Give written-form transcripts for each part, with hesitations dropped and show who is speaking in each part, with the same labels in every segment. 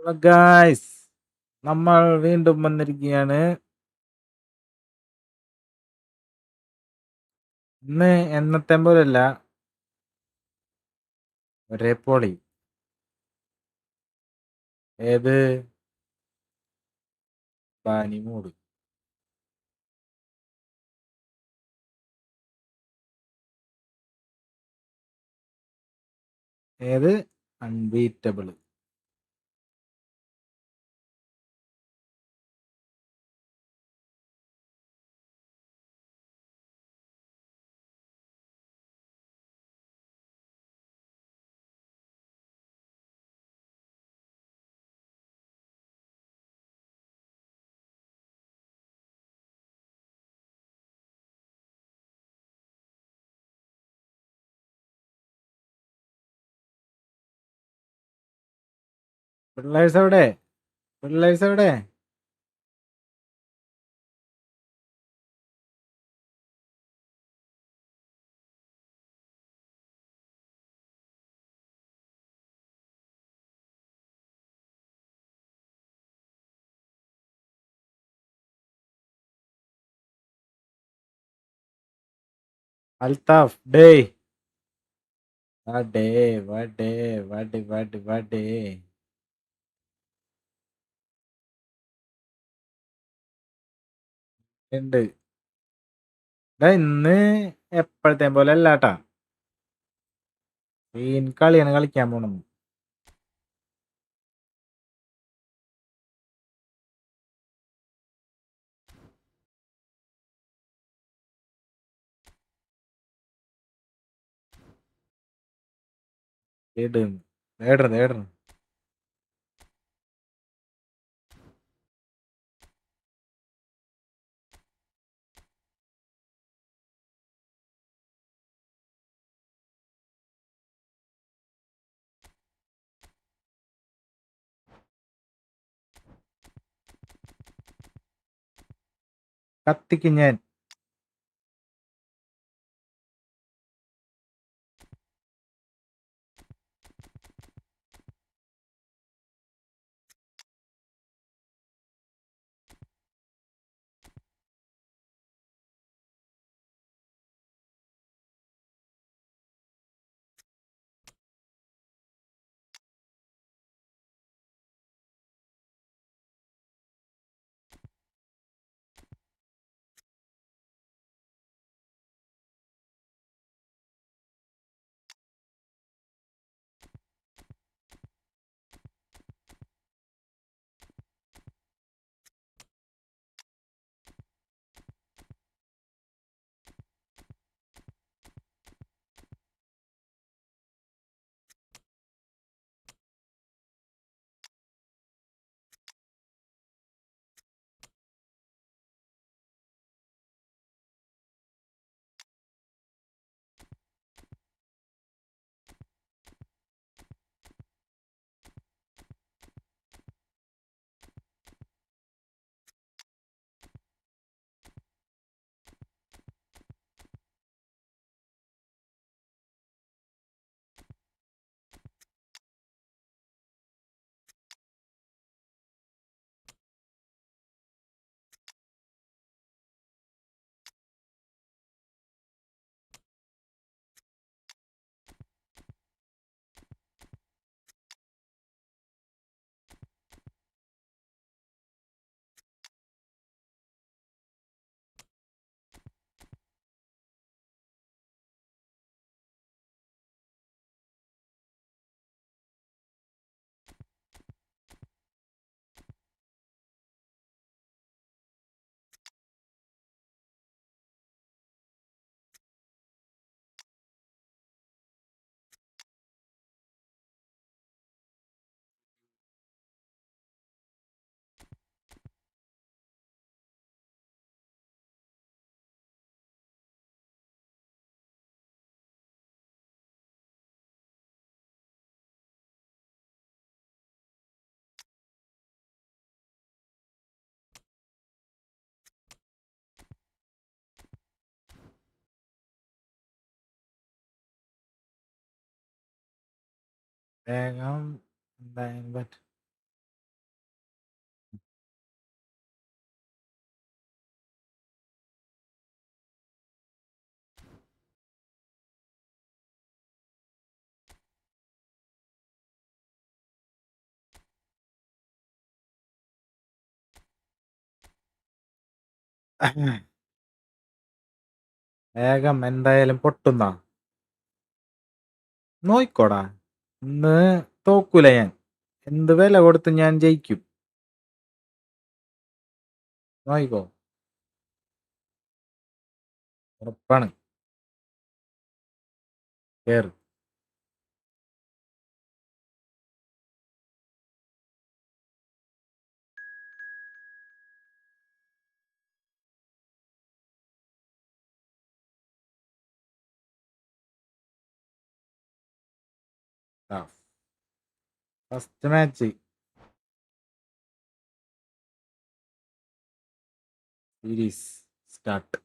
Speaker 1: Hello guys, നമ്മൾ വീണ്ടും വന്നിരിക്കുകയാണ്. ഇന്ന് എന്നത്തെ പോലല്ല, ഒരേ പൊളി. ഏത് ബാനി മൂഡ്. ഏത് അൺബീറ്റബിൾ. പിള്ളേഴ്സ് എവിടെ? പിള്ളേഴ്സ് എവിടെ? അൽത്താഫ് ഡേ വാടേ വാടേ വാടേ വാടേ വാടേ. ഉണ്ട്. ഇന്ന് എപ്പോഴത്തെ പോലെ അല്ലാട്ടാ, സീൻ കളിയാണ് കളിക്കാൻ പോണെന്ന്. നേടുന്നു. കത്തിക്കും ഞാൻ. വേഗം എന്തായാലും പറ്റും. വേഗം എന്തായാലും പൊട്ടുന്ന നോയിക്കോടാ. ഇന്ന് തോക്കൂല ഞാൻ. എന്ത് വില കൊടുത്ത് ഞാൻ ജയിക്കും. നോയിക്കോ, ഉറപ്പാണ്. കേറ്. First match series start.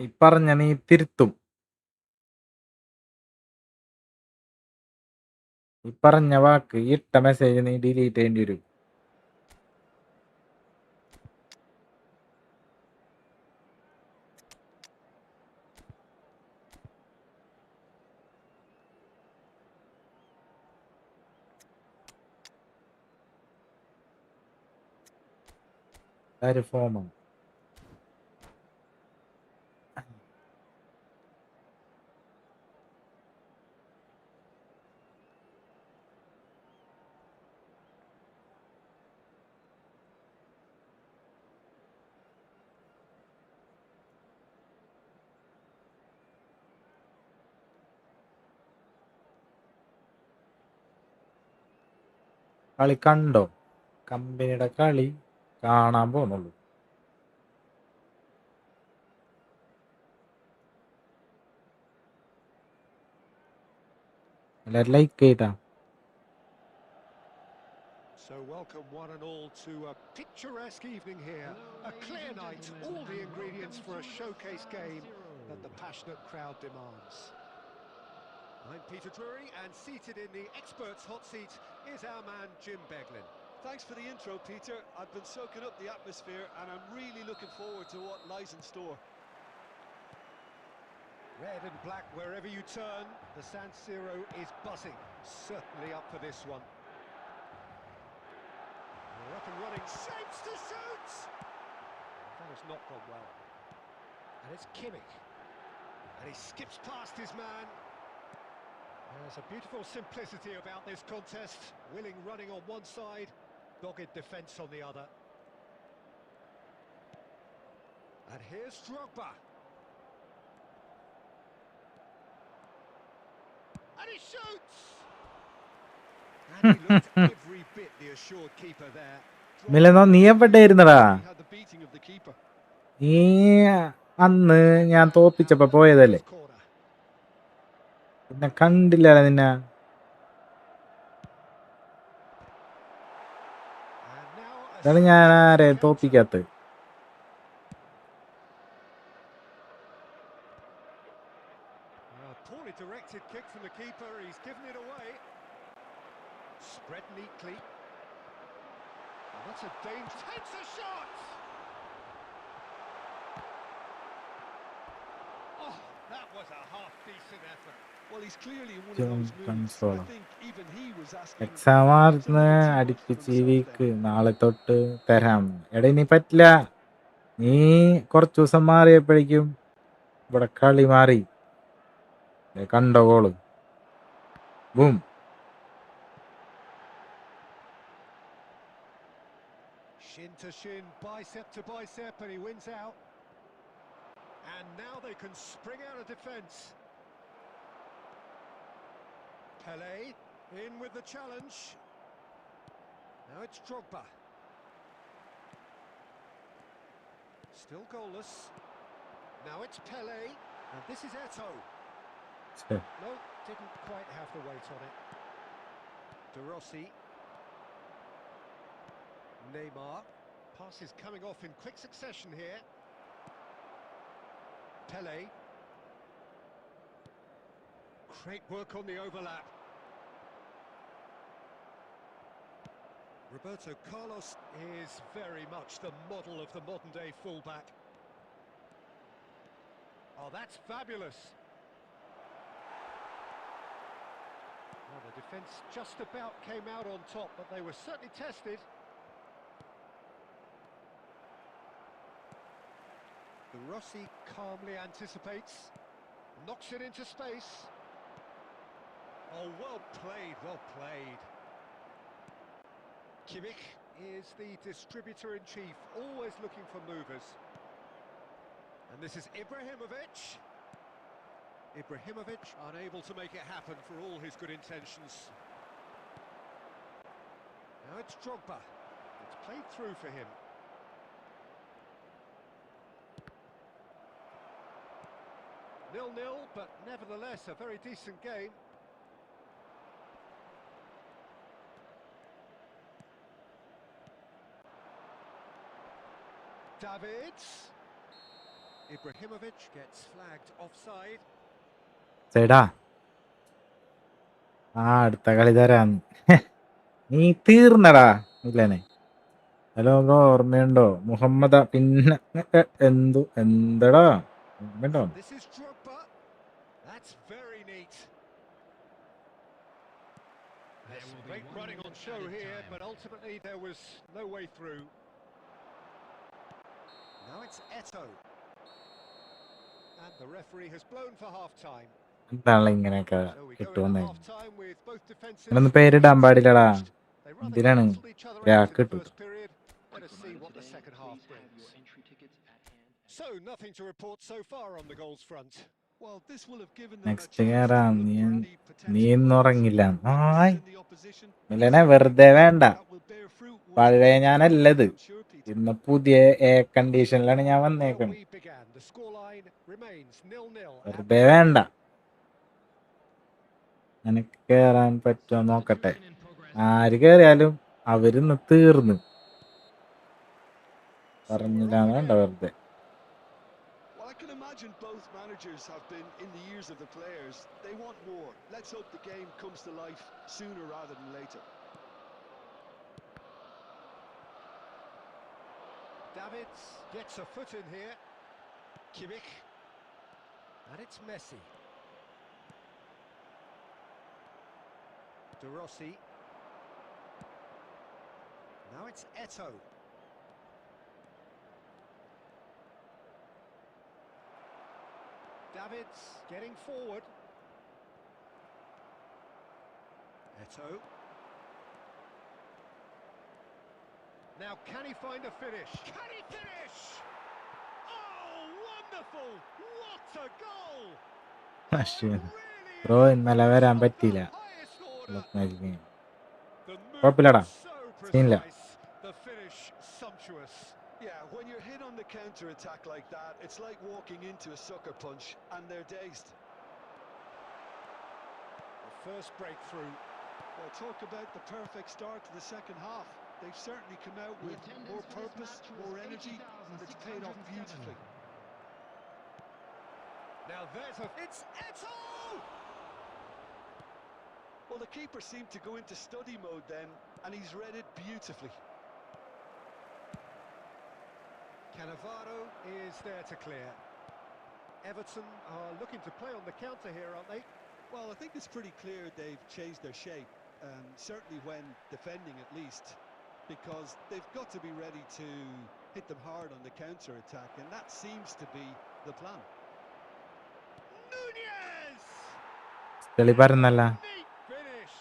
Speaker 1: ഈ പറഞ്ഞ നീ തിരുത്തും. ഈ പറഞ്ഞ വാക്ക്, ഈ ഇട്ട മെസ്സേജ് നീ ഡിലീറ്റ് ചെയ്യേണ്ടി വരും. ഒരു ഫോമാണ്. കളി കണ്ടോ? കമ്പനിയുടെ കളി കാണാൻ പോകുന്നുള്ളൂ. എല്ലാവരും ലൈക്ക് ചെയ്താ.
Speaker 2: So welcome one and all to a picturesque evening here. A clear night, all the ingredients for a showcase game that the passionate crowd demands. I'm Peter Drury, and seated in the experts' hot seat is our man Jim Beglin.
Speaker 3: Thanks for the intro, Peter. I've been soaking up the atmosphere and I'm really looking forward to what lies in store.
Speaker 2: Red and black wherever you turn, the San Siro is buzzing. Certainly up for this one. We're up and running, shapes to shoot! That has not gone well. And it's Kimmich. And he skips past his man. There's a beautiful simplicity about this contest. Willing running on one side, dogged defence on the other. And here's Drogba. And he shoots! And he looked every bit the assured keeper there.
Speaker 1: മിലനോ, നീ എവിടെയായിരുന്നടാ?
Speaker 3: He had the beating of the keeper.
Speaker 1: നീ അന്ന് ഞാൻ തോപ്പിച്ചപ്പോ പോയതല്ലേ, പിന്നെ കണ്ടില്ലല്ലോ നിന്നെ. ഇതാണ് ഞാൻ ആരെയും തോപ്പിക്കാത്തത്.
Speaker 2: Poorly directed kick from the keeper, he's given it away. Spread neatly. And that's a danger. Takes a shot! Oh, that was a half-decent effort.
Speaker 3: Well, he's clearly in one of those moods. I think even he was asking.
Speaker 1: എക്സാമാർന്ന് അടുപ്പിച്ച് ഈ week നാളെ തൊട്ട് തരാം. എടാ ഇനി പറ്റില്ല. നീ കുറച്ചു ദിവസം മാറിയപ്പോഴേക്കും ഇവിടെ കളി മാറി. കണ്ടോ goal? Boom.
Speaker 2: Shin to shin, bicep to bicep, and he wins out. And now they can spring out of defence. Pele in with the challenge. Now it's Drogba. Still goalless. Now it's Pele, and this is Eto'o. No, didn't quite have the weight on it. De Rossi. Neymar. Passes coming off in quick succession here. Pele. Great work on the overlap. Roberto Carlos is very much the model of the modern-day fullback. Oh, that's fabulous. Well, the defence just about came out on top, but they were certainly tested. The Rossi calmly anticipates, knocks it into space. Oh, well played, well played. Kimmich is the distributor-in-chief, always looking for movers. And this is Ibrahimovic. Ibrahimovic unable to make it happen for all his good intentions. Now it's Drogba. It's played through for him. Nil-nil, but nevertheless a very decent game. Davids. Ibrahimovic gets flagged offside.
Speaker 1: ചേടാ അടുത്ത കളി തരാന്ന്. നീ തീർന്നടാ ഇല്ലേനെ. Hello bro, ഓർമ്മയുണ്ടോ മുഹമ്മദ? പിന്നെ എന്തടാ ഓർമ്മയുണ്ടോ?
Speaker 2: This is Drogba. That's very neat. There's great running on show here, but ultimately there was no way through. Now it's Eto'o. And the referee has blown for half-time.
Speaker 1: എന്താണല്ലോ ഇങ്ങനെയൊക്കെ
Speaker 2: So we go
Speaker 1: കിട്ടുമെന്ന്.
Speaker 2: into half-time with both defenses
Speaker 1: ഇങ്ങനൊന്നും പേരിടാൻ പാടില്ലടാ.
Speaker 2: They rather
Speaker 1: എന്തിനാണ്
Speaker 2: cancelled each other out
Speaker 1: രാക്ക്
Speaker 2: in the
Speaker 1: കിട്ടും.
Speaker 2: first period. Let us see what the second half brings. So nothing to report so far on the goals front.
Speaker 3: Well, this will have given them a
Speaker 1: next
Speaker 3: chance to
Speaker 1: കയറാം.
Speaker 3: look for any
Speaker 1: നീ
Speaker 3: potential
Speaker 1: ഇന്ന്
Speaker 3: goals.
Speaker 1: ഉറങ്ങില്ല. ആയ്
Speaker 3: In the opposition,
Speaker 1: മിലനെ വെറുതെ വേണ്ട.
Speaker 3: that will bear fruit once
Speaker 1: പഴയ
Speaker 3: again,
Speaker 1: ഞാനല്ലത്.
Speaker 3: I'm sure, Peter.
Speaker 1: ഇന്ന് പുതിയ കണ്ടീഷനിലാണ് ഞാൻ
Speaker 2: Where
Speaker 1: വന്നേക്കുന്നത്.
Speaker 2: we began, the scoreline remains 0-0.
Speaker 1: വെറുതെ വേണ്ട. എനിക്ക് കേറാൻ പറ്റുമോ നോക്കട്ടെ. ആര് കേറിയാലും അവരിന്ന് തീർന്ന് പറഞ്ഞില്ലാന്ന് വേണ്ട വെറുതെ.
Speaker 3: Well, I can imagine both managers have been in the ears of the players. They want more. Let's hope the game comes to life sooner rather than later.
Speaker 2: Davids gets a foot in here. Kimmich. And it's Messi. De Rossi. Now it's Eto'o. Davids getting forward. Eto'o. Now can he find a finish? Can he finish? Oh, wonderful! What a goal!
Speaker 1: Bro ഇന്നലെ വരാൻ പറ്റിയില്ല.
Speaker 2: The
Speaker 1: കുഴപ്പമില്ലടാ,
Speaker 2: movement so
Speaker 1: സീനില്ല.
Speaker 2: precise, the finish sumptuous.
Speaker 3: Yeah, when you're hit on the counter-attack like that, it's like walking into a sucker punch, and they're dazed.
Speaker 2: The first breakthrough.
Speaker 3: Well, talk about the perfect start to the second half. They've certainly come out with more purpose, more energy, and it's paid off beautifully.
Speaker 2: Now there's it's Eto'o!
Speaker 3: Well, the keeper seemed to go into study mode then, and he's read it beautifully.
Speaker 2: Cannavaro is there to clear. Everton are looking to play on the counter here, aren't they?
Speaker 3: Well, I think it's pretty clear they've changed their shape, certainly when defending at least, because they've got to be ready to hit them hard on the counter-attack, and that seems to be the plan.
Speaker 2: Nunez!
Speaker 1: കളി പറഞ്ഞല്ല.
Speaker 2: Neat finish.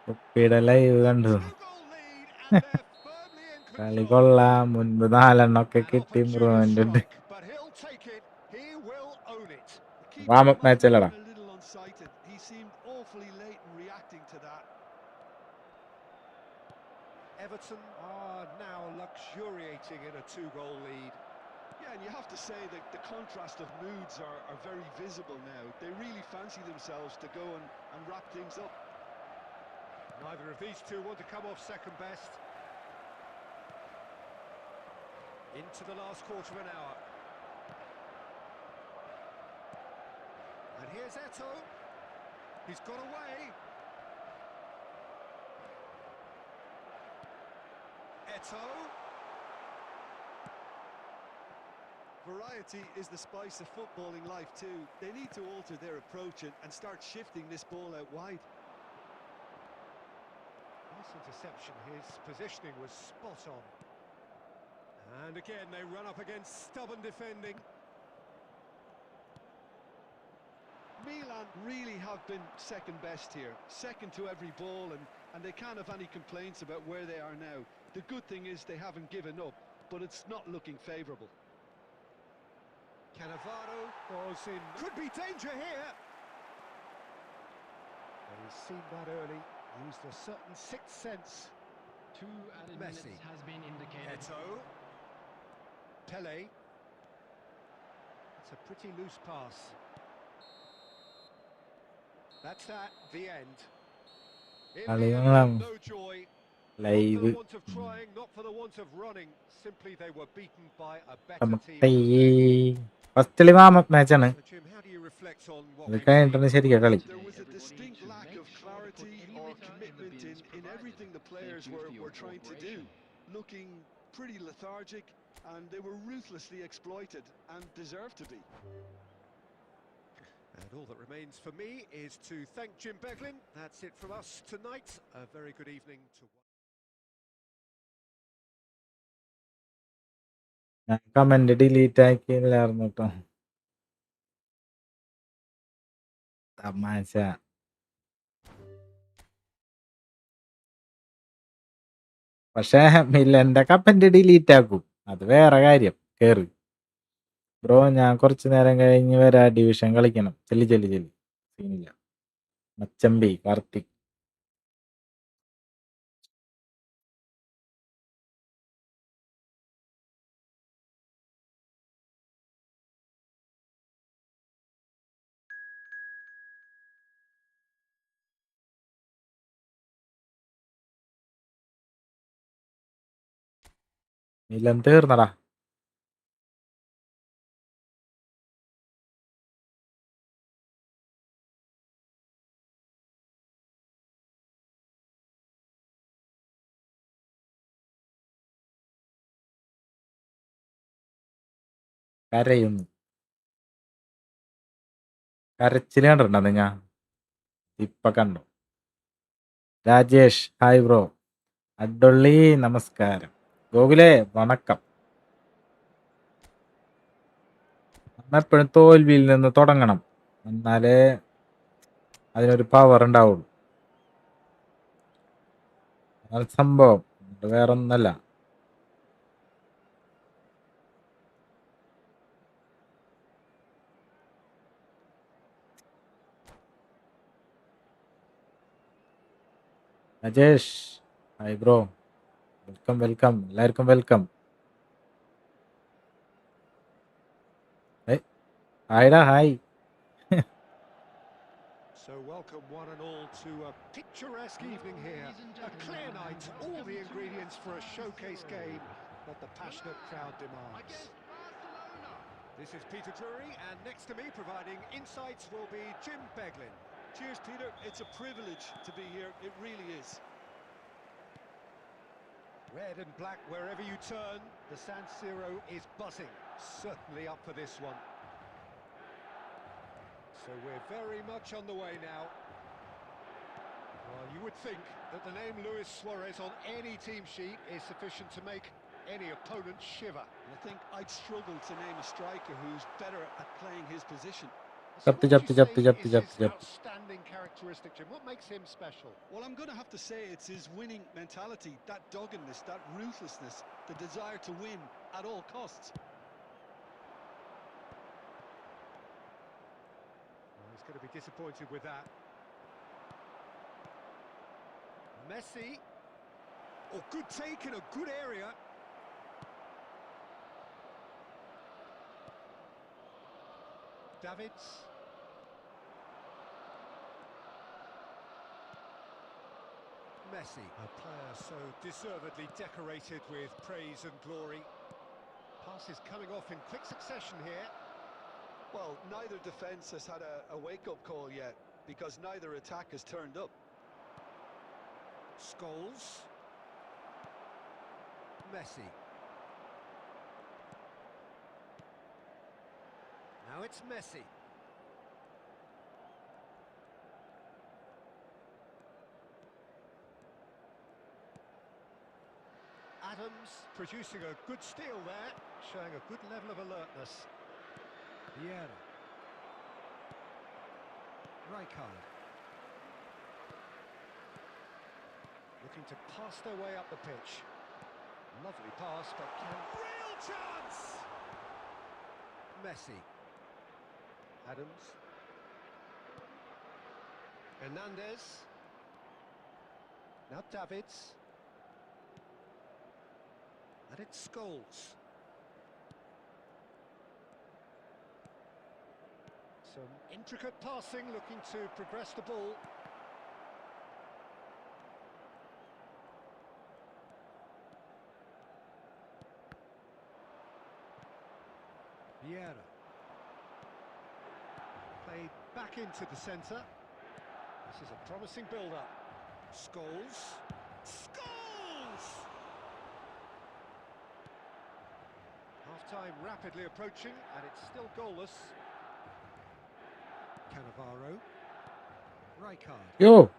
Speaker 1: കുപ്പിയുടെ live കണ്ടു.
Speaker 2: Two-goal lead and they're firmly in
Speaker 1: കളി
Speaker 2: control.
Speaker 1: കൊള്ളാം. മുൻപ് 4
Speaker 2: An
Speaker 1: കിട്ടി
Speaker 2: opportunist
Speaker 1: improvement ഉണ്ട്.
Speaker 2: strike, but he'll take it. He will own it.
Speaker 3: The keeper
Speaker 1: warm up
Speaker 3: might
Speaker 1: match
Speaker 3: have
Speaker 1: അല്ലടാ.
Speaker 3: been a little unsighted. He seemed awfully late in reacting to that.
Speaker 2: Everton are now luxuriating in a 2-goal lead.
Speaker 3: Yeah, and you have to say that the contrast of moods are very visible now. They really fancy themselves to go and wrap things up.
Speaker 2: Neither of these two want to come off second best. Into the last quarter of an hour. And here's Eto'o. He's got away. Eto'o.
Speaker 3: Variety is the spice of footballing life too. They need to alter their approach and start shifting this ball out wide.
Speaker 2: Nice interception. His positioning was spot on. And again, they run up against stubborn defending.
Speaker 3: Milan really have been second best here, second to every ball, and they can't have any complaints about where they are now. The good thing is they haven't given up, but it's not looking favourable.
Speaker 2: Cannavaro was in... Could be danger here! He's seen that early, used a certain sixth sense.
Speaker 4: 2 added minutes has been indicated.
Speaker 2: Eto. Pele. It's a pretty loose pass. That's that, the end. In the
Speaker 1: Malayalam
Speaker 2: end, no joy. Not for
Speaker 1: live
Speaker 2: the want of trying, not for the want of running. Simply they were beaten by a better team.
Speaker 1: ഫസ്റ്റില് warm up മാച്ചാണ്.
Speaker 2: So, Jim, how do you reflect on what
Speaker 1: അത്
Speaker 2: we've
Speaker 1: കഴിഞ്ഞിട്ടാണ്
Speaker 2: seen?
Speaker 1: ശരിക്കും കളി.
Speaker 3: There was a distinct lack of clarity or commitment in everything the players were trying to do. Looking pretty lethargic, and they were ruthlessly exploited and deserved to be.
Speaker 2: And all that remains for me is to thank Jim Beglin. That's it from us tonight. A very good evening to...
Speaker 1: ഞാൻ comment delete ആക്കിയില്ലായിരുന്നു കേട്ടോ. തമാശ. പക്ഷേ മില്ലന്റെ comment delete ആക്കും, അത് വേറെ കാര്യം. കേറി bro, ഞാൻ കുറച്ചു നേരം കഴിഞ്ഞ് വരാ, ഡിവിഷൻ കളിക്കണം. ചെല്ലി സീനില്ല. മച്ചമ്പി കാർത്തിക്. മില്ലൻ തീർന്നടാ. കരയുന്നു. കരച്ചില് കണ്ടിട്ടുണ്ടോ നിങ്ങ? ഇപ്പൊ കണ്ടു. Rajesh hi bro. അഡ്ഡൊള്ളി നമസ്കാരം. ഗോകുലേ വണക്കം. നമ്മെപ്പോഴും തോൽവിയിൽ നിന്ന് തുടങ്ങണം, എന്നാലേ അതിനൊരു പവർ ഉണ്ടാവുള്ളൂ. അതാണ് സംഭവം, വേറൊന്നല്ല. Rajesh hi bro, welcome. എല്ലാവർക്കും വെൽക്കം. ഹായ്ഡാ hi.
Speaker 2: So welcome one and all to a picturesque evening here. A clear night, all the ingredients for a showcase game that the passionate crowd demands. This is Peter Drury, and next to me providing insights will be Jim Beglin.
Speaker 3: Cheers, Peter. It's a privilege to be here. It really is.
Speaker 2: Red and black wherever you turn, the San Siro is buzzing. Certainly up for this one. So we're very much on the way now. Well, you would think that the name Luis Suarez on any team sheet is sufficient to make any opponent shiver.
Speaker 3: I think I'd struggle to name a striker who's better at playing his position.
Speaker 2: So what would you say is his outstanding characteristic, Jim? What makes him special?
Speaker 3: Well, I'm going to have to say it's his winning mentality, that doggedness, that ruthlessness, the desire to win at all costs.
Speaker 2: Well, he's going to be disappointed with that. Messi. Oh, good take in a good area. Davids. Messi, a player so deservedly decorated with praise and glory. Passes coming off in quick succession here.
Speaker 3: Well, neither defence has had a wake-up call yet, because neither attack has turned up.
Speaker 2: Scholes. Messi. Now it's Messi. Adams producing a good steal there, showing a good level of alertness. Vieira. Rijkaard. Looking to pass their way up the pitch. Lovely pass, but can... Real chance! Messi. Adams. Hernandez. Now Davids. And it's Scholes. Some intricate passing, looking to progress the ball. Vieira. Played back into the centre. This is a promising build-up. Scholes. Scholes! Half-time rapidly approaching, and it's still goalless. Cannavaro. Rijkaard.
Speaker 1: Yo.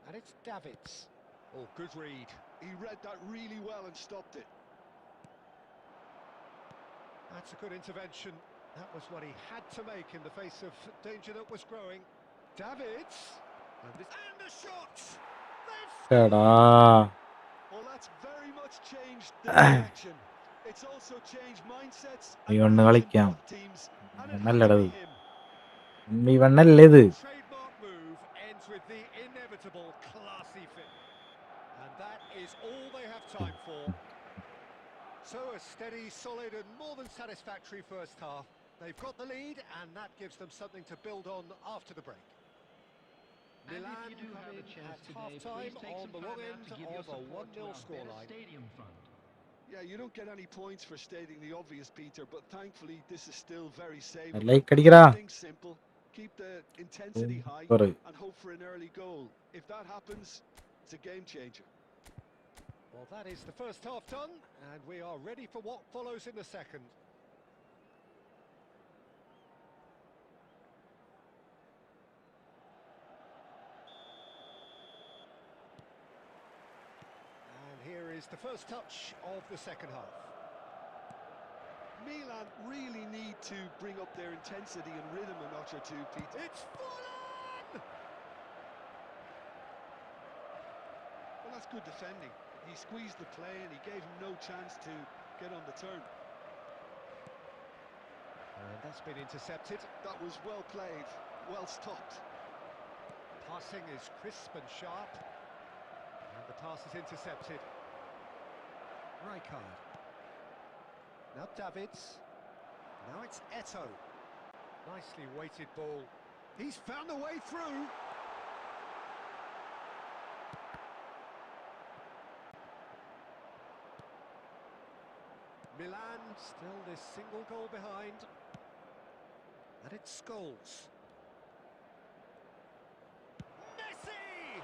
Speaker 2: And it's Davids. Oh, good read.
Speaker 3: He read that really well and stopped it.
Speaker 2: That's a good intervention. That was what he had to make in the face of danger that was growing. Davids. And the shot!
Speaker 1: Tada.
Speaker 3: Well, that's very much changed the direction. It's also changed mindsets and
Speaker 1: ഇവണ്ണ്
Speaker 3: minds in
Speaker 1: കളിക്കാം.
Speaker 3: both teams. And it had to
Speaker 1: നല്ലടത്.
Speaker 3: be him.
Speaker 1: ഇവണ്ണല്ലേ ഇത്?
Speaker 2: Trademark move ends with the inevitable classy fit. And that is all they have time for. So a steady, solid and more than satisfactory first half. They've got the lead and that gives them something to build on after the break.
Speaker 4: And
Speaker 2: Milan
Speaker 4: if you do have
Speaker 2: come
Speaker 4: a
Speaker 2: in
Speaker 4: chance
Speaker 2: at
Speaker 4: today,
Speaker 2: half-time
Speaker 4: please take
Speaker 2: on
Speaker 4: some
Speaker 2: the
Speaker 4: time
Speaker 2: wrong
Speaker 4: out
Speaker 2: end
Speaker 4: to give your
Speaker 2: of a
Speaker 4: support to
Speaker 2: 1-0
Speaker 4: our better
Speaker 2: scoreline.
Speaker 4: stadium fund.
Speaker 3: Yeah, you don't get any points for stating the obvious, Peter, but thankfully this is still very safe.
Speaker 1: Like അടിക്കടാ.
Speaker 3: Things simple. Keep the intensity high
Speaker 1: Sorry.
Speaker 3: and hope for an early goal. If that happens, it's a game changer.
Speaker 2: Well, that is the first half done, and we are ready for what follows in the second. And here is the first touch of the second half.
Speaker 3: Milan really need to bring up their intensity and rhythm a notch or two, Peter.
Speaker 2: It's fallen!
Speaker 3: Well, that's good defending. He squeezed the play and he gave him no chance to get on the turn.
Speaker 2: And that's been intercepted.
Speaker 3: That was well played, well stopped.
Speaker 2: Passing is crisp and sharp. And the pass is intercepted. Rijkaard. Now Davids. Now it's Eto. Nicely weighted ball. He's found a way through. Milan still this single goal behind. And it's Scholes. Messi!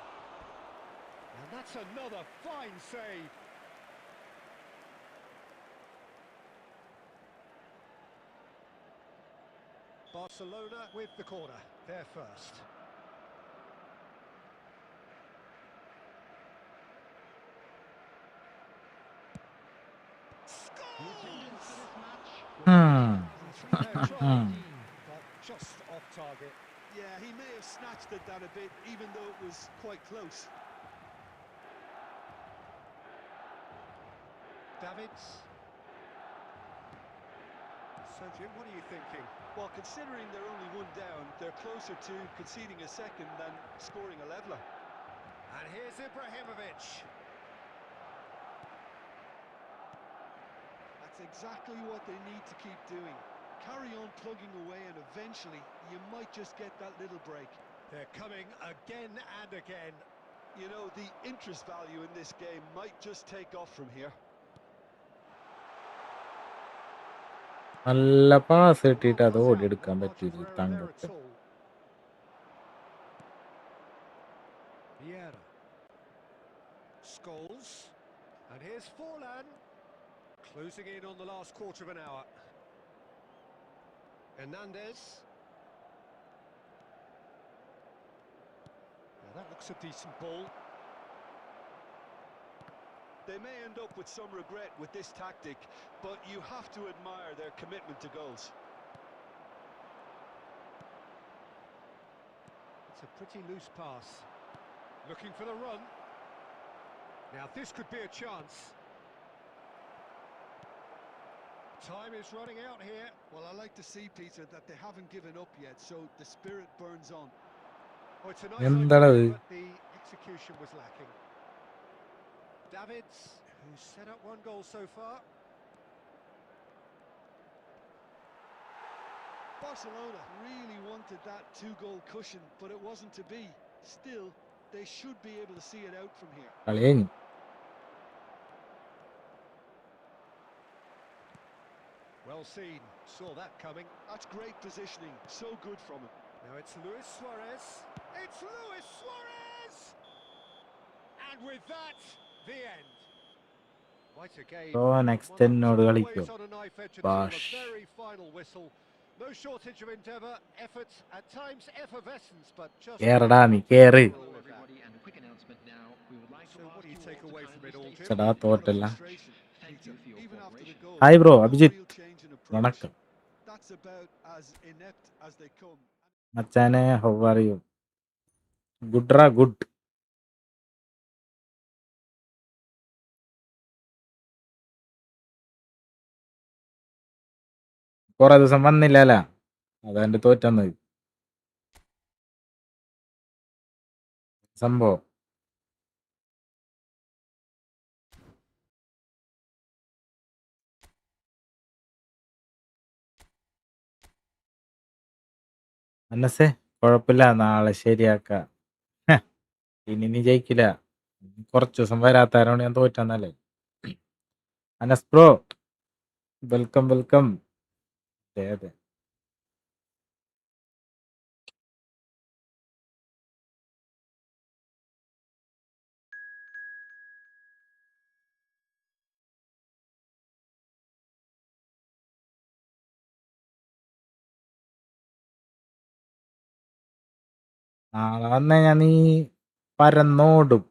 Speaker 2: And that's another fine save. Barcelona with the corner, they're first.
Speaker 4: The attendance for this match.
Speaker 2: But just off target.
Speaker 3: Yeah, he may have snatched at that a bit, even though it was quite close.
Speaker 2: Davids. So Jim, what are you thinking?
Speaker 3: Well, considering they're only one down, they're closer to conceding a second than scoring a leveller.
Speaker 2: And here's Ibrahimovic.
Speaker 3: That's exactly what they need to keep doing. Carry on plugging away and eventually you might just get that little break.
Speaker 2: They're coming again and again.
Speaker 3: You know, the interest value in this game might just take off from here.
Speaker 1: നല്ല pass കിട്ടിയിട്ട് അത്
Speaker 2: Well,
Speaker 1: ഓടിയെടുക്കാൻ
Speaker 2: no
Speaker 1: പറ്റിയത്
Speaker 2: margin for error
Speaker 1: തങ്കത്ത്.
Speaker 2: there at all. Vieira. Scholes. And here's Forlan. Closing in on the last quarter of an hour. Hernandez. Now that looks a decent ball.
Speaker 3: They may end up with some regret with this tactic, but you have to admire their commitment to goals.
Speaker 2: It's a pretty loose pass. Looking for the run. Now this could be a chance. Time is running out here.
Speaker 3: Well, I like to see, Peter, that they haven't given up yet, so the spirit burns on.
Speaker 2: Oh, it's a nice
Speaker 1: എന്താണ്
Speaker 2: idea,
Speaker 1: ഇത്?
Speaker 2: but the execution was lacking. Davids, who's set up one goal so far.
Speaker 3: Barcelona really wanted that two-goal cushion, but it wasn't to be. Still, they should be able to see it out from here.
Speaker 1: കളി കഴിഞ്ഞു.
Speaker 2: Well seen, saw that coming.
Speaker 3: That's great positioning, so good from him.
Speaker 2: Now it's Luis Suarez. It's Luis Suarez! And with that, the end. Quite a game.
Speaker 1: So next
Speaker 2: One
Speaker 1: എന്നോട്
Speaker 2: looks
Speaker 1: കളിക്കോ?
Speaker 2: always on a knife edge until
Speaker 1: Bash.
Speaker 2: the very final whistle. No shortage of endeavour, effort, at times effervescence, but just...
Speaker 1: കേറടാ നീ കേറ്.
Speaker 2: So what do you take away from it all, Jim?
Speaker 1: ചെടാ
Speaker 3: A lot of
Speaker 1: തോറ്റല്ല.
Speaker 3: frustration, Peter, even after the goal.
Speaker 1: Hi bro
Speaker 3: No
Speaker 1: Abhijith,
Speaker 3: real change in approach.
Speaker 1: വണക്കം
Speaker 3: That's about as inept as they come.
Speaker 1: മച്ചാനെ. How are you? ഗുഡ്രാ good. കുറെ ദിവസം വന്നില്ലല്ല, അതാണ്ട് തോറ്റന്നത് സംഭവം. മനസ്സേ കുഴപ്പമില്ല, നാളെ ശരിയാക്കാം. ഇനി നീ ജയിക്കില്ല. കുറച്ചു ദിവസം വരാത്തവരോട് ഞാൻ തോറ്റന്നല്ലേ. Anas bro welcome welcome. അതെ അതെ, നാളെ വന്നു കഴിഞ്ഞാൽ നീ പരന്നോടും.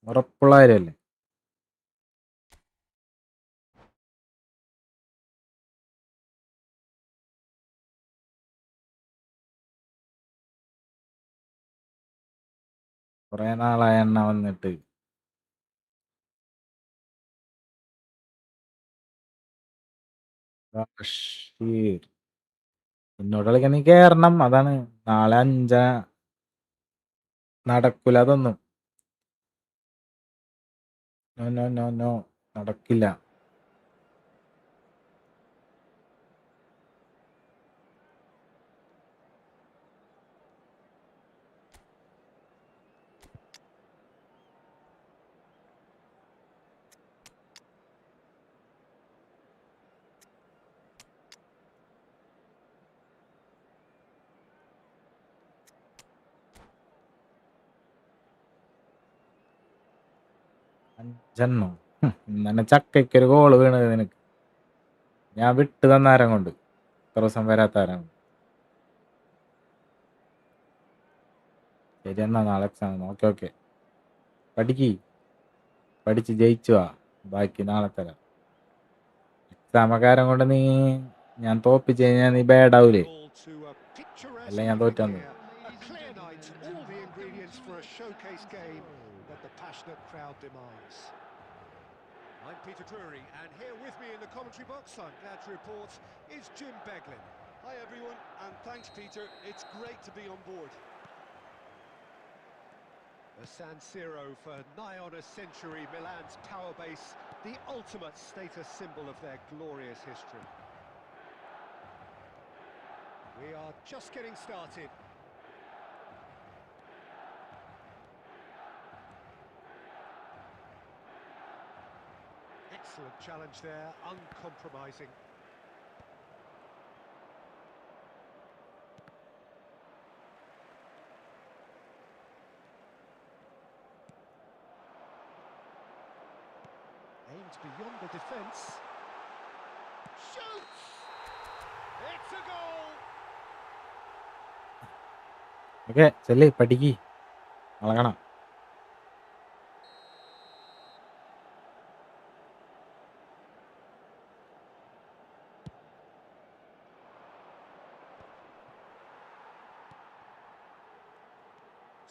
Speaker 1: ഉറപ്പുള്ള കാര്യമല്ലേ? കുറെ നാളായ എണ്ണ വന്നിട്ട്. ബഷീർ, എന്നോട് കളിക്കാൻ നീ കേറണം. അതാണ് നാളെ 5 നടക്കൂല അതൊന്നും. നോ നോ നോ നോ, നടക്കില്ല. അഞ്ചെണ്ണോ? ഇന്നെ ചക്കയ്ക്കൊരു ഗോള് വീണത് നിനക്ക്. ഞാൻ വിട്ട് തന്നാരം കൊണ്ട്, ഇത്ര ദിവസം വരാത്താരം കൊണ്ട്. ശരി എന്നാ, നാളെ എക്സാം. ഓക്കെ ഓക്കെ, പഠിച്ച് ജയിച്ചു വാ, ബാക്കി നാളെ തരാം. എക്സാമക്കാരം കൊണ്ട് നീ ഞാൻ തോപ്പിച്ച് കഴിഞ്ഞാൽ നീ ബാഡാവൂലേ?
Speaker 2: Goal to a
Speaker 1: അല്ല
Speaker 2: picturesque
Speaker 1: ഞാൻ
Speaker 2: effort
Speaker 1: തോറ്റാന്ന്.
Speaker 2: here. A clear night, all the ingredients for a showcase game that the passionate crowd demands. I'm Peter Drury, and here with me in the commentary box, I'm glad to report, is Jim Beglin.
Speaker 3: Hi everyone, and thanks Peter, it's great to be on board.
Speaker 2: The San Siro for nigh on a century, Milan's power base, the ultimate status symbol of their glorious history. We are just getting started. Excellent challenge there, uncompromising. Aimed It's beyond the defence. Shoots! It's a goal!
Speaker 1: Okay ചെല്ലി പഠിക്ക്, നാളെ കാണാം.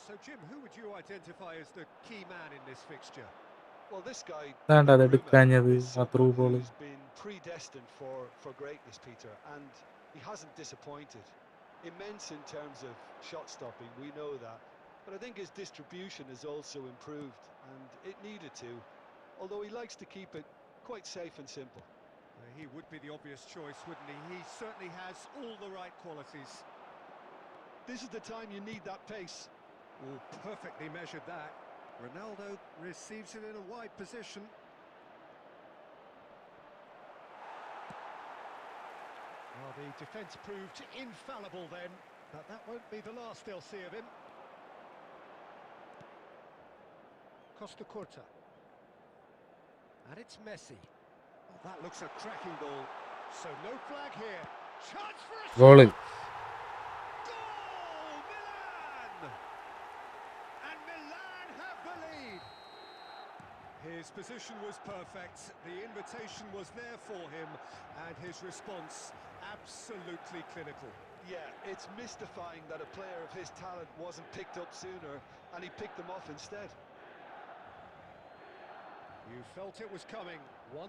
Speaker 2: So, Jim, who would you identify as the key man in this fixture?
Speaker 3: Well, this guy,
Speaker 1: അതാണ്ട് അത്
Speaker 3: Donnarumma,
Speaker 1: എടുക്കാഞ്ഞത്
Speaker 3: is
Speaker 1: ആ through
Speaker 3: someone
Speaker 1: ball.
Speaker 3: who's been predestined for greatness, Peter, and he hasn't disappointed. Immense in terms of shot stopping, we know that, but I think his distribution has also improved, and it needed to, although he likes to keep it quite safe and simple.
Speaker 2: He would be the obvious choice, wouldn't he? He certainly has all the right qualities.
Speaker 3: This is the time you need that pace.
Speaker 2: Oh, perfectly measured that. Ronaldo receives it in a wide position. Well, the defence proved infallible then, but that won't be the last they'll see of him. Costa Curta. And it's Messi. Oh, that looks a cracking ball. So no flag here. Chance for a
Speaker 1: Goal.
Speaker 2: shot! Goal! Milan! And Milan have the lead. His position was perfect, the invitation was there for him, and his response absolutely clinical.
Speaker 3: Yeah, it's mystifying that a player of his talent wasn't picked up sooner, and he picked them off instead.
Speaker 2: You felt it was coming, 1-0.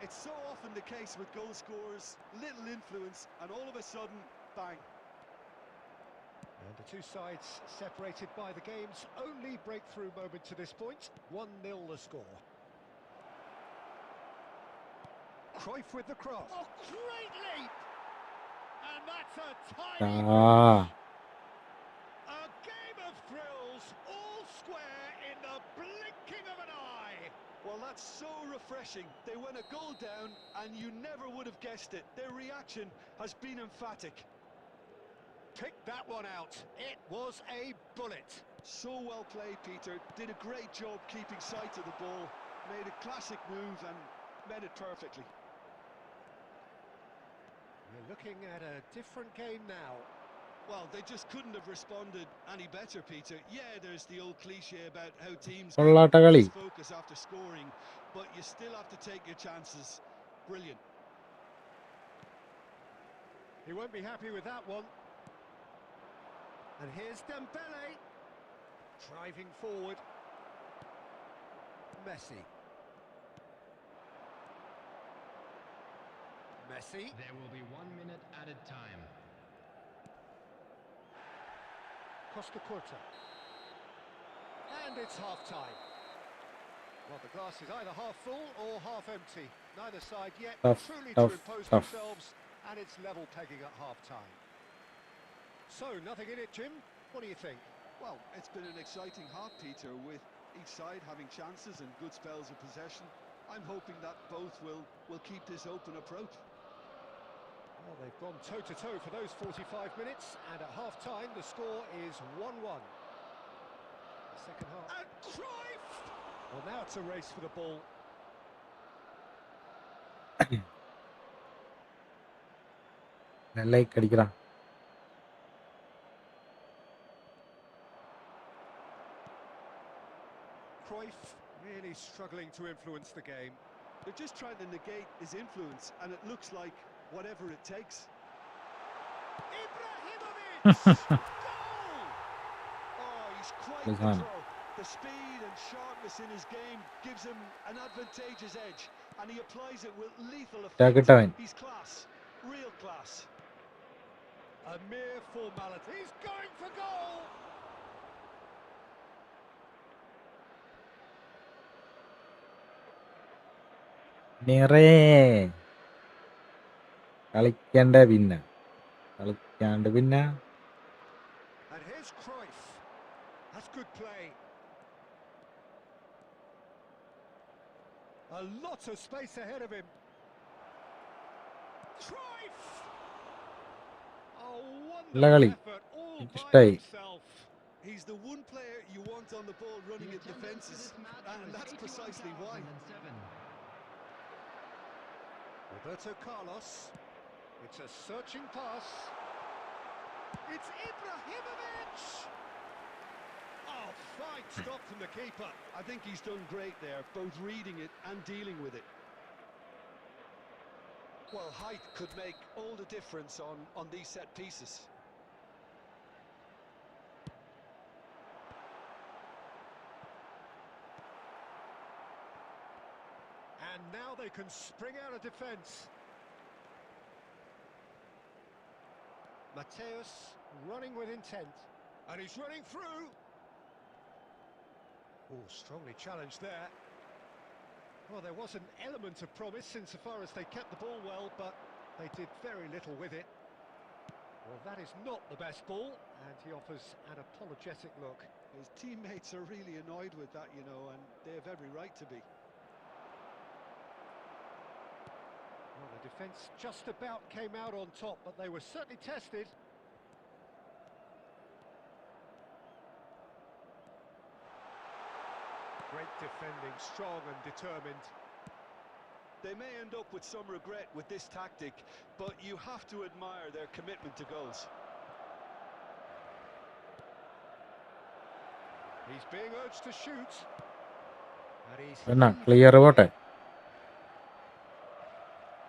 Speaker 3: It's so often the case with goal scorers, little influence, and all of a sudden, bang.
Speaker 2: And the two sides separated by the game's only breakthrough moment to this point. 1-0 the score. Cruyff with the cross. Oh, great leap! And that's a tiny
Speaker 1: Ah.
Speaker 2: A game of thrills, all square in the blinking of an eye.
Speaker 3: Well, that's so refreshing. They went a goal down, and you never would have guessed it. Their reaction has been emphatic.
Speaker 2: Picked that one out. It was a bullet.
Speaker 3: So well played, Peter. Did a great job keeping sight of the ball. Made a classic move and met it perfectly.
Speaker 2: We're looking at a different game now.
Speaker 3: Well, they just couldn't have responded any better, Peter. Yeah, there's the old cliche about how teams
Speaker 1: കൊള്ളാട്ട കളി.
Speaker 3: lose focus after scoring, but you still have to take your chances. Brilliant.
Speaker 2: He won't be happy with that one. And here's Dembele, driving forward. Messi. Messi.
Speaker 4: There will be 1 minute added time.
Speaker 2: Costa Curta. And it's half-time. Well, the glass is either half full or half empty. Neither side yet truly to impose themselves, and it's level pegging at half-time. So, nothing in it, Jim? What do you think?
Speaker 3: Well, it's been an exciting half, Peter, with each side having chances and good spells of possession. I'm hoping that both will keep this open approach.
Speaker 2: Well, they've gone toe-to-toe for those 45 minutes, and at half-time the score is 1-1. Second half. And Cruyff! Well, now it's a race for the ball.
Speaker 1: Like அடிக்கிறான்.
Speaker 2: Cruyff really struggling to influence the game.
Speaker 3: They're just trying to negate his influence, and it looks like whatever it takes.
Speaker 2: Ibrahimovic! Goal!
Speaker 3: Oh, he's quite
Speaker 1: Good
Speaker 3: the
Speaker 1: man.
Speaker 3: pro. The speed and sharpness in his game gives him an advantageous edge, and he applies it with lethal
Speaker 1: Take it
Speaker 3: effect.
Speaker 1: away.
Speaker 3: He's class, real class.
Speaker 2: A mere formality. He's going for goal!
Speaker 1: നിറയെ കളിക്കണ്ട പിന്നെ കളിക്കാണ്ട് പിന്നെ.
Speaker 2: And here's Cruyff. That's good play. A lot of space ahead of him. Cruyff! A
Speaker 1: നല്ല
Speaker 2: wonderful
Speaker 1: കളി,
Speaker 2: effort all by
Speaker 1: എനിക്കിഷ്ടായി.
Speaker 2: himself.
Speaker 3: He's the one player you want on the ball running
Speaker 4: The
Speaker 3: at
Speaker 4: attendance for
Speaker 3: defences,
Speaker 4: this match
Speaker 3: and
Speaker 4: was
Speaker 3: that's precisely why.
Speaker 4: 81,007.
Speaker 2: Roberto Carlos. It's a searching pass. It's Ibrahimovic! Oh, fine stop from the keeper.
Speaker 3: I think he's done great there, both reading it and dealing with it. Well, height could make all the difference on these set pieces.
Speaker 2: And now they can spring out of defence. Mateus running with intent. And he's running through. Oh, strongly challenged there. Well, there was an element of promise insofar as they kept the ball well, but they did very little with it. Well, that is not the best ball, and he offers an apologetic look.
Speaker 3: His teammates are really annoyed with that, you know, and they have every right to be.
Speaker 2: Well, the defence just about came out on top, but they were certainly tested. Great defending, strong and determined.
Speaker 3: They may end up with some regret with this tactic, but you have to admire their commitment to goals.
Speaker 2: He's being urged to shoot. And he's
Speaker 1: clear പോട്ടെ.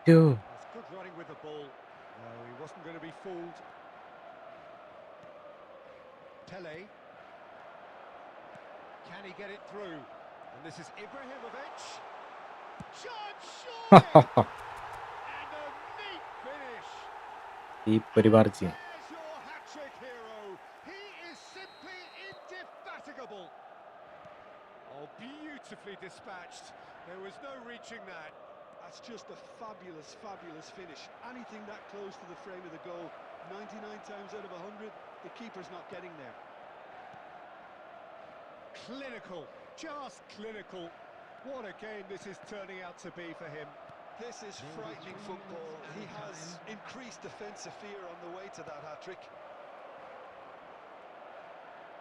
Speaker 2: That's good running with the ball. No, he wasn't going to be fooled. Pele. Can he get it through? And this is Ibrahimovic. Chance, surely! And a neat finish.
Speaker 1: ഈ പരിപാടി ചെയ്യും.
Speaker 2: There's your hat-trick hero. He is simply indefatigable. Oh, beautifully dispatched. There was no reaching that.
Speaker 3: That's just a fabulous, fabulous finish. Anything that close to the frame of the goal, 99 times out of 100, the keeper's not getting there.
Speaker 2: Clinical, just clinical. What a game this is turning out to be for him.
Speaker 3: This is frightening football. He has increased defensive fear on the way to that hat-trick.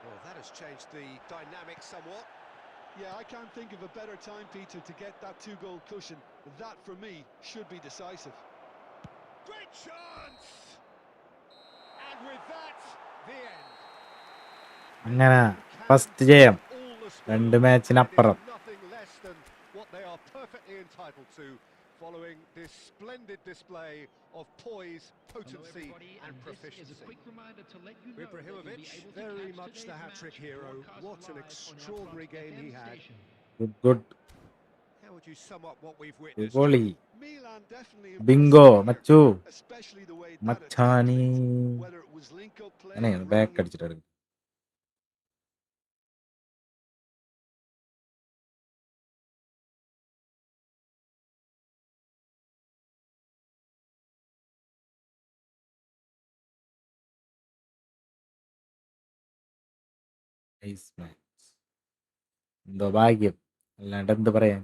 Speaker 2: Well, that has changed the dynamic somewhat.
Speaker 3: Yeah, I can't think of a better time, Peter, to get that two-goal cushion. That, for me, should be decisive.
Speaker 2: Great chance! And with that, the end.
Speaker 1: അങ്ങനെ first ജയം 2 മാച്ചിനപ്പുറം.
Speaker 2: Nothing less than what they are perfectly entitled to, following this splendid display of poise, potency and proficiency. Ibrahimovic, very much the hat-trick hero. What an extraordinary game he had.
Speaker 1: Good.
Speaker 2: How would you sum up what we've witnessed?
Speaker 1: Goalie
Speaker 3: Milan definitely
Speaker 1: Bingo
Speaker 3: impressed me here,
Speaker 1: മച്ചു
Speaker 3: especially the way that
Speaker 1: മച്ചാനി
Speaker 3: attack went, whether it was link-up play
Speaker 1: അങ്ങനെ
Speaker 3: and
Speaker 1: back
Speaker 3: running
Speaker 1: അടിച്ചിട്ട് എന്തോ ഭാഗ്യം അല്ലാണ്ട് എന്ത് പറയാൻ.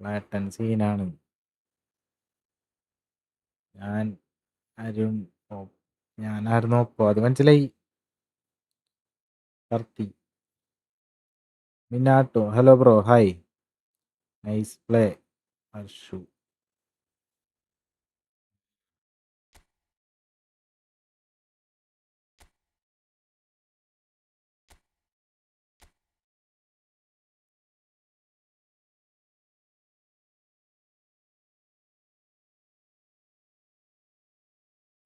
Speaker 1: Flatten സീനാണ്. ഞാനായിരുന്നു ഒപ്പോ അത് മനസ്സിലായി. Karthi Minato hello bro hi nice play Harshu.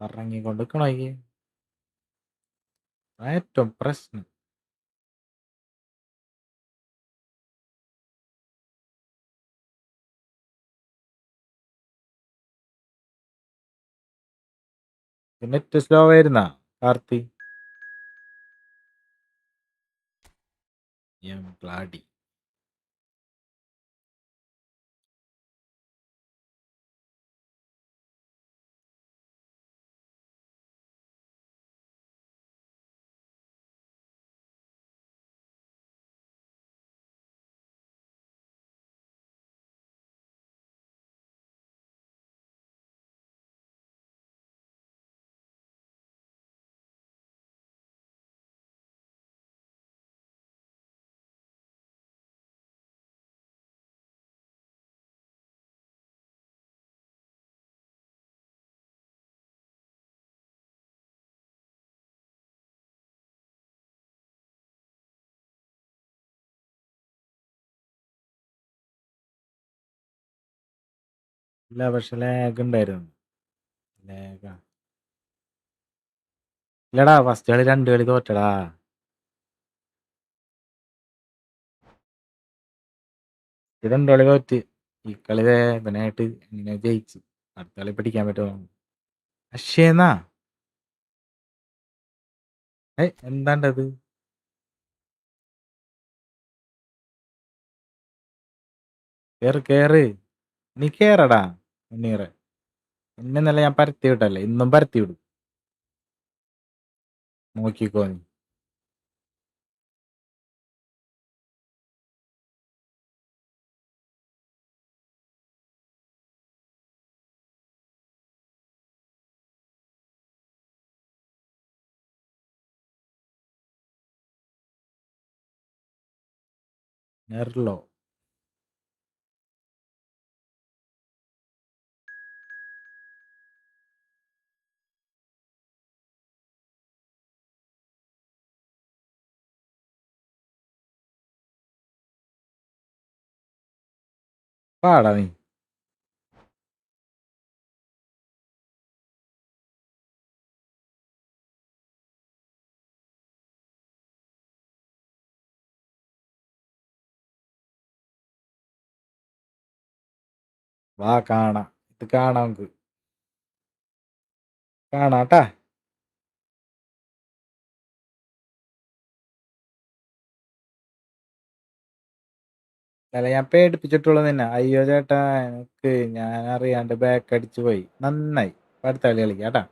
Speaker 1: ഇറങ്ങിക്കൊണ്ടിരിക്കണോ ഏറ്റവും പ്രശ്നം. നെറ്റ് സ്ലോ ആയിരുന്നാ കാർത്തി? ഗ്ലാഡി ഇല്ല, പക്ഷെ ലാഗ് ഉണ്ടായിരുന്നു. ലാഗാ. ഇല്ലടാ, ഫസ്റ്റ് കളി 2 കളി തോറ്റടാ. ഇത് 2 കളി തോറ്റ്. ഈ കളി വേദനയായിട്ട് ഇങ്ങനെ ജയിച്ചു. അടുത്ത കളി പിടിക്കാൻ പറ്റുമോ? അശ്ശേന്നാ എന്താണ്ടത്? കേറ് നീ കേറടാ മുന്നീറെ. ഇന്നലെ ഞാൻ പരത്തി വിട്ടല്ലേ, ഇന്നും പരത്തി വിടും. നോക്കിക്കോ നീ. നെർലോ പാടാ നീ. വാ കാണാം, ഇത് കാണാം, നമുക്ക് കാണാട്ടാ. അല്ല, ഞാൻ പേടിപ്പിച്ചിട്ടുള്ളൂ നിന്നെ. അയ്യോ ചേട്ടാ, എനിക്ക് ഞാൻ അറിയാണ്ട് ബാക്ക് അടിച്ചു പോയി. നന്നായി. അടുത്ത കളി കളിക്കാട്ടാ.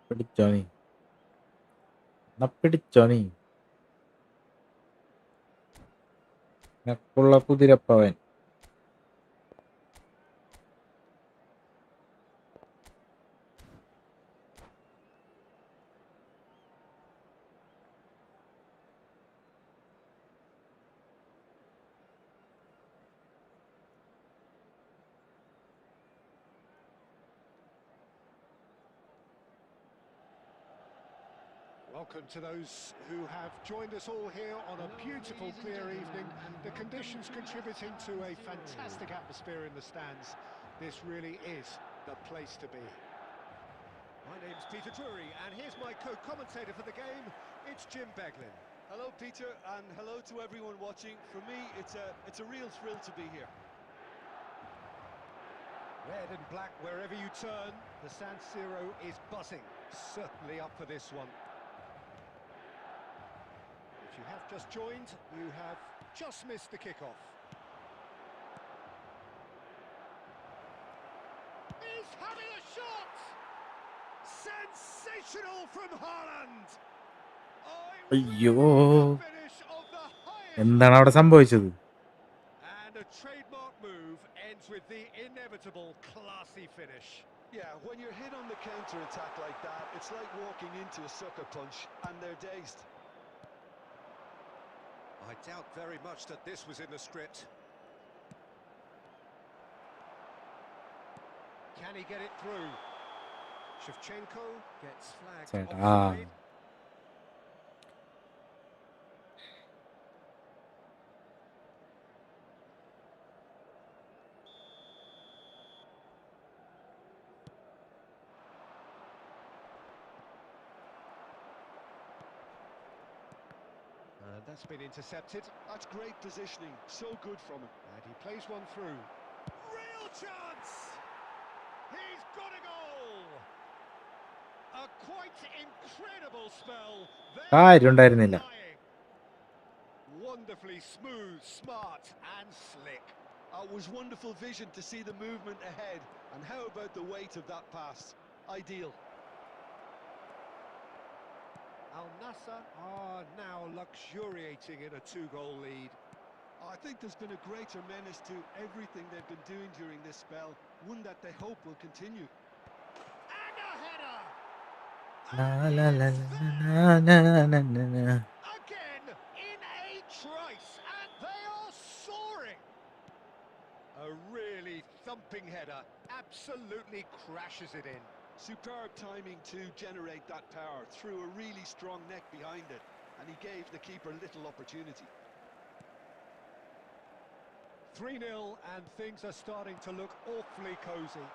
Speaker 1: പിടിച്ചോ നീ, എന്നാ പിടിച്ചോ നീ. നിനക്കുള്ള കുതിരപ്പവൻ.
Speaker 2: Welcome to those who have joined us all here on a beautiful, clear evening. The conditions contributing to a fantastic atmosphere in the stands. This really is the place to be. My name's Peter Drury, and here's my co-commentator for the game. It's Jim Beglin.
Speaker 3: Hello, Peter, and hello to everyone watching. For me, it's a real thrill to be here.
Speaker 2: Red and black wherever you turn, the San Siro is buzzing. Certainly up for this one. If you have just joined, you have just missed the kickoff. He's having a shot! Sensational from Haaland!
Speaker 1: അയ്യോ, എന്താണ് അവിടെ സംഭവിച്ചത്?
Speaker 2: And a trademark move ends with the inevitable classy finish.
Speaker 3: Yeah, when you're hit on the counter-attack like that, it's like walking into a sucker punch, and they're dazed.
Speaker 2: I doubt very much that this was in the script. Can he get it through? Shevchenko gets flagged offside. That's been intercepted.
Speaker 3: That's great positioning, so good from him.
Speaker 2: And he plays one through. Real chance! He's got a goal! A quite incredible spell.
Speaker 1: കാര്യമുണ്ടായിരുന്നില്ല.
Speaker 2: Wonderfully smooth, smart and slick.
Speaker 3: It was wonderful vision to see the movement ahead. And how about the weight of that pass? Ideal.
Speaker 2: Al Nassr are now luxuriating in a 2-goal lead.
Speaker 3: I think there's been a greater menace to everything they've been doing during this spell, one that they hope will continue.
Speaker 2: And a header!
Speaker 1: La la la la la la la la la.
Speaker 2: Again, in a trice, and they are soaring. A really thumping header, absolutely crashes it in.
Speaker 3: Superb timing to generate that power, threw a really strong neck behind it, and he gave the keeper little opportunity.
Speaker 2: 3-0, and things are starting to look awfully cosy.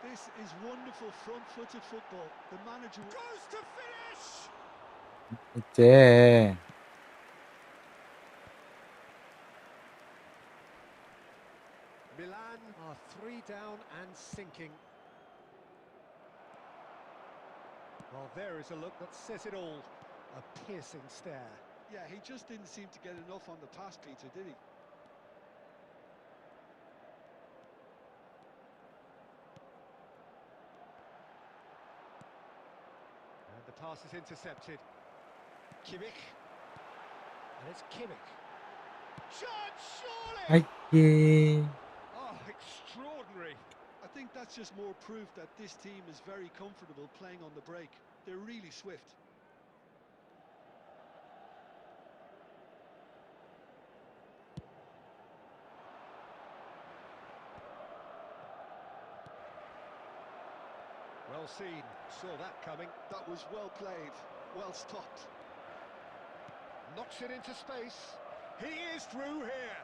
Speaker 3: This is wonderful front-footed football. The manager
Speaker 2: Goes to finish!
Speaker 1: ഇച്ചേ.
Speaker 2: Milan are 3 down and sinking. Well, there is a look that says it all. A piercing stare.
Speaker 3: Yeah, he just didn't seem to get enough on the pass, Peter, did he?
Speaker 2: And the pass is intercepted. Kimmich. And it's Kimmich. Shot, surely!
Speaker 1: അയ്യേ.
Speaker 2: Oh, extraordinary.
Speaker 3: I think that's just more proof that this team is very comfortable playing on the break. They're really swift.
Speaker 2: Well seen, saw that coming.
Speaker 3: That was well played, well stopped.
Speaker 2: Knocks it into space. He is through here.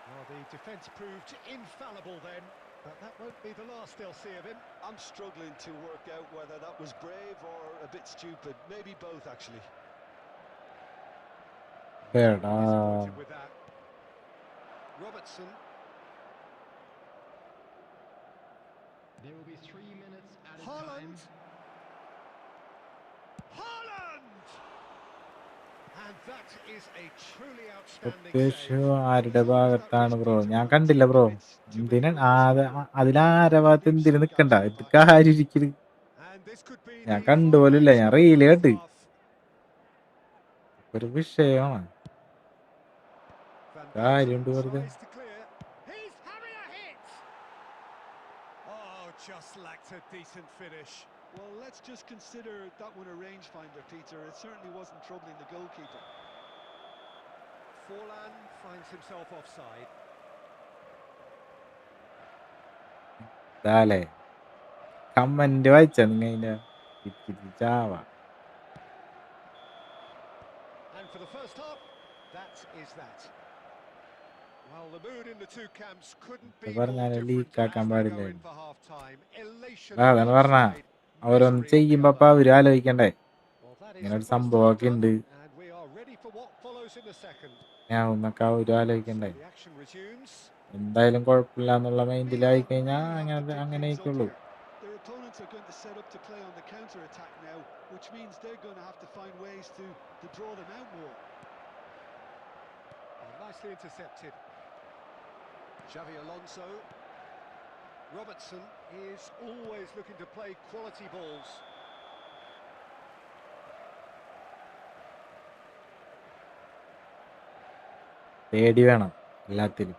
Speaker 2: Well, the defence proved infallible then, but that won't be the last they'll see of him.
Speaker 3: I'm struggling to work out whether that was brave or a bit stupid. Maybe both, actually.
Speaker 1: എടാ.
Speaker 2: Disappointed with that. Robertson.
Speaker 4: There will be 3 minutes added time.
Speaker 2: Haaland. Haaland! And that is a truly outstanding
Speaker 1: ഉദ്ദേശം
Speaker 2: save.
Speaker 1: ആരുടെ ഭാഗത്താണ് bro? ഞാൻ കണ്ടില്ല bro. എന്തിനാ അതിലാരഭാഗത്ത് എന്തിനു നിക്കണ്ട, ഇത് കാര്യം ഇരിക്കല്.
Speaker 2: And this could be
Speaker 1: ഞാൻ
Speaker 2: the
Speaker 1: കണ്ടുപോലില്ല, ഞാൻ
Speaker 2: climax of the
Speaker 1: reel
Speaker 2: first
Speaker 1: കേട്ട്.
Speaker 2: half.
Speaker 1: ഒരു വിഷയമാണ്
Speaker 2: Van
Speaker 1: കാര്യമുണ്ട്
Speaker 2: Basten
Speaker 1: വെറുതെ.
Speaker 2: tries to clear. He's having a hit. Oh, just lacked a decent finish.
Speaker 3: Well, let's just consider that one a rangefinder, Peter. It certainly wasn't troubling the goalkeeper.
Speaker 2: Forlan finds himself offside.
Speaker 1: ഇതാലേ comment വായിച്ച നിങ്ങ ചാവ.
Speaker 2: And for the first half, that is that. Well, the mood in the two camps couldn't be more
Speaker 1: പറഞ്ഞാല്
Speaker 2: different
Speaker 1: ലീക്കാക്കാൻ
Speaker 2: as they go
Speaker 1: പാടില്ല.
Speaker 2: in for half time. Elation
Speaker 1: അതാണ്
Speaker 2: on one
Speaker 1: പറഞ്ഞ
Speaker 2: side,
Speaker 1: അവരൊന്ന്
Speaker 2: misery on the
Speaker 1: ചെയ്യുമ്പോ
Speaker 2: other.
Speaker 1: അവര് ആലോചിക്കണ്ടേ
Speaker 2: Well, that is
Speaker 1: ഇങ്ങനെ ഒരു
Speaker 2: the first half
Speaker 1: സംഭവമൊക്കെ
Speaker 2: done,
Speaker 1: ഉണ്ട്,
Speaker 2: and we are ready for what follows in the second.
Speaker 1: ഞാൻ ഒന്നൊക്കെ അവര്
Speaker 2: So
Speaker 1: ആലോചിക്കണ്ടേ.
Speaker 2: the action resumes.
Speaker 1: എന്തായാലും കുഴപ്പമില്ല എന്നുള്ള മൈൻഡിലായി കഴിഞ്ഞാൽ
Speaker 3: Really have to
Speaker 1: അങ്ങനെ
Speaker 3: pick
Speaker 1: അങ്ങനെ
Speaker 3: things up
Speaker 1: ആയിക്കുള്ളൂ.
Speaker 3: here. Their opponents are going to set up to play on the counter-attack now, which means they're going to have to find ways to draw them out more.
Speaker 2: Oh, nicely intercepted. Xavi Alonso. Robertson is always looking to play quality balls.
Speaker 1: പേടി വേണം എല്ലാത്തിലും.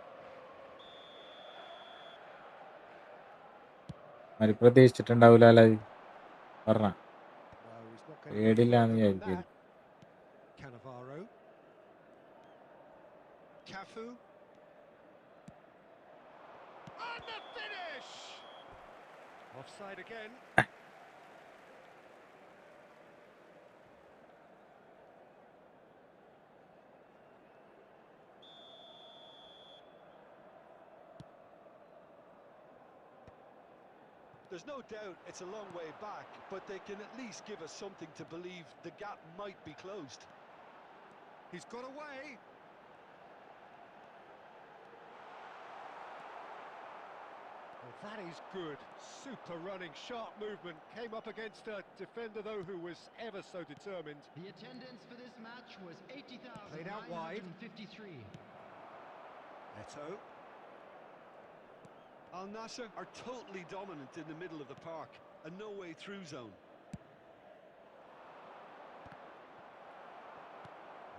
Speaker 1: അവര് പ്രതീക്ഷിച്ചിട്ടുണ്ടാവൂല പറഞ്ഞ
Speaker 2: No, he's not getting any
Speaker 1: പേടില്ലാന്ന്
Speaker 2: further than
Speaker 1: വിചാരിക്കും.
Speaker 2: that. Cannavaro. Cafu. And the finish! Offside again.
Speaker 3: There's no doubt it's a long way back, but they can at least give us something to believe the gap might be closed.
Speaker 2: He's got away. Well, that is good. Super running, sharp movement. Came up against a defender, though, who was ever so determined.
Speaker 4: The attendance for this match was
Speaker 2: Played out wide.
Speaker 4: 80,953.
Speaker 2: Eto.
Speaker 3: Al Nassr are totally dominant in the middle of the park, a no-way through zone.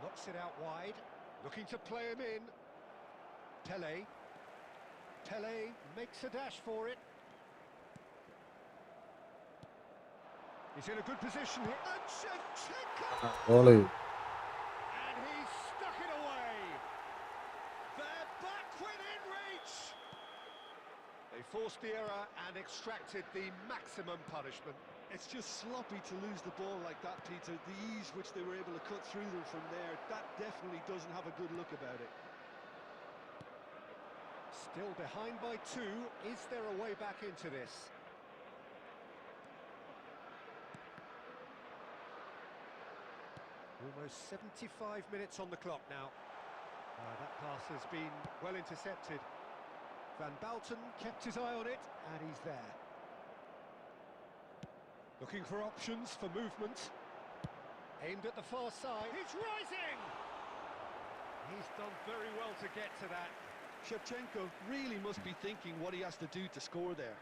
Speaker 2: Knocks it out wide. Looking to play him in. Pele. Pele makes a dash for it. He's in a good position here. And Shevchenko!
Speaker 1: Goal.
Speaker 2: And he's stuck it away. They're back within reach. They forced the error and extracted the maximum punishment.
Speaker 3: It's just sloppy to lose the ball like that, Peter. The ease which they were able to cut through them from there, that definitely doesn't have a good look about it.
Speaker 2: Still behind by 2. Is there a way back into this? Almost 75 minutes on the clock now. That pass has been well intercepted. Van Balten kept his eye on it, and he's there. Looking for options for movement. Aimed at the far side. He's rising! He's done very well to get to that.
Speaker 3: Shevchenko really must be thinking what he has to do to score there.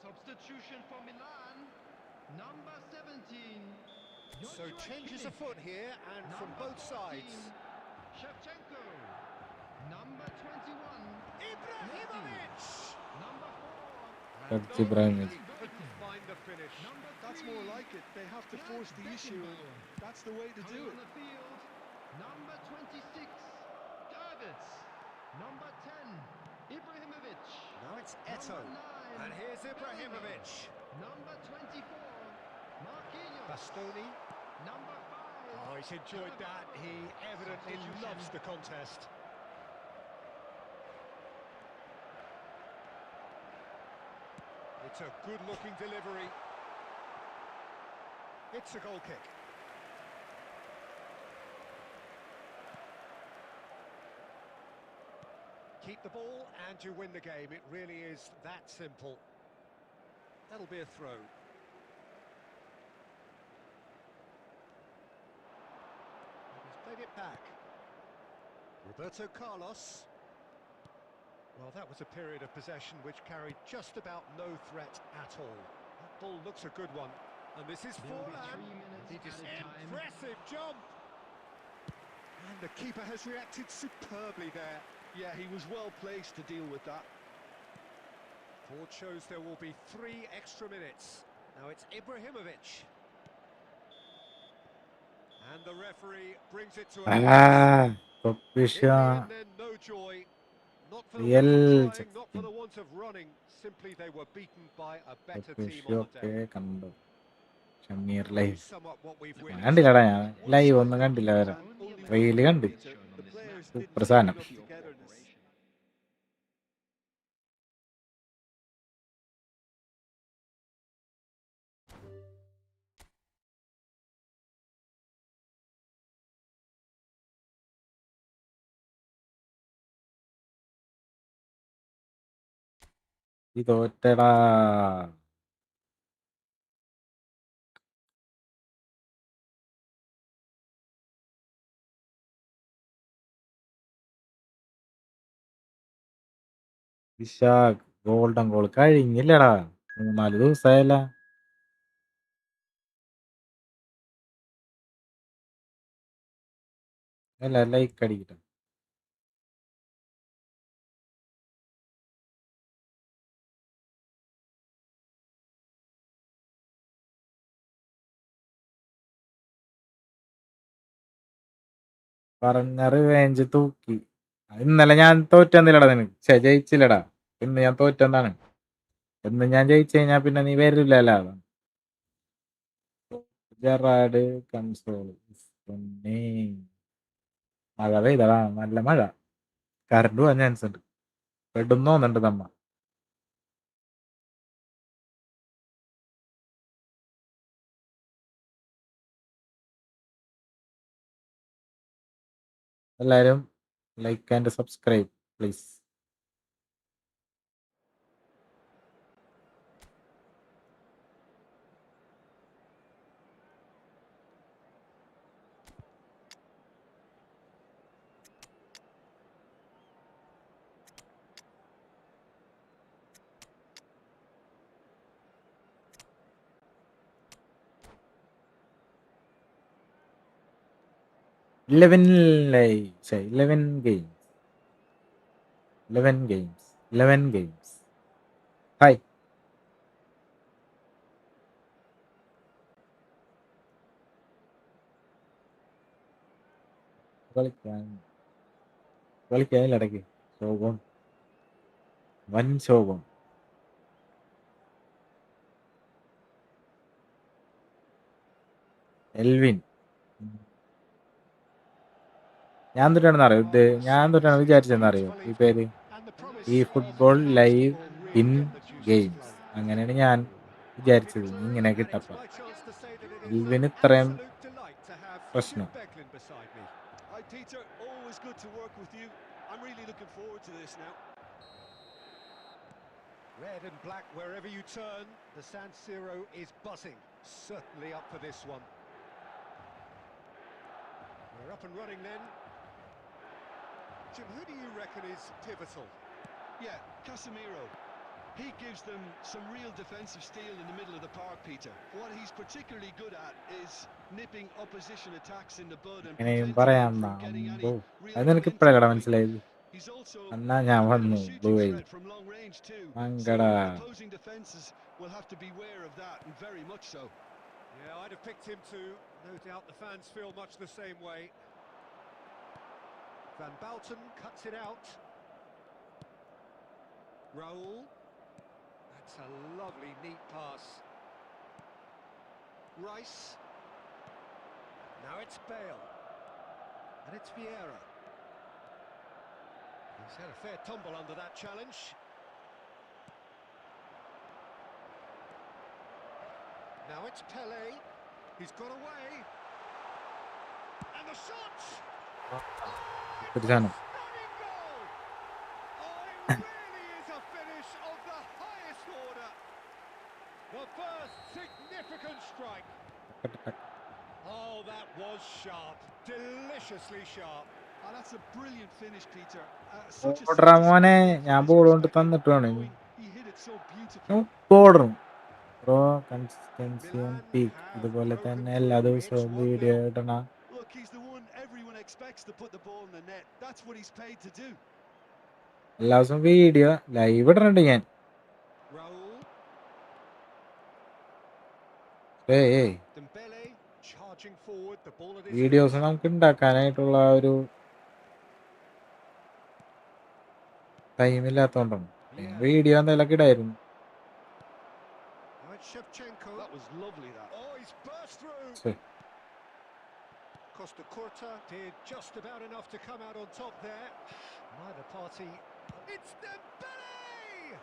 Speaker 4: Substitution for Milan, number 17.
Speaker 2: So changes afoot here, and from both sides.
Speaker 4: Shevchenko, number 21.
Speaker 2: Ibrahimovic!
Speaker 4: Number 4.
Speaker 1: That's Ibrahimovic.
Speaker 2: Couldn't find the finish.
Speaker 4: Number 3.
Speaker 3: That's more like it. They have to force the issue, and that's the way to do
Speaker 4: On
Speaker 3: it.
Speaker 4: the field, number 26. Davids, number 10. Ibrahimovic.
Speaker 2: Now it's Eto.
Speaker 4: Number 9.
Speaker 2: And here's Ibrahimovic.
Speaker 4: Number 24. Marquinhos.
Speaker 2: Bastoni.
Speaker 4: Number 5.
Speaker 2: Oh, he's enjoyed that. He evidently loves the contest. It's a good-looking delivery. It's a goal kick. Keep the ball and you win the game. It really is that simple. That'll be a throw. He's played it back. Roberto Carlos. Well, that was a period of possession which carried just about no threat at all. That ball looks a good one. And this is
Speaker 4: There will be
Speaker 2: Forlan.
Speaker 4: 3 minutes added time.
Speaker 2: Impressive jump. And the keeper has reacted superbly there.
Speaker 3: Yeah, he was well placed to deal with that.
Speaker 2: Ford shows there will be 3 extra minutes. Now it's Ibrahimovic. And the referee brings it to a
Speaker 1: Ah,
Speaker 2: In the
Speaker 1: Topisha.
Speaker 2: end, then, no joy. Not for the
Speaker 1: Real
Speaker 2: want of trying, not for
Speaker 1: checking.
Speaker 2: the want of running. Simply they were beaten by a better team
Speaker 1: Topisha
Speaker 2: on the
Speaker 1: ഒക്കെ
Speaker 2: day.
Speaker 1: കണ്ടു. Shameer
Speaker 2: To
Speaker 1: live
Speaker 2: sum up what we've
Speaker 1: ഞാൻ
Speaker 2: witnessed.
Speaker 1: കണ്ടില്ലടാ, ഞാൻ live ഒന്നും കണ്ടില്ല വരെ. Reel കണ്ട്.
Speaker 3: The players
Speaker 1: Super
Speaker 3: didn't
Speaker 1: സാധനം.
Speaker 3: have enough togetherness.
Speaker 1: ഈ തോറ്റടാ. വിശാഖ് ഗോൾഡൻ ഗോൾ കഴിഞ്ഞില്ലടാ. 3-4 ദിവസമായല്ല. അല്ല, ലൈക്ക് അടിക്കട്ടെ. പറഞ്ഞ റിവേഞ്ച് തൂക്കി. ഇന്നലെ ഞാൻ തോറ്റെന്നില്ലടാ നിനക്ക്. ജയിച്ചില്ലടാ. ഇന്ന് ഞാൻ തോറ്റെന്താണ്? എന്ന് ഞാൻ ജയിച്ചു കഴിഞ്ഞാ പിന്നെ നീ വരില്ലല്ലോ. Gerard console. മഴ പെയ്തടാ, നല്ല മഴ. കറണ്ട് പോകാൻ ചാൻസ് ഉണ്ട്. പെടും തോന്നുന്നുണ്ട് നമ്മ. എല്ലാവരും like and subscribe please. Eleven games. Hi. കളിക്കാനില്ല ഇടയ്ക്ക്. ശോകം, വൻ ശോകം. എൽവിൻ, ഞാൻ തൊട്ടാണ് വിചാരിച്ചെന്നറിയോ ഈ പേര്? ഈ ഫുട്ബോൾ ലൈവ് ഇൻ ഗെയിംസ്, അങ്ങനെയാണ് ഞാൻ വിചാരിച്ചത്. ഇങ്ങനെ കിട്ടപ്പ എൽവിന് ഇത്രയും പ്രശ്നം.
Speaker 2: Hi Peter, always good to work with you. I'm really looking forward to this now. Red and black wherever you turn, the San Siro is buzzing. Certainly up for this one. We're up and running then. Jim, who do you reckon is pivotal?
Speaker 3: Yeah, Casemiro. He gives them some real defensive steel in the middle of the park, Peter. What he's particularly good at is nipping opposition attacks in the bud and
Speaker 1: അങ്ങനെയും
Speaker 3: preventing
Speaker 1: പറയാം.
Speaker 3: them from getting any real
Speaker 1: അത് നിനക്ക്
Speaker 3: momentum
Speaker 1: ഇപ്പഴാ
Speaker 3: going.
Speaker 1: മനസ്സിലായത്?
Speaker 3: He's also
Speaker 1: എന്നാ ഞാൻ
Speaker 3: a bit of
Speaker 1: വന്നു
Speaker 3: a shooting
Speaker 1: blue.
Speaker 3: threat from long range too. So
Speaker 1: മങ്കടാ.
Speaker 3: opposing defenses will have to beware of that, and very much so.
Speaker 2: Yeah, I'd have picked him too. No doubt the fans feel much the same way. Van Balten cuts it out. Raul. That's a lovely, neat pass. Rice. Now it's Bale. And it's Vieira. He's had a fair tumble under that challenge. Now it's Pele. He's got away. And the shot!
Speaker 1: ഒരു സാധനം.
Speaker 2: Stunning goal! Oh, it really is a finish of the highest order. The first significant strike. Oh, that was sharp. Deliciously sharp.
Speaker 3: Oh, that's a brilliant finish, Peter. Such a
Speaker 1: ഓടറാ മോനെ,
Speaker 3: satisfying
Speaker 1: ഞാൻ
Speaker 3: finish
Speaker 1: ball
Speaker 3: for
Speaker 1: കൊണ്ട്
Speaker 3: striker,
Speaker 1: തന്നിട്ട് വേണം.
Speaker 3: knowing he hit it so beautifully.
Speaker 1: ഓടറും bro. Consistency on
Speaker 2: Milan
Speaker 1: peak.
Speaker 2: have
Speaker 1: ഇതുപോലെ
Speaker 2: broken
Speaker 1: തന്നെ എല്ലാ
Speaker 2: through. It's
Speaker 1: ദിവസവും
Speaker 2: 1-0.
Speaker 1: വീഡിയോ ഇടണ.
Speaker 3: Look, he's the one everyone expects to put the ball in the net. That's what he's paid to do.
Speaker 1: എല്ലാ ദിവസവും video live ഇടണുണ്ട് ഞാൻ.
Speaker 2: Raul.
Speaker 1: ഏയ്
Speaker 2: Dembele charging forward. The ball at his
Speaker 1: videos
Speaker 2: feet.
Speaker 1: നമുക്ക് ഉണ്ടാക്കാനായിട്ടുള്ള ഒരു ടൈമില്ലാത്തോണ്ടാണ്. Video എന്തെങ്കിലുമൊക്കെ ഇടായിരുന്നു.
Speaker 2: Now it's Shevchenko.
Speaker 3: That was lovely, that.
Speaker 2: Oh, he's burst through.
Speaker 1: ശ്ശെ.
Speaker 2: Costa Curta did just about enough to come out on top there. Neither party. It's Dembele!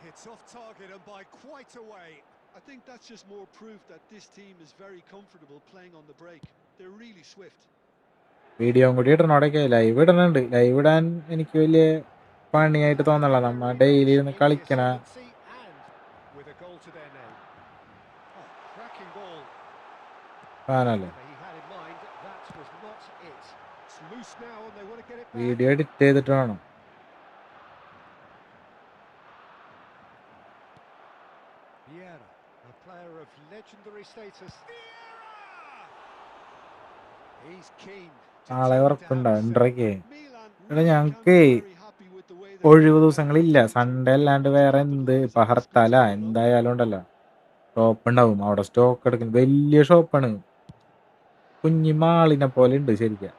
Speaker 2: It's off target and by quite a way.
Speaker 3: I think that's just more proof that this team is very comfortable playing on the break. They're really swift.
Speaker 1: വീഡിയോയും കൂടി ഇടണോടൊക്കെ live ഇടണുണ്ട്. Live ഇടാൻ എനിക്ക് വലിയ പണിയായിട്ട് തോന്നല. നമ്മ daily ഇരുന്ന് കളിക്കണ
Speaker 2: With a goal to their name. Oh, cracking ball.
Speaker 1: സാധനല്ലേ.
Speaker 2: He had in mind that was not it. It's loose now and they want to get it back.
Speaker 1: Video edit ചെയ്തിട്ട് വേണം.
Speaker 2: Vieira, a player of legendary status. He's keen.
Speaker 1: നാളെ ഉറപ്പുണ്ടോ ഇൻട്രയ്ക്ക്? എടാ,
Speaker 3: Milan
Speaker 1: ഞങ്ങക്ക്
Speaker 3: can be very happy with the way they're
Speaker 1: ഒഴിവ്
Speaker 2: playing.
Speaker 1: ദിവസങ്ങളില്ല. Sunday അല്ലാണ്ട് വേറെ എന്ത് ഇപ്പൊ ഹർത്താല എന്തായാലും ഉണ്ടല്ലോ, ഷോപ്പ് ഉണ്ടാവും. അവിടെ സ്റ്റോക്ക് എടുക്കുന്നത് വലിയ ഷോപ്പാണ്. കുഞ്ഞി മാളിനെ പോലെ ഉണ്ട് ശരിക്കും.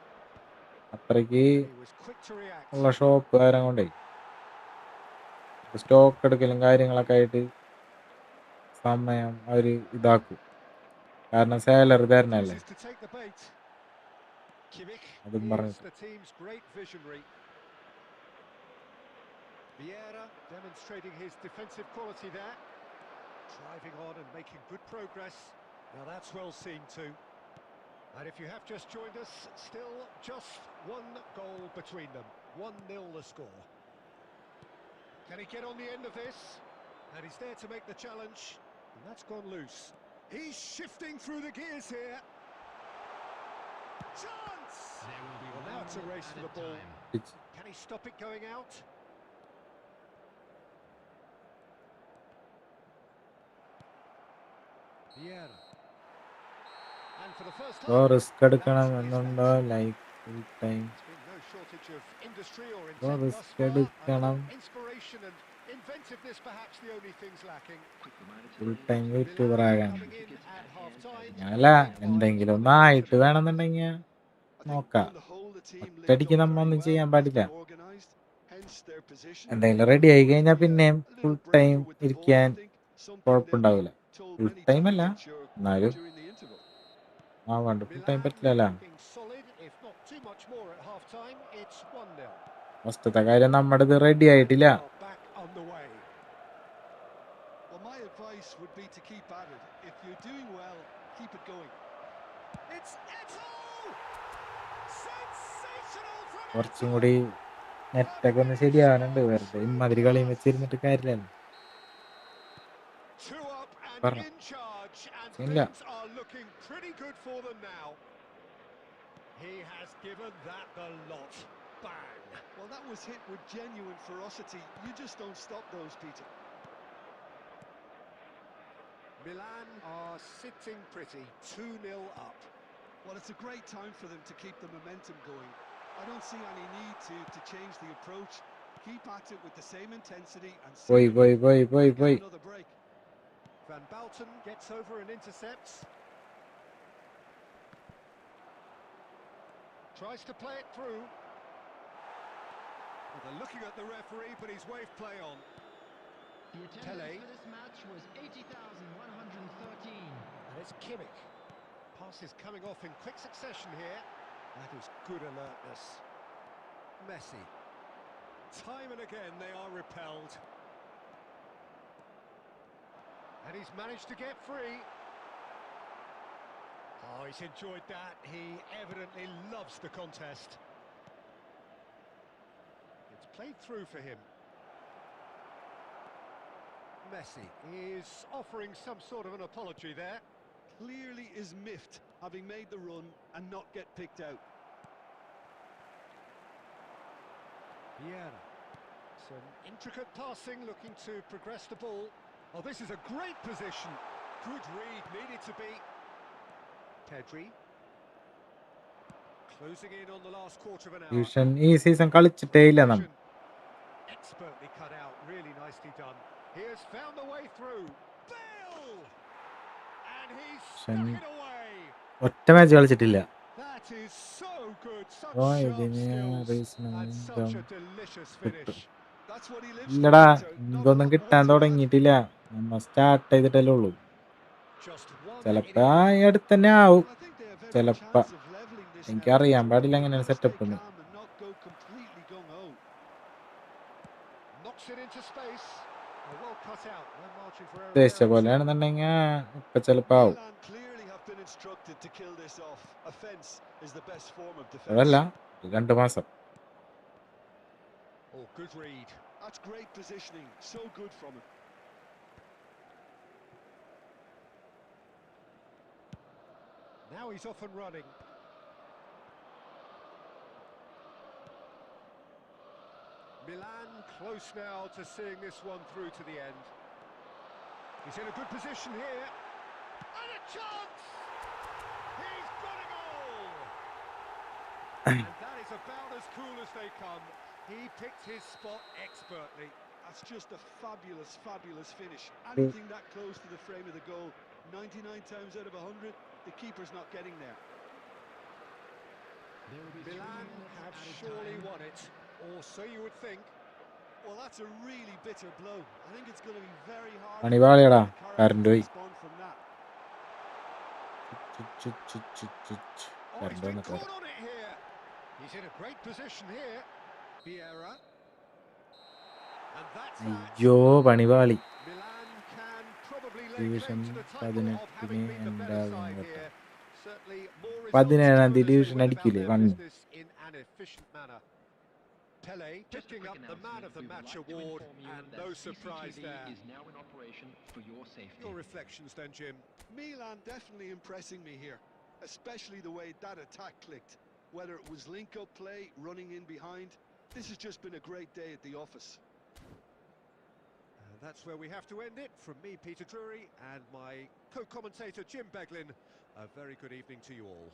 Speaker 1: അത്രയ്ക്ക്
Speaker 2: He was quick to react.
Speaker 1: ഉള്ള ഷോപ്പുകാരൻ കൊണ്ടേ സ്റ്റോക്ക് എടുക്കലും കാര്യങ്ങളൊക്കെ ആയിട്ട് സമയം അവര് ഇതാക്കും. കാരണം salary തരണല്ലേ.
Speaker 2: Chooses to take the bait. Kimmich
Speaker 1: അതും
Speaker 2: is
Speaker 1: പറഞ്ഞിട്ട്.
Speaker 2: the team's great visionary. Vieira demonstrating his defensive quality there. Driving on and making good progress. Now that's well seen too. And if you have just joined us, still just one goal between them. 1-0 the score. Can he get on the end of this? And he's there to make the challenge. And that's gone loose. He's shifting through the gears here. Chance!
Speaker 4: There will be
Speaker 2: Well, now it's a race for the ball. Can he stop it going out? Vieira. And for the first time,
Speaker 1: risk എടുക്കണം
Speaker 2: that is
Speaker 1: എന്നുണ്ടോ
Speaker 2: that.
Speaker 1: Like full time
Speaker 2: There's been no shortage of industry or intent thus
Speaker 1: risk
Speaker 2: far. A
Speaker 1: എടുക്കണം
Speaker 2: little inspiration and inventiveness perhaps the only things lacking.
Speaker 1: Full time YouTuber
Speaker 2: Milan
Speaker 1: ആകാൻ.
Speaker 2: coming in at half-time.
Speaker 1: അല്ല എന്തെങ്കിലും ഒന്ന് ആയിട്ട് വേണമെന്നുണ്ടെങ്കിൽ നോക്കാം. ഒറ്റയടിക്ക് നമ്മ ഒന്നും ചെയ്യാൻ പാടില്ല. എന്തെങ്കിലും റെഡി ആയി കഴിഞ്ഞാൽ പിന്നെയും ഫുൾ ടൈം ഇരിക്കാൻ കുഴപ്പമുണ്ടാവില്ല. ഫുൾ ടൈം അല്ല എന്നാലും വേണ്ട ഫുൾ ടൈം പറ്റില്ലല്ലോ. ഫസ്റ്റത്തെ കാര്യം നമ്മുടെ ഇത് റെഡി ആയിട്ടില്ല.
Speaker 3: Well, my advice would be to keep at it. If you're doing well, keep it going.
Speaker 2: It's Eto'o! Sensational from
Speaker 1: കുറച്ചും കൂടി നെറ്റൊക്കെ ഒന്ന് ശരിയാവാനുണ്ട്. വെറുതെ ഇമാതിരി കളിയും വെച്ചിരുന്നിട്ട് കാര്യമില്ലല്ലോ.
Speaker 2: Two up and
Speaker 1: പറഞ്ഞു
Speaker 2: in charge, and
Speaker 1: ഇല്ല.
Speaker 2: things are looking pretty good for them now. He has given that the lot. Bang!
Speaker 3: Well, that was hit with genuine ferocity. You just don't stop those, Peter.
Speaker 2: Milan are sitting pretty, 2-0 up.
Speaker 3: Well, it's a great time for them to keep the momentum going. I don't see any need to change the approach. Keep at it with the same intensity and see
Speaker 1: പോയി
Speaker 3: if
Speaker 1: പോയി പോയി
Speaker 3: they
Speaker 1: പോയി
Speaker 3: get
Speaker 1: പോയി
Speaker 3: another break.
Speaker 2: Van Balten gets over and intercepts. Tries to play it through. Well, they're looking at the referee, but he's waved play on.
Speaker 4: The attendance for this match was 80,113.
Speaker 2: And it's Kimmich. Passes coming off in quick succession here. That is good alertness. Messi. Time and again they are repelled. And he's managed to get free. Oh, he's enjoyed that. He evidently loves the contest. It's played through for him. Messi is offering some sort of an apology there.
Speaker 3: Clearly is miffed, having made the run and not get picked out.
Speaker 2: Vieira. Some intricate passing, looking to progress the ball. Oh, this is a great position. Good read, needed to be. Pedri. Closing in on the last quarter of an hour.
Speaker 1: Tuition ഈ season കളിച്ചിട്ടേ ഇല്ല നമ്മ.
Speaker 2: Expertly cut out, really nicely done. He has found the way through. Bill! And he's stuck it away.
Speaker 1: ഒറ്റ match കളിച്ചിട്ടില്ല.
Speaker 2: That is so good. Such
Speaker 1: oh
Speaker 2: sharp
Speaker 1: ഇതിന്
Speaker 2: skills and such a delicious finish.
Speaker 3: That's what he lives for,
Speaker 1: ഇല്ലടാ
Speaker 3: Peter. Not a
Speaker 1: എനിക്കൊന്നും
Speaker 3: lot
Speaker 1: കിട്ടാൻ
Speaker 3: more to add.
Speaker 1: തുടങ്ങിയിട്ടില്ല. നമ്മ start ചെയ്തിട്ടല്ലേ ഉള്ളൂ.
Speaker 2: Just one
Speaker 1: ചിലപ്പോ ഈ അടുത്ത് തന്നെ ആവും.
Speaker 3: Well, I think they have every
Speaker 1: ചിലപ്പോ
Speaker 3: chance of leveling this now.
Speaker 1: എനിക്കറിയാൻ
Speaker 3: So
Speaker 1: പാടില്ല
Speaker 3: they've
Speaker 1: എങ്ങനെയാണ്
Speaker 3: got to stay
Speaker 1: സെറ്റപ്പ് എന്ന്.
Speaker 3: calm and not go completely gung-ho.
Speaker 2: knocks it into space. Well cut out. No margin for error
Speaker 1: ഉദ്ദേശിച്ച
Speaker 2: there.
Speaker 1: പോലെയാണെന്നുണ്ടെങ്കിൽ ഇപ്പൊ ചിലപ്പോ ആവും.
Speaker 3: Milan clearly have been instructed to kill this off. Offense is the best form of defense.
Speaker 1: അതല്ല 2 മാസം.
Speaker 2: Oh, good read.
Speaker 3: That's great positioning. So good from him.
Speaker 2: Now he's off and running. Milan close now to seeing this one through to the end. He's in a good position here. And a chance! He's got a goal! And that is about as cool as they come. He picked his spot expertly.
Speaker 3: That's just a fabulous, fabulous finish. Anything that close to the frame of the goal, 99 times out of 100, the keeper's not getting there.
Speaker 4: There will be 3
Speaker 2: Milan
Speaker 4: minutes
Speaker 2: have
Speaker 4: added
Speaker 2: surely
Speaker 4: time.
Speaker 2: won it, or so you would think.
Speaker 3: Well, that's a really bitter blow. I think it's going to be very hard
Speaker 1: പണിപാളിയടാ
Speaker 3: for the
Speaker 1: current
Speaker 3: character to
Speaker 1: പോയി.
Speaker 3: respond from that.
Speaker 2: Oh, he's
Speaker 1: current
Speaker 2: been
Speaker 1: വന്നിട്ട്
Speaker 2: caught on it here. He's in a great position here. Vieira. And that's that.
Speaker 1: അയ്യോ പണിപാളി.
Speaker 2: Milan can probably lay
Speaker 1: division
Speaker 2: claim to the title of
Speaker 1: 18
Speaker 2: having been the better
Speaker 1: എന്താകും
Speaker 2: side
Speaker 1: കേട്ടോ.
Speaker 2: here. Certainly more results
Speaker 1: 17
Speaker 2: too as they
Speaker 1: division
Speaker 2: went about
Speaker 1: അടിക്കൂലേ
Speaker 2: their
Speaker 1: 1.
Speaker 2: business in an efficient manner. Pele
Speaker 4: Just a
Speaker 2: picking
Speaker 4: quick
Speaker 2: up the man of the
Speaker 4: announcement.
Speaker 2: match
Speaker 4: We would like to
Speaker 2: award,
Speaker 4: inform you
Speaker 2: and
Speaker 4: that
Speaker 2: no surprise
Speaker 4: CCTV
Speaker 2: there.
Speaker 4: is now in operation for your safety.
Speaker 2: Your reflections then, Jim.
Speaker 3: Milan definitely impressing me here, especially the way that attack clicked. Whether it was link-up play, running in behind, this has just been a great day at the office.
Speaker 2: And that's where we have to end it. From me, Peter Drury, and my co-commentator, Jim Beglin, a very good evening to you all.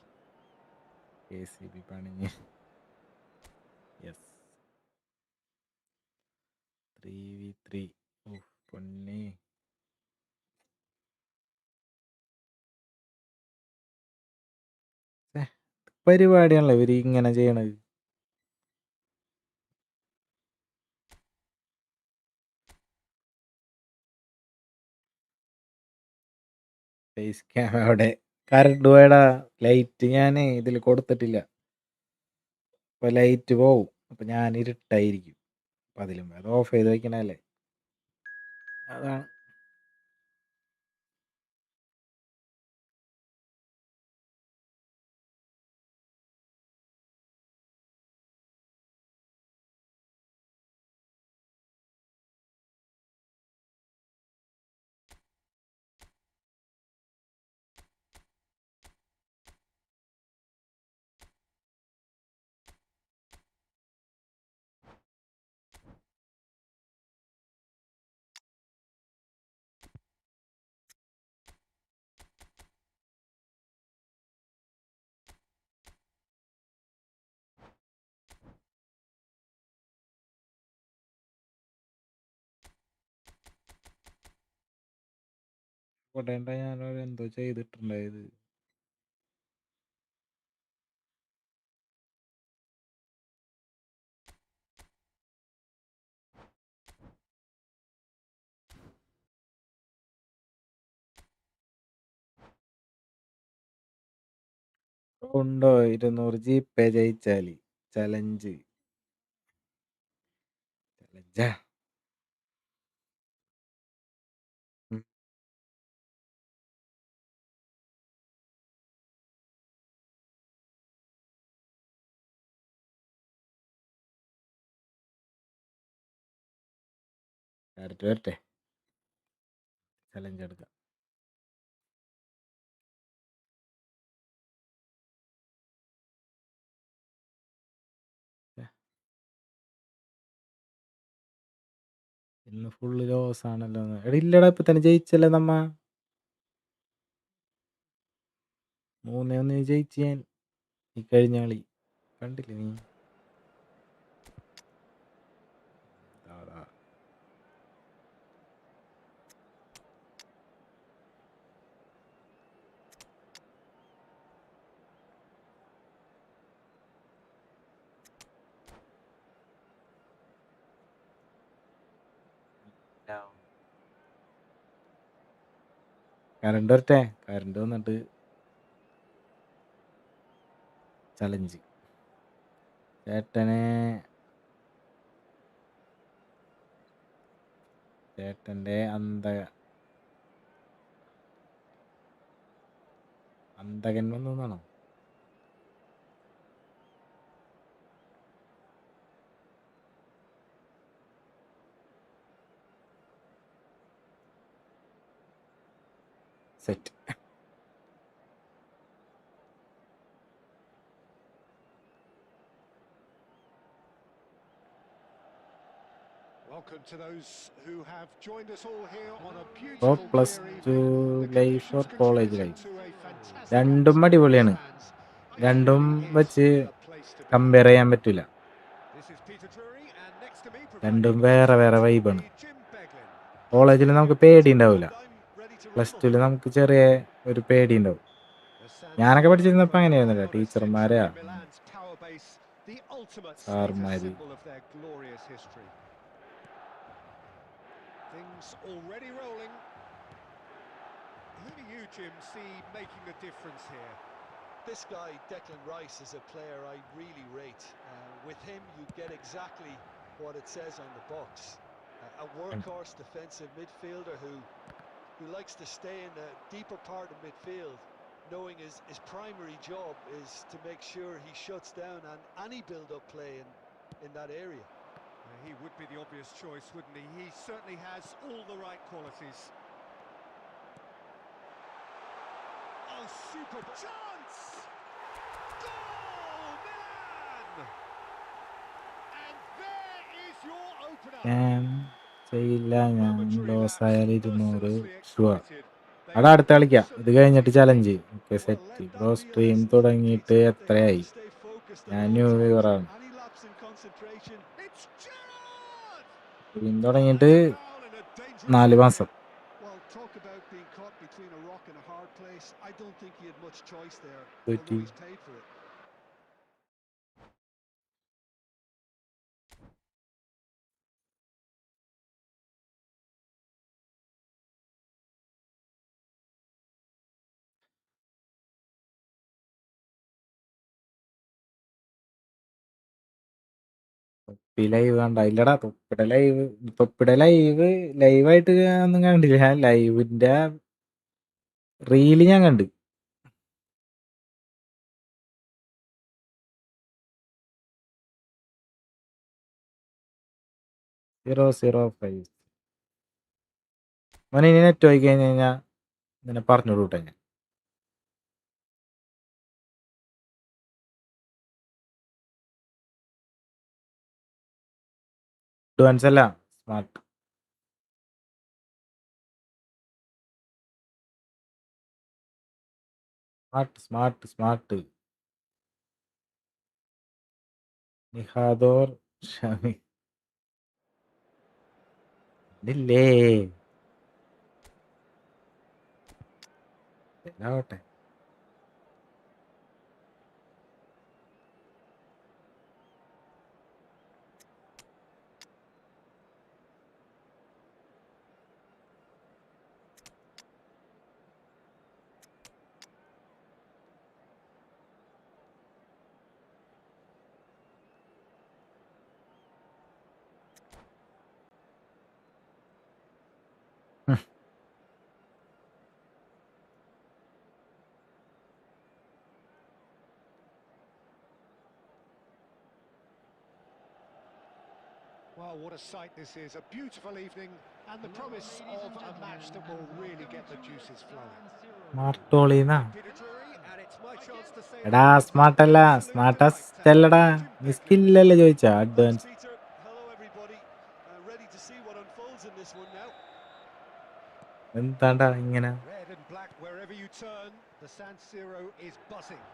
Speaker 1: KCB പണിഞ്ഞ്. Yes 3v3. പൊന്നെ പരിപാടിയാണല്ലോ ഇവര് ഇങ്ങനെ ചെയ്യണത്. Face cam അവിടെ current പോയടാ. Light ഞാൻ ഇതിൽ കൊടുത്തിട്ടില്ല. അപ്പോൾ ലൈറ്റ് പോവും. അപ്പം ഞാൻ ഇരുട്ടായിരിക്കും. അപ്പം അതിലും അത് ഓഫ് ചെയ്ത് വയ്ക്കണല്ലേ. അതാണ് കൊടേണ്ട. ഞാനൊരു എന്തോ ചെയ്തിട്ടുണ്ടായത്. ഉണ്ടോ 200 GP ജയിച്ചാല് ചലഞ്ച് ചലഞ്ചാ. ഡയറക്റ്റ് വരട്ടെ, ചലഞ്ച് എടുക്കാം. ഇന്ന് ഫുള്ള് ലോസ് ആണല്ലോ. എടാ ഇല്ലടാ, ഇപ്പൊ തന്നെ ജയിച്ചല്ലേ നമ്മ. 3-1 ജയിച്ച് ഞാൻ ഈ കഴിഞ്ഞ കളി. കണ്ടില്ലേ നീ? അതാ. കറണ്ട് വരട്ടെ. കറണ്ട് വന്നിട്ട് ചലഞ്ച്. ചേട്ടൻ്റെ അന്തകൻ വന്നാണോ? Set.
Speaker 2: Welcome to those who have joined us all here on a
Speaker 1: ഇപ്പോൾ
Speaker 2: beautiful
Speaker 1: plus
Speaker 2: clear
Speaker 1: 2
Speaker 2: evening. The
Speaker 1: life or
Speaker 2: conditions
Speaker 1: college
Speaker 2: contributing
Speaker 1: life
Speaker 2: to a fantastic
Speaker 1: രണ്ടും
Speaker 2: atmosphere for
Speaker 1: അടിപൊളിയാണ്.
Speaker 2: us fans. This
Speaker 1: രണ്ടും
Speaker 2: really is
Speaker 1: വെച്ച്
Speaker 2: the place to be.
Speaker 1: Compare ചെയ്യാൻ പറ്റൂല.
Speaker 2: This is Peter Drury, and next to me
Speaker 1: രണ്ടും
Speaker 2: providing
Speaker 1: വേറെ
Speaker 2: insight
Speaker 1: വേറെ
Speaker 2: will
Speaker 1: വൈബാണ്.
Speaker 2: be Jim Beglin.
Speaker 1: കോളേജിൽ
Speaker 3: Good
Speaker 1: നമുക്ക്
Speaker 3: evening,
Speaker 1: പേടി
Speaker 3: Peter,
Speaker 1: ഉണ്ടാവില്ല.
Speaker 3: and I'm ready to
Speaker 1: plus
Speaker 3: rumble.
Speaker 1: 2 നമുക്ക് ചെറിയ ഒരു പേടി ഉണ്ടാവും.
Speaker 2: The San
Speaker 1: ഞാനൊക്കെ
Speaker 2: Siro
Speaker 1: പഠിച്ചിരുന്നപ്പോൾ
Speaker 2: will
Speaker 1: അങ്ങനെയായിരുന്നില്ല.
Speaker 2: rely on a
Speaker 1: ടീച്ചർമാരാ
Speaker 2: century in Milan's power base, the ultimate status
Speaker 1: സാർമാര്.
Speaker 2: symbol of their glorious history. Things already rolling. Who do you, Jim, see making a difference here?
Speaker 3: This guy, Declan Rice, is a player I really rate. With him, you get exactly what it says on the box. A workhorse defensive midfielder who likes to stay in the deeper part of midfield, knowing his primary job is to make sure he shuts down any build-up play in that area.
Speaker 2: He would be the obvious choice, wouldn't he? He certainly has all the right qualities. Oh, super chance! Goal, Milan! And there is your opener.
Speaker 1: ചെയ്യില്ല, ഞാൻ
Speaker 2: Momentary
Speaker 1: loss
Speaker 2: lapse,
Speaker 1: ആയാൽ 200
Speaker 2: mercilessly
Speaker 1: sure.
Speaker 2: exploited. They
Speaker 1: അവിടെ അടുത്ത കളിക്കാം, ഇത്
Speaker 2: absolutely
Speaker 1: കഴിഞ്ഞിട്ട് challenge.
Speaker 2: dominated.
Speaker 1: Okay,
Speaker 3: Well,
Speaker 1: set.
Speaker 3: let
Speaker 1: bro
Speaker 3: that be a
Speaker 1: stream
Speaker 3: lesson to
Speaker 1: തുടങ്ങിയിട്ട്
Speaker 3: repeat. They have
Speaker 1: എത്രയായി?
Speaker 3: to stay focused at
Speaker 1: ഞാൻ
Speaker 3: all
Speaker 1: new
Speaker 3: times.
Speaker 1: വ്യൂവറാണ്.
Speaker 3: Any lapse in concentration.
Speaker 2: It's Gerrard!
Speaker 1: Stream തുടങ്ങിയിട്ട്
Speaker 2: That's a foul in a dangerous
Speaker 1: 4
Speaker 2: area.
Speaker 1: മാസം.
Speaker 3: Well, talk about being caught between a rock and a hard place. I don't think he had much choice there,
Speaker 1: Good
Speaker 3: although
Speaker 1: team.
Speaker 3: he's paid for it.
Speaker 1: Live കണ്ട ഇല്ലടാ? തൊപ്പിടെ ലൈവായിട്ട് ഒന്നും കണ്ടില്ല. ലൈവിന്റെ reel ഞാൻ കണ്ട്. (005) മോനെ, ഇനി നെറ്റ് പോയി കഴിഞ്ഞ് കഴിഞ്ഞാൽ നിന്നെ പറഞ്ഞു വിട്ടെ ഞാൻ. അഡ്വാൻസ് അല്ല, സ്മാർട്ട്. സ്മാർട്ട്. നിഹാദോർ ഷമി ഇല്ലേ? ആവട്ടെ.
Speaker 2: Well, what a sight this is. A beautiful evening and the promise of a match that will really get the juices flowing.
Speaker 1: മാർട്ടോളിന്നാ?
Speaker 2: Peter Drury, and it's my chance to say
Speaker 1: എടാ,
Speaker 2: that
Speaker 1: smart അല്ല,
Speaker 2: absolute
Speaker 1: smartest
Speaker 2: delight.
Speaker 1: അല്ലടാ. നീ സ്കില്ലല്ലേ ചോദിച്ചാ?
Speaker 3: Thanks,
Speaker 1: advance.
Speaker 3: Peter. Hello, everybody. Ready to see what unfolds in this one now.
Speaker 1: എന്താണ്ടാ ഇങ്ങനെ?
Speaker 2: Red and black wherever you turn, the San Siro is buzzing.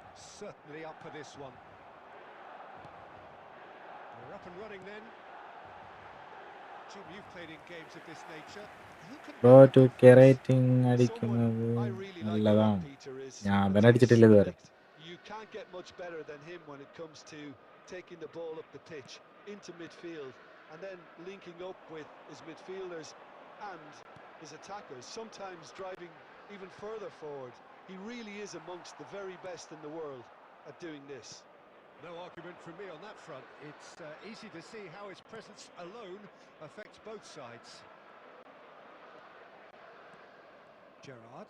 Speaker 2: Certainly up for this one. We're up and running then. Jim, you've played in games of this nature. Who can
Speaker 1: bro
Speaker 2: make a
Speaker 1: 2K
Speaker 2: difference?
Speaker 1: Rating
Speaker 3: Someone
Speaker 1: അടിക്കുന്നത്
Speaker 3: I really like
Speaker 1: നല്ലതാണ്.
Speaker 3: about Peter is
Speaker 1: ഞാൻ
Speaker 3: I'd
Speaker 1: തന്നെ
Speaker 3: say
Speaker 1: അടിച്ചിട്ടില്ല ഇതുവരെ.
Speaker 3: select. You can't get much better than him when it comes to taking the ball up the pitch into midfield and then linking up with his midfielders and his attackers, sometimes driving even further forward. He really is amongst the very best in the world at doing this.
Speaker 2: No argument from me on that front. It's easy to see how his presence alone affects both sides. Gerrard.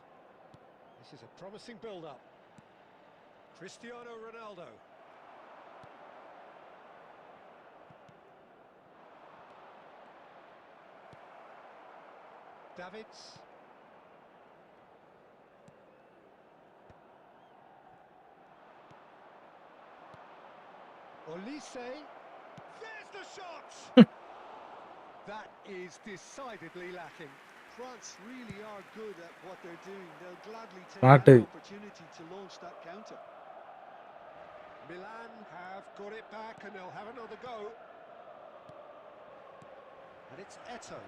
Speaker 2: This is a promising build-up. Cristiano Ronaldo. Davids. Olise. There's the shot! That is decidedly lacking.
Speaker 3: France really are good at what they're doing. They'll gladly take
Speaker 1: Smart.
Speaker 3: any opportunity to launch that counter.
Speaker 2: Milan have got it back and they'll have another go. And it's Eto.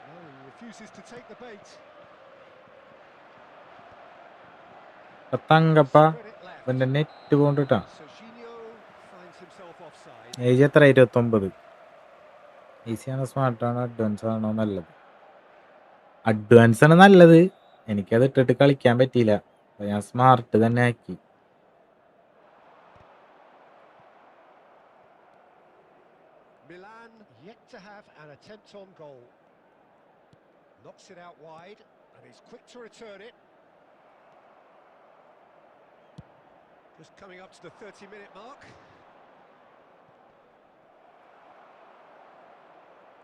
Speaker 2: No, he refuses to take the bait.
Speaker 1: തങ്കപ്പ
Speaker 2: Spread it left.
Speaker 1: ഇവന്റെ net കൊണ്ടിട്ടാ.
Speaker 2: Serginho finds himself offside.
Speaker 1: Age എത്ര? 29. ഈസിയാണോ സ്മാർട്ടാണോ advance ആണോ നല്ലത്? Advance ആണ് നല്ലത്. എനിക്കത് ഇട്ടിട്ട് കളിക്കാൻ പറ്റിയില്ല. അപ്പൊ ഞാൻ സ്മാർട്ട് തന്നെ ആക്കി.
Speaker 2: Milan yet to have an attempt on goal. Knocks it out wide, and he's quick to return it. Just coming up to the 30-minute mark.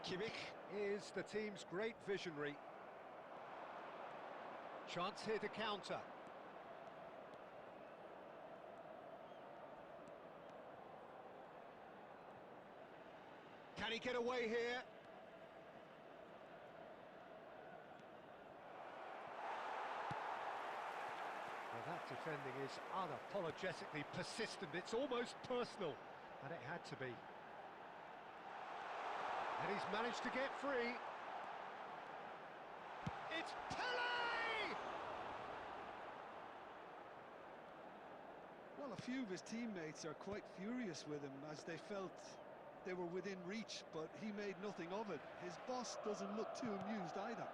Speaker 2: Kimmich is the team's great visionary. Chance here to counter. Can he get away here? Well, that defending is unapologetically persistent. It's almost personal, and it had to be. And he's managed to get free. It's Pele!
Speaker 3: Well, a few of his teammates are quite furious with him as they felt they were within reach, but he made nothing of it. His boss doesn't look too amused either.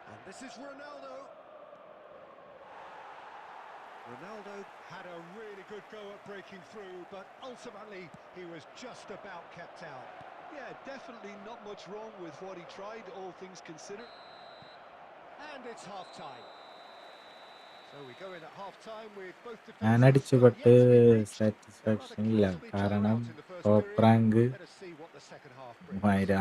Speaker 2: And this is Ronaldo. Ronaldo had a really good go at breaking through, but ultimately he was just about kept out.
Speaker 3: Yeah, definitely not much wrong with what he tried, all things considered.
Speaker 2: And it's half-time. So we go in at half-time with both
Speaker 1: ഞാൻ
Speaker 2: defenses
Speaker 1: അടിച്ചു
Speaker 2: still
Speaker 1: പട്ട്
Speaker 2: yet to be breached. They're rather
Speaker 1: satisfaction ഇല്ല.
Speaker 2: comfortably tore
Speaker 1: കാരണം
Speaker 2: out in the first
Speaker 1: top
Speaker 2: period.
Speaker 1: Rank
Speaker 2: Let us see what the second half brings.
Speaker 1: 3000.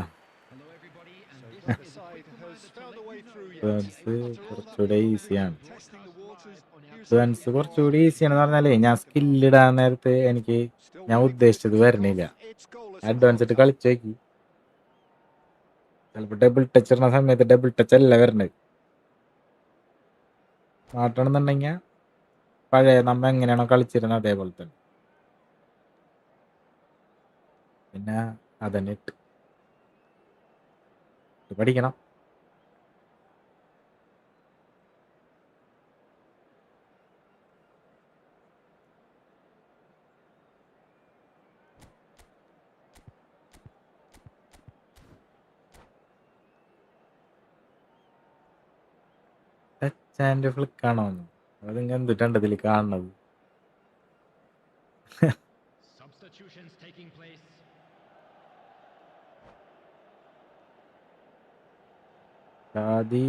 Speaker 4: Hello everybody, and
Speaker 2: So
Speaker 4: this
Speaker 2: neither
Speaker 4: is a
Speaker 2: side
Speaker 4: quick
Speaker 2: has
Speaker 4: reminder to
Speaker 2: found
Speaker 4: let
Speaker 2: a way
Speaker 4: you know
Speaker 2: through
Speaker 4: that
Speaker 2: yet.
Speaker 1: Advance
Speaker 3: After all that
Speaker 1: കുറച്ചുകൂടെ
Speaker 3: long
Speaker 1: ഈസിയാണ്.
Speaker 3: testing the waters, here's
Speaker 1: advance
Speaker 3: something
Speaker 1: കുറച്ചുകൂടി
Speaker 3: more
Speaker 1: ഈസിയാണെന്ന് പറഞ്ഞാലേ ഞാൻ
Speaker 3: second half.
Speaker 1: സ്കില്ലിടാൻ നേരത്ത് എനിക്ക്
Speaker 2: Still
Speaker 1: ഞാൻ
Speaker 2: waiting for this
Speaker 1: ഉദ്ദേശിച്ചത്
Speaker 2: to kick
Speaker 1: വരണില്ല.
Speaker 2: off. It's goalless at
Speaker 1: advance ഇട്ട്
Speaker 2: half-time.
Speaker 1: കളിച്ചു നോക്കി. ചിലപ്പോൾ ഡബിൾ ടച്ച് ഇടുന്ന സമയത്ത് ഡബിൾ ടച്ച് അല്ല വരണത്. മാറ്റണമെന്നുണ്ടെങ്കിൽ പഴയ നമ്മ എങ്ങനെയാണോ കളിച്ചിരുന്നത് അതേപോലെ തന്നെ. പിന്നെ അതന്നെ ഇട്ട് പഠിക്കണം. ടച്ച് ആൻഡ് ഫ്ലിക്ക് ആണോ? അത് നിങ്ങൾ എന്തിട്ടുണ്ട് ഇതിൽ കാണുന്നത്?
Speaker 4: substitutions taking place.
Speaker 1: Shadi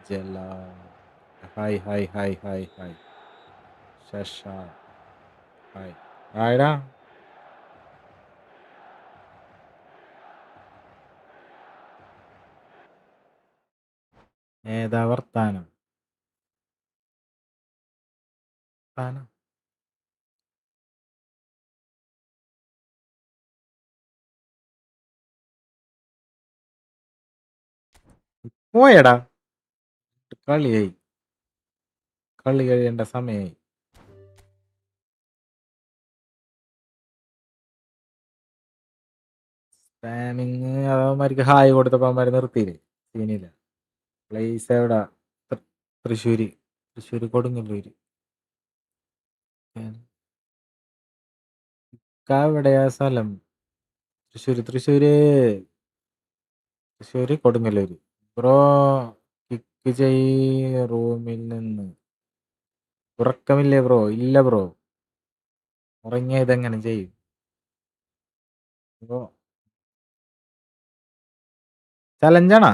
Speaker 1: Jala hi hi hi hi hi ശശ ഹായ് ഹായ്ടാ. ഏതാ വർത്താനം? വർത്താനം പോയടാ. കളിയായി. കളി കഴിയേണ്ട സമയമായി. സ്പാമിങ് അവന്മാർക്ക് ഹായ് കൊടുത്തപ്പോൾ അവന്മാർ നിർത്തിയില്ലേ? സീനില്ല. പ്ലേസ് എവിടാ? തൃശ്ശൂര്. തൃശ്ശൂര് കൊടുങ്ങല്ലൂര്. എവിടെയാ സ്ഥലം? തൃശ്ശൂര് കൊടുങ്ങല്ലൂര്. ബ്രോ കിക്ക് ചെയ് റൂമിൽ നിന്ന്. ഉറക്കമില്ലേ ബ്രോ? ഇല്ല ബ്രോ. ഉറങ്ങിയ ഇതെങ്ങനെ ചെയ്യും ബ്രോ? ചലഞ്ചാണാ?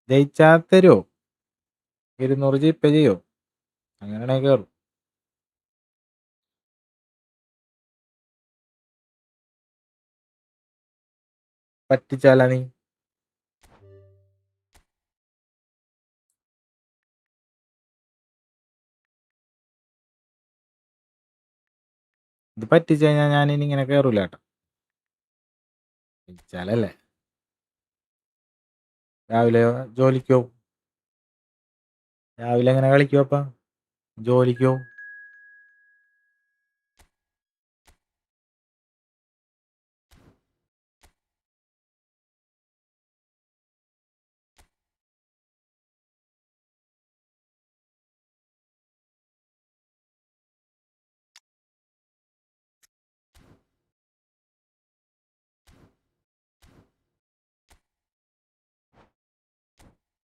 Speaker 1: ജയിച്ചാ തരുമോ? 200 ജീപ്പേ ചെയ്യോ? അങ്ങനെയാണെങ്കിൽ കയറും. പറ്റിച്ചാലാ നീ? ഇത് പറ്റിച്ചു കഴിഞ്ഞാൽ ഞാൻ ഇനി ഇങ്ങനെ കയറൂല കേട്ടോ. ജയിച്ചാലല്ലേ. രാവിലെ ജോലിക്കോ? രാവിലെ എങ്ങനെ കളിക്കോ? അപ്പം ജോലിക്കോ?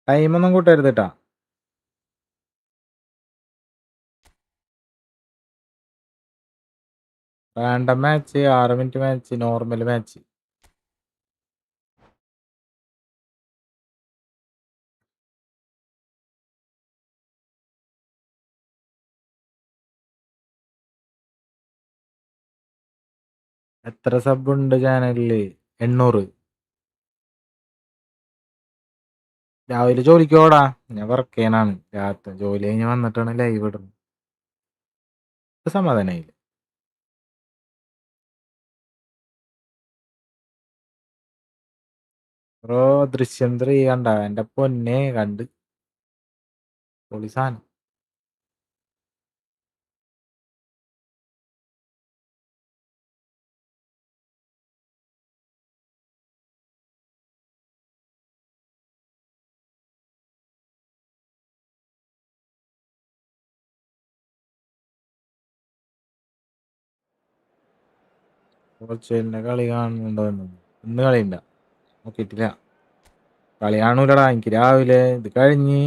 Speaker 1: ടൈമൊന്നും കൂട്ടരുത് കേട്ടാ. Random match, 6 minute match, normal match. എത്ര സബ് ഉണ്ട് ചാനലില്? 800. രാവിലെ ജോലിക്ക് പോടാ. ഞാൻ വർക്ക് ചെയ്യാനാണ്. രാത്രി ജോലി കഴിഞ്ഞ് വന്നിട്ടാണ് ലൈവ് ഇടുന്നത്. സമാധാനായില്ല. ബ്രോ ദൃശ്യം 3 കണ്ട? എന്റെ പൊന്നെ, കണ്ട് പൊളി സാധനം. പോർച്ചുഗലിന്റെ കളി കാണുന്നുണ്ടോ? ഇന്ന് കളിയുണ്ട, നോക്കിയിട്ടില്ല. കളി കാണൂലടാ. എനിക്ക് രാവിലെ ഇത് കഴിഞ്ഞ്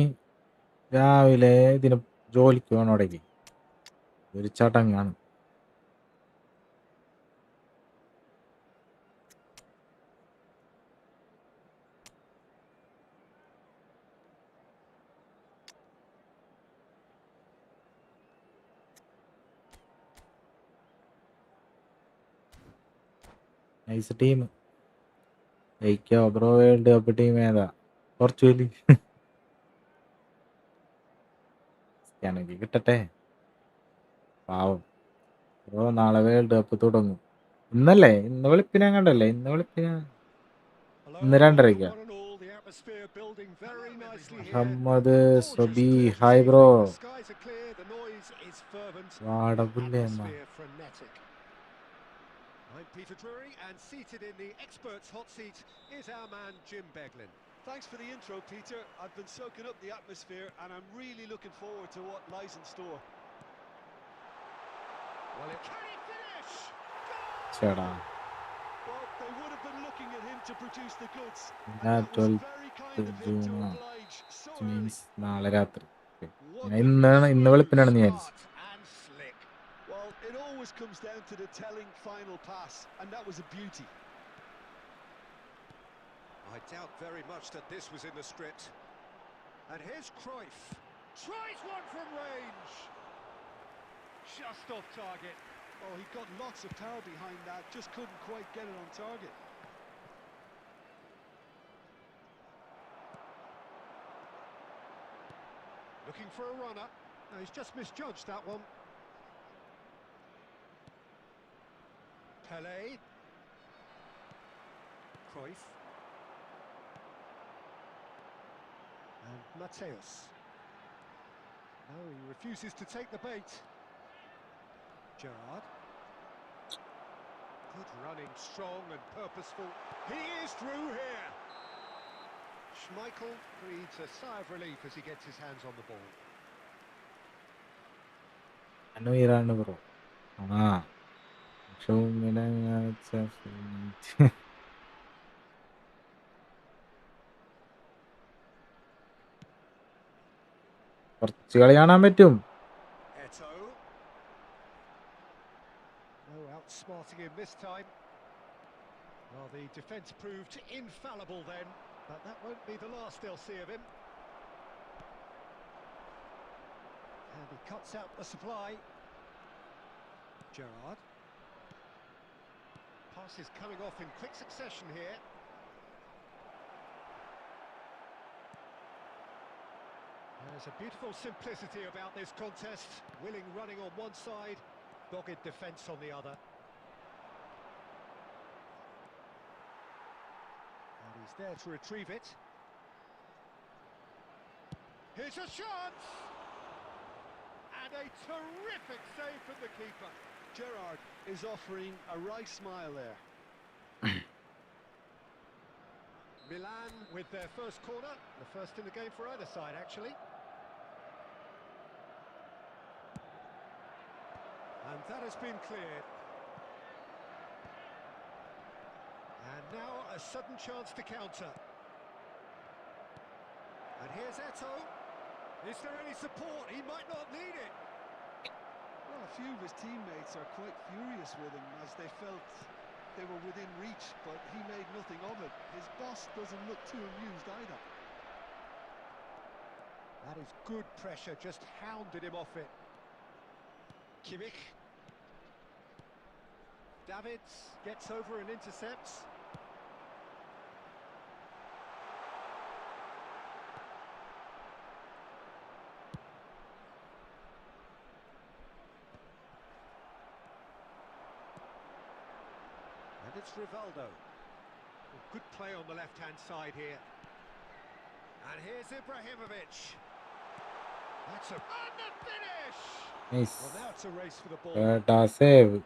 Speaker 1: രാവിലെ ഇതിന് ജോലിക്ക് പോകണോടേക്ക് ഒരു ചടങ്ങാണ്. Nice team. ജയിക്കോ ബ്രോ? വേൾഡ് കപ്പ് ടീം ഏതാ? പോർച്ചുഗല്. ക്രിസ്ത്യാനോക്ക് കിട്ടട്ടെ, പാവം. ബ്രോ നാളെ വേൾഡ് കപ്പ് തുടങ്ങും. ഇന്നല്ലേ? ഇന്ന് വെളുപ്പിനെ കണ്ടല്ലേ? ഇന്ന് വെളുപ്പിനെ, ഇന്ന് 2:30. Muhammad Sabi, hi bro. വാടപുല്ലേ എന്നാ.
Speaker 2: I'm Peter Drury, and seated in the experts' hot seat is our man Jim Beglin.
Speaker 3: Thanks for the intro, Peter. I've been soaking up the atmosphere and I'm really looking forward to what lies in store.
Speaker 2: Well, can he finish?
Speaker 1: ചേടാ,
Speaker 3: Well, they would have been looking at him to produce the goods. And
Speaker 1: ഞാൻ
Speaker 3: that was very kind of him to
Speaker 1: June.
Speaker 3: oblige so
Speaker 1: means
Speaker 3: early.
Speaker 1: നാളെ രാത്രി.
Speaker 2: What
Speaker 1: ഞാൻ
Speaker 2: a
Speaker 1: ഇന്ന്
Speaker 2: smooth
Speaker 1: വെളുപ്പിനാണെന്ന് വിചാരിച്ചു.
Speaker 2: start and slick.
Speaker 3: Well, it always comes down to the telling final pass, and that was a beauty.
Speaker 2: I doubt very much that this was in the script. And here's Cruyff. Tries one from range. Just off target.
Speaker 3: Oh, he got lots of power behind that, just couldn't quite get it on target.
Speaker 2: Looking for a runner. No, he's just misjudged that one. Pelé. Cruyff. And Mateus. No, he refuses to take the bait. Gerrard. Good running, strong and purposeful. He is through here. Schmeichel breathes a sigh of relief as he gets his hands on the ball.
Speaker 1: അനൂറാണ് bro. ആ കുറച്ച് കളി കാണാൻ പറ്റും.
Speaker 2: Eto. No outsmarting him this time. Well, the defence proved infallible then, but that won't be the last they'll see of him. And he cuts out the supply. Gerrard. Passes coming off in quick succession here. There's a beautiful simplicity about this contest. Willing running on one side, dogged defence on the other. And he's there to retrieve it. Here's a chance! And a terrific save from the keeper.
Speaker 3: Gerrard is offering a wry smile there.
Speaker 2: Milan with their first corner, the first in the game for either side actually. And that has been cleared. And now a sudden chance to counter. And here's Eto. Is there any support? He might not need it.
Speaker 3: Well, a few of his teammates are quite furious with him as they felt they were within reach, but he made nothing of it. His boss doesn't look too amused either.
Speaker 2: That is good pressure, just hounded him off it. Kimmich. Davids gets over and intercepts. And it's Rivaldo. Good play on the left-hand side here. And here's Ibrahimovic. That's a... And the finish!
Speaker 1: Nice.
Speaker 2: Well, now it's a race for the ball.
Speaker 1: Save.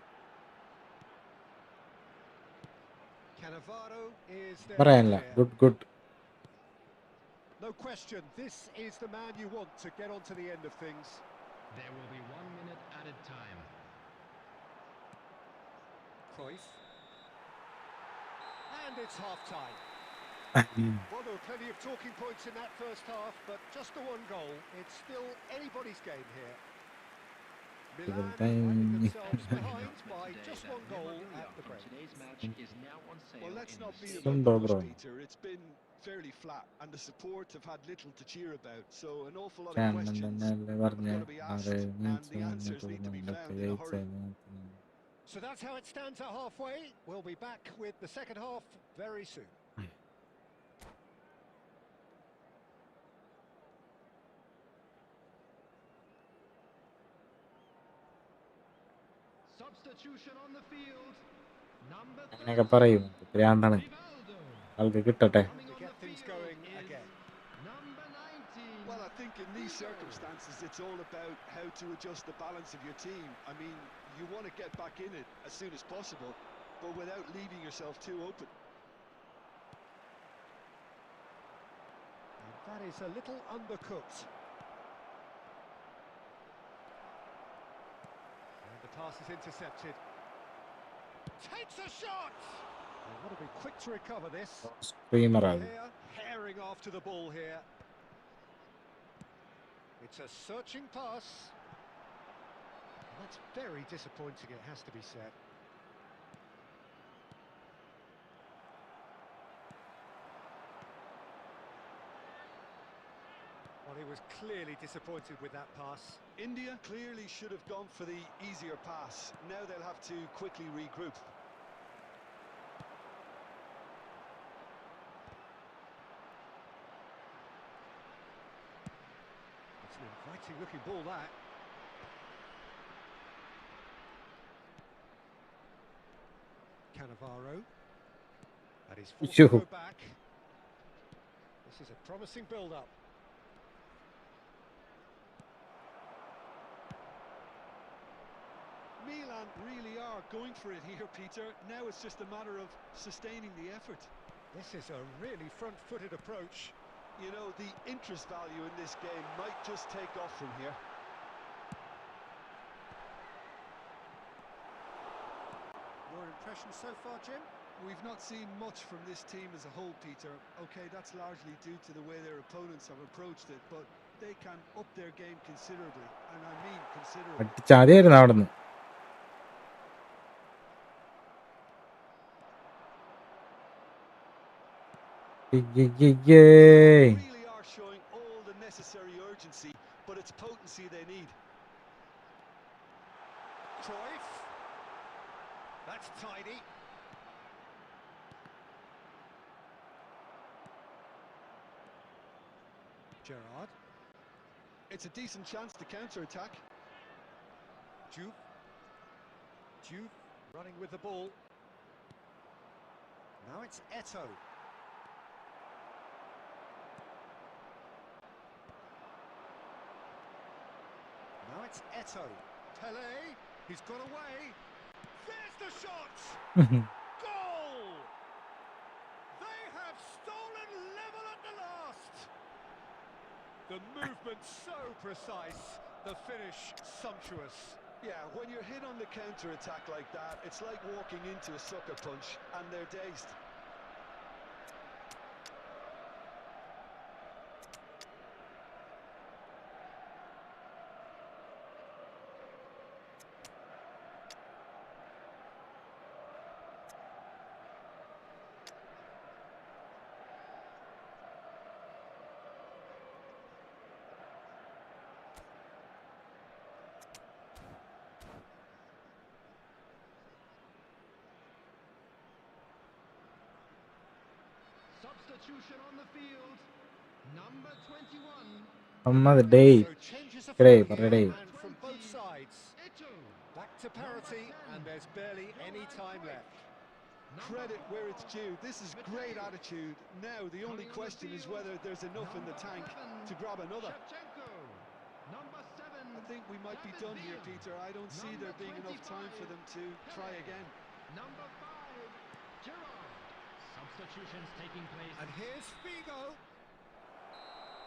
Speaker 2: Cannavaro is there.
Speaker 1: പറയാനില്ല. Good.
Speaker 2: No question, this is the man you want to get onto the end of things.
Speaker 4: There will be 1 minute added time.
Speaker 2: Cruyff. And it's half-time. Well, there were plenty of talking points in that first half, but just the one goal. It's still anybody's game here. Milan finding themselves behind by just one goal at the break.
Speaker 4: Today's match is now on sale.
Speaker 3: Well, let's not beat
Speaker 1: Some
Speaker 3: about the bush,
Speaker 1: dobro.
Speaker 3: Peter. It's been fairly flat, and the support have had little to cheer about. So an awful lot of
Speaker 1: Channel
Speaker 3: questions
Speaker 1: തന്നെയല്ലേ
Speaker 3: have
Speaker 1: പറഞ്ഞ
Speaker 3: got to be asked, and the answers need to be found in a hurry.
Speaker 2: So that's how it stands at halfway. We'll be back with the second half very soon.
Speaker 4: Substitution on the field. Number
Speaker 1: അങ്ങനെയൊക്കെ പറയും ഭ്രാന്താണ്
Speaker 4: Rivaldo.
Speaker 1: ആൾക്ക് കിട്ടട്ടെ.
Speaker 2: To get things going again.
Speaker 4: Number 19.
Speaker 3: Well, I think in these circumstances, it's all about how to adjust the balance of your team. I mean, you want to get back in it as soon as possible, but without leaving yourself too open.
Speaker 2: And that is a little undercooked. And the pass is intercepted. Takes a shot! They want to be quick to recover this.
Speaker 1: Screamer അത്.
Speaker 2: Here, herring after the ball here. It's a searching pass. That's very disappointing, it has to be said. Well, he was clearly disappointed with that pass.
Speaker 3: India clearly should have gone for the easier pass. Now they'll have to quickly regroup.
Speaker 2: It's an inviting looking ball, that. Cannavaro. And he's forced to go back. This is a promising build-up.
Speaker 3: Milan really are going for it here, Peter. Now it's just a matter of sustaining the effort.
Speaker 2: This is a really front-footed approach.
Speaker 3: You know, the interest value in this game might just take off from here.
Speaker 2: Your impression so far, Jim?
Speaker 3: We've not seen much from this team as a whole, Peter. Okay, that's largely due to the way their opponents have approached it, but they can up their game considerably, and I mean considerably.
Speaker 1: അടിച്ചാതെയായിരുന്നു അവിടെ നിന്ന്.
Speaker 3: They really are showing all the necessary urgency, but it's potency they need.
Speaker 2: Cruyff. That's tidy. Gerrard.
Speaker 3: It's a decent chance to counter-attack.
Speaker 2: Juve running with the ball. Now it's Eto. Now it's Eto. Pele, he's got away. There's the shot! Goal! They have stolen level at the last. The movement so precise, the finish sumptuous.
Speaker 3: Yeah, when you're hit on the counter-attack like that, it's like walking into a sucker punch, and they're dazed.
Speaker 4: Substitution on the field. Number 21.
Speaker 1: Another day.
Speaker 2: So changes of
Speaker 1: Today,
Speaker 2: front
Speaker 1: for
Speaker 2: here
Speaker 1: today.
Speaker 2: and from both sides.
Speaker 4: Eto.
Speaker 2: Back to parity and there's barely any time left.
Speaker 3: Credit where it's due. This is great attitude. Now the only question is whether there's enough in the tank to grab another.
Speaker 4: Shevchenko. Number 7.
Speaker 3: I think we might be done here, Peter. I don't see there being enough time for them to try again.
Speaker 4: Number 5. Gerard. Substitutions taking place.
Speaker 2: And here's Figo.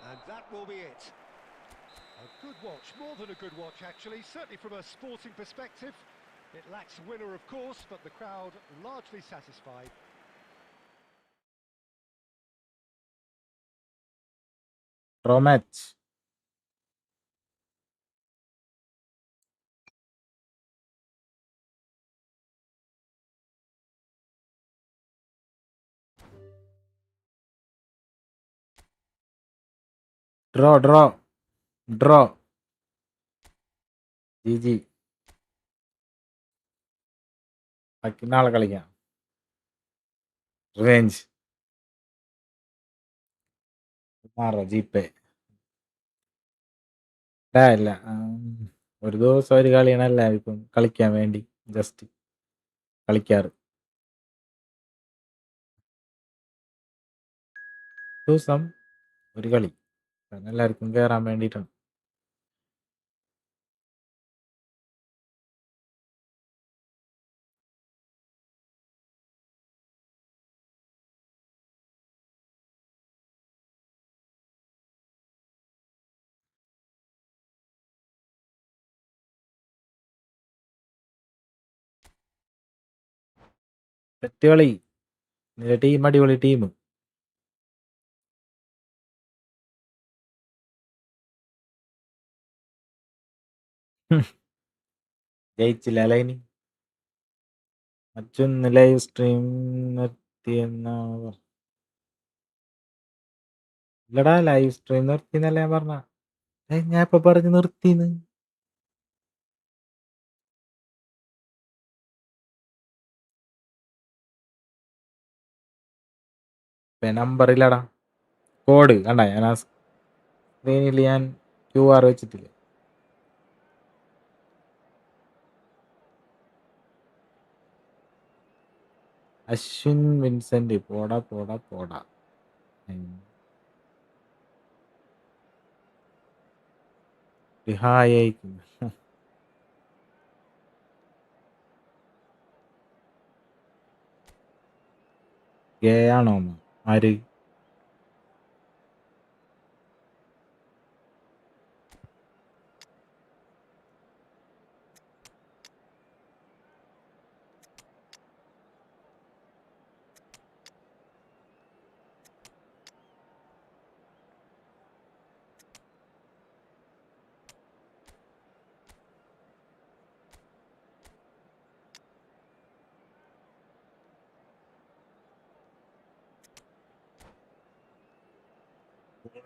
Speaker 2: And that will be it. A good watch, more than a good watch actually, certainly from a sporting perspective. It lacks winner of course, but the crowd largely satisfied.
Speaker 1: Draw match. Draw. GG. ബാക്കി നാളെ കളിക്കാം. Revenge. GPay ഇല്ല. ഒരു ദിവസം ഒരു കളിയാണ് എല്ലാവരും ഇപ്പം കളിക്കാൻ വേണ്ടി ജസ്റ്റ് കളിക്കാറ്. ദിവസം ഒരു കളി എല്ലാവർക്കും കയറാൻ വേണ്ടിയിട്ടാണ്. സെറ്റ് കളി. ടീം അടിപൊളി ടീം. ജയിച്ചില്ല അല്ലേ? ഇനി മറ്റൊന്ന് ലൈവ് സ്ട്രീം നിർത്തിയെന്നാ ഇല്ലടാ, ലൈവ് സ്ട്രീം നിർത്തിന്നല്ല ഞാൻ പറഞ്ഞ. ഞാൻ ഇപ്പൊ പറഞ്ഞു നിർത്തിന്ന്. നമ്പർ ഇല്ലടാ. കോഡ് കണ്ട ഞാൻ ആ സ്ക്രീനിൽ ഞാൻ QR വെച്ചിട്ടില്ല. അശ്വിൻ വിൻസെന്റ് പോടാ. ഹായ് അയക്കുന്നു. ഗേ ആണോ ആര്?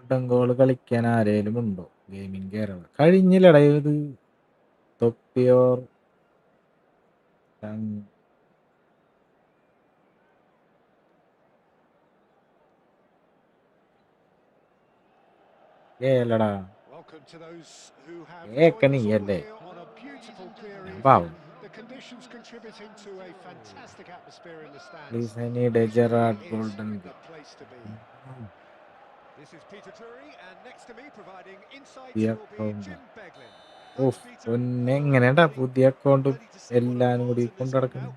Speaker 1: ഗോൾഡൻ ഗോൾ കളിക്കാൻ ആരേലും ഉണ്ടോ? ഗെയിമിംഗ് കേരള കഴിഞ്ഞില്ലടാ. ഇത് തൊപ്പിയോർ അല്ലടാ.
Speaker 2: Welcome to those who have
Speaker 1: ഏക്കണി
Speaker 2: joined us all
Speaker 1: അല്ലേ?
Speaker 2: here on a beautiful clear
Speaker 1: ഞാൻ
Speaker 2: evening.
Speaker 1: പാവം.
Speaker 2: The conditions contributing to a fantastic atmosphere in the stands.
Speaker 1: Please, I need a Gerard
Speaker 2: It
Speaker 1: Golden
Speaker 2: is
Speaker 1: Goal.
Speaker 2: the place to be. This is Peter Drury, and next to me providing insights
Speaker 1: പുതിയ
Speaker 2: will be
Speaker 1: account.
Speaker 2: Jim Beglin.
Speaker 1: ഓഫ് എങ്ങനെയാണ്ടാ പുതിയ അക്കൗണ്ടും എല്ലാം കൂടി കൊണ്ടു നടക്കണം.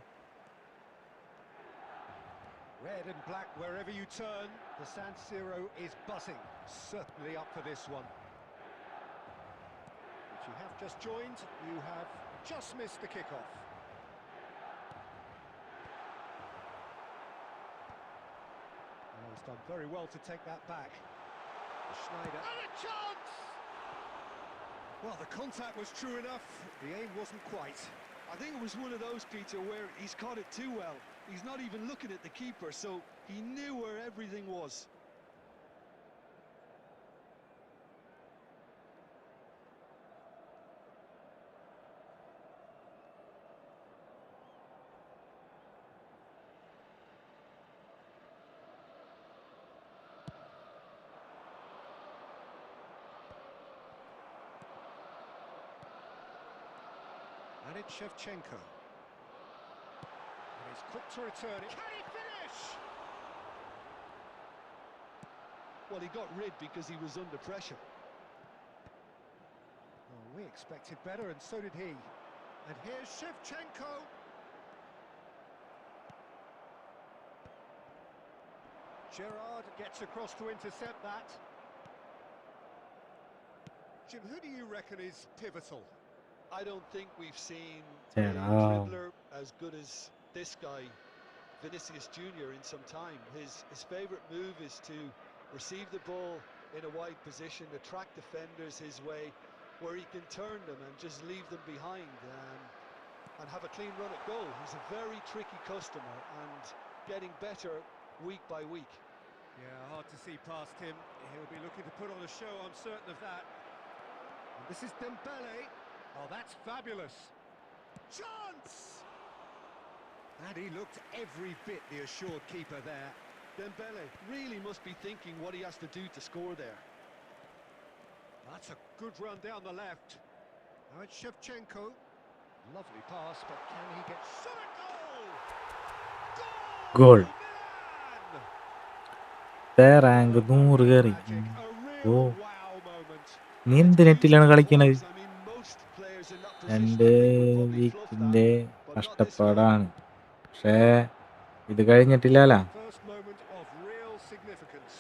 Speaker 2: Red and black wherever you turn, the San Siro is buzzing. Certainly up for this one. If you have just joined, you have just missed the kickoff. Oh, he's done very well to take that back. Schneider. And a chance!
Speaker 3: Well, the contact was true enough.
Speaker 2: The aim wasn't quite.
Speaker 3: I think it was one of those, Peter, where he's caught it too well. He's not even looking at the keeper, so he knew where everything was.
Speaker 2: And it's Shevchenko. And he's quick to return it. Can he finish?
Speaker 3: Well, he got rid because he was under pressure.
Speaker 2: Oh, we expected better, and so did he. And here's Shevchenko. Gerrard gets across to intercept that. Jim, who do you reckon is pivotal?
Speaker 3: I don't think we've seen a
Speaker 1: ചേടാ
Speaker 3: dribbler as good as this guy, Vinicius Jr., in some time. His favourite move is to receive the ball in a wide position, attract defenders his way, where he can turn them and just leave them behind and have a clean run at goal. He's a very tricky customer and getting better week by week.
Speaker 2: Yeah, hard to see past him. He'll be looking to put on a show, I'm certain of that. And this is Dembele. Oh, that's fabulous. Chance! And he looked every bit the assured keeper there.
Speaker 3: Dembele really must be thinking what he has to do to score there.
Speaker 2: That's a good run down the left. Now it's Shevchenko. Lovely pass, but can he get... Shot at goal!
Speaker 1: Goal
Speaker 2: Milan!
Speaker 1: Rank 100 കയറി.
Speaker 2: Magic, a
Speaker 1: oh
Speaker 2: real wow moment.
Speaker 1: നീ എന്ത് നെറ്റിലാണ് കളിക്കണത്?
Speaker 3: I mean, most players in that
Speaker 1: 2
Speaker 3: position would probably fluff
Speaker 1: വീക്കിന്റെ
Speaker 3: that, but not this one.
Speaker 1: കഷ്ടപ്പാടാണ്. പക്ഷേ ഇത് കഴിഞ്ഞിട്ടില്ലല്ലോ.
Speaker 2: First moment of real significance.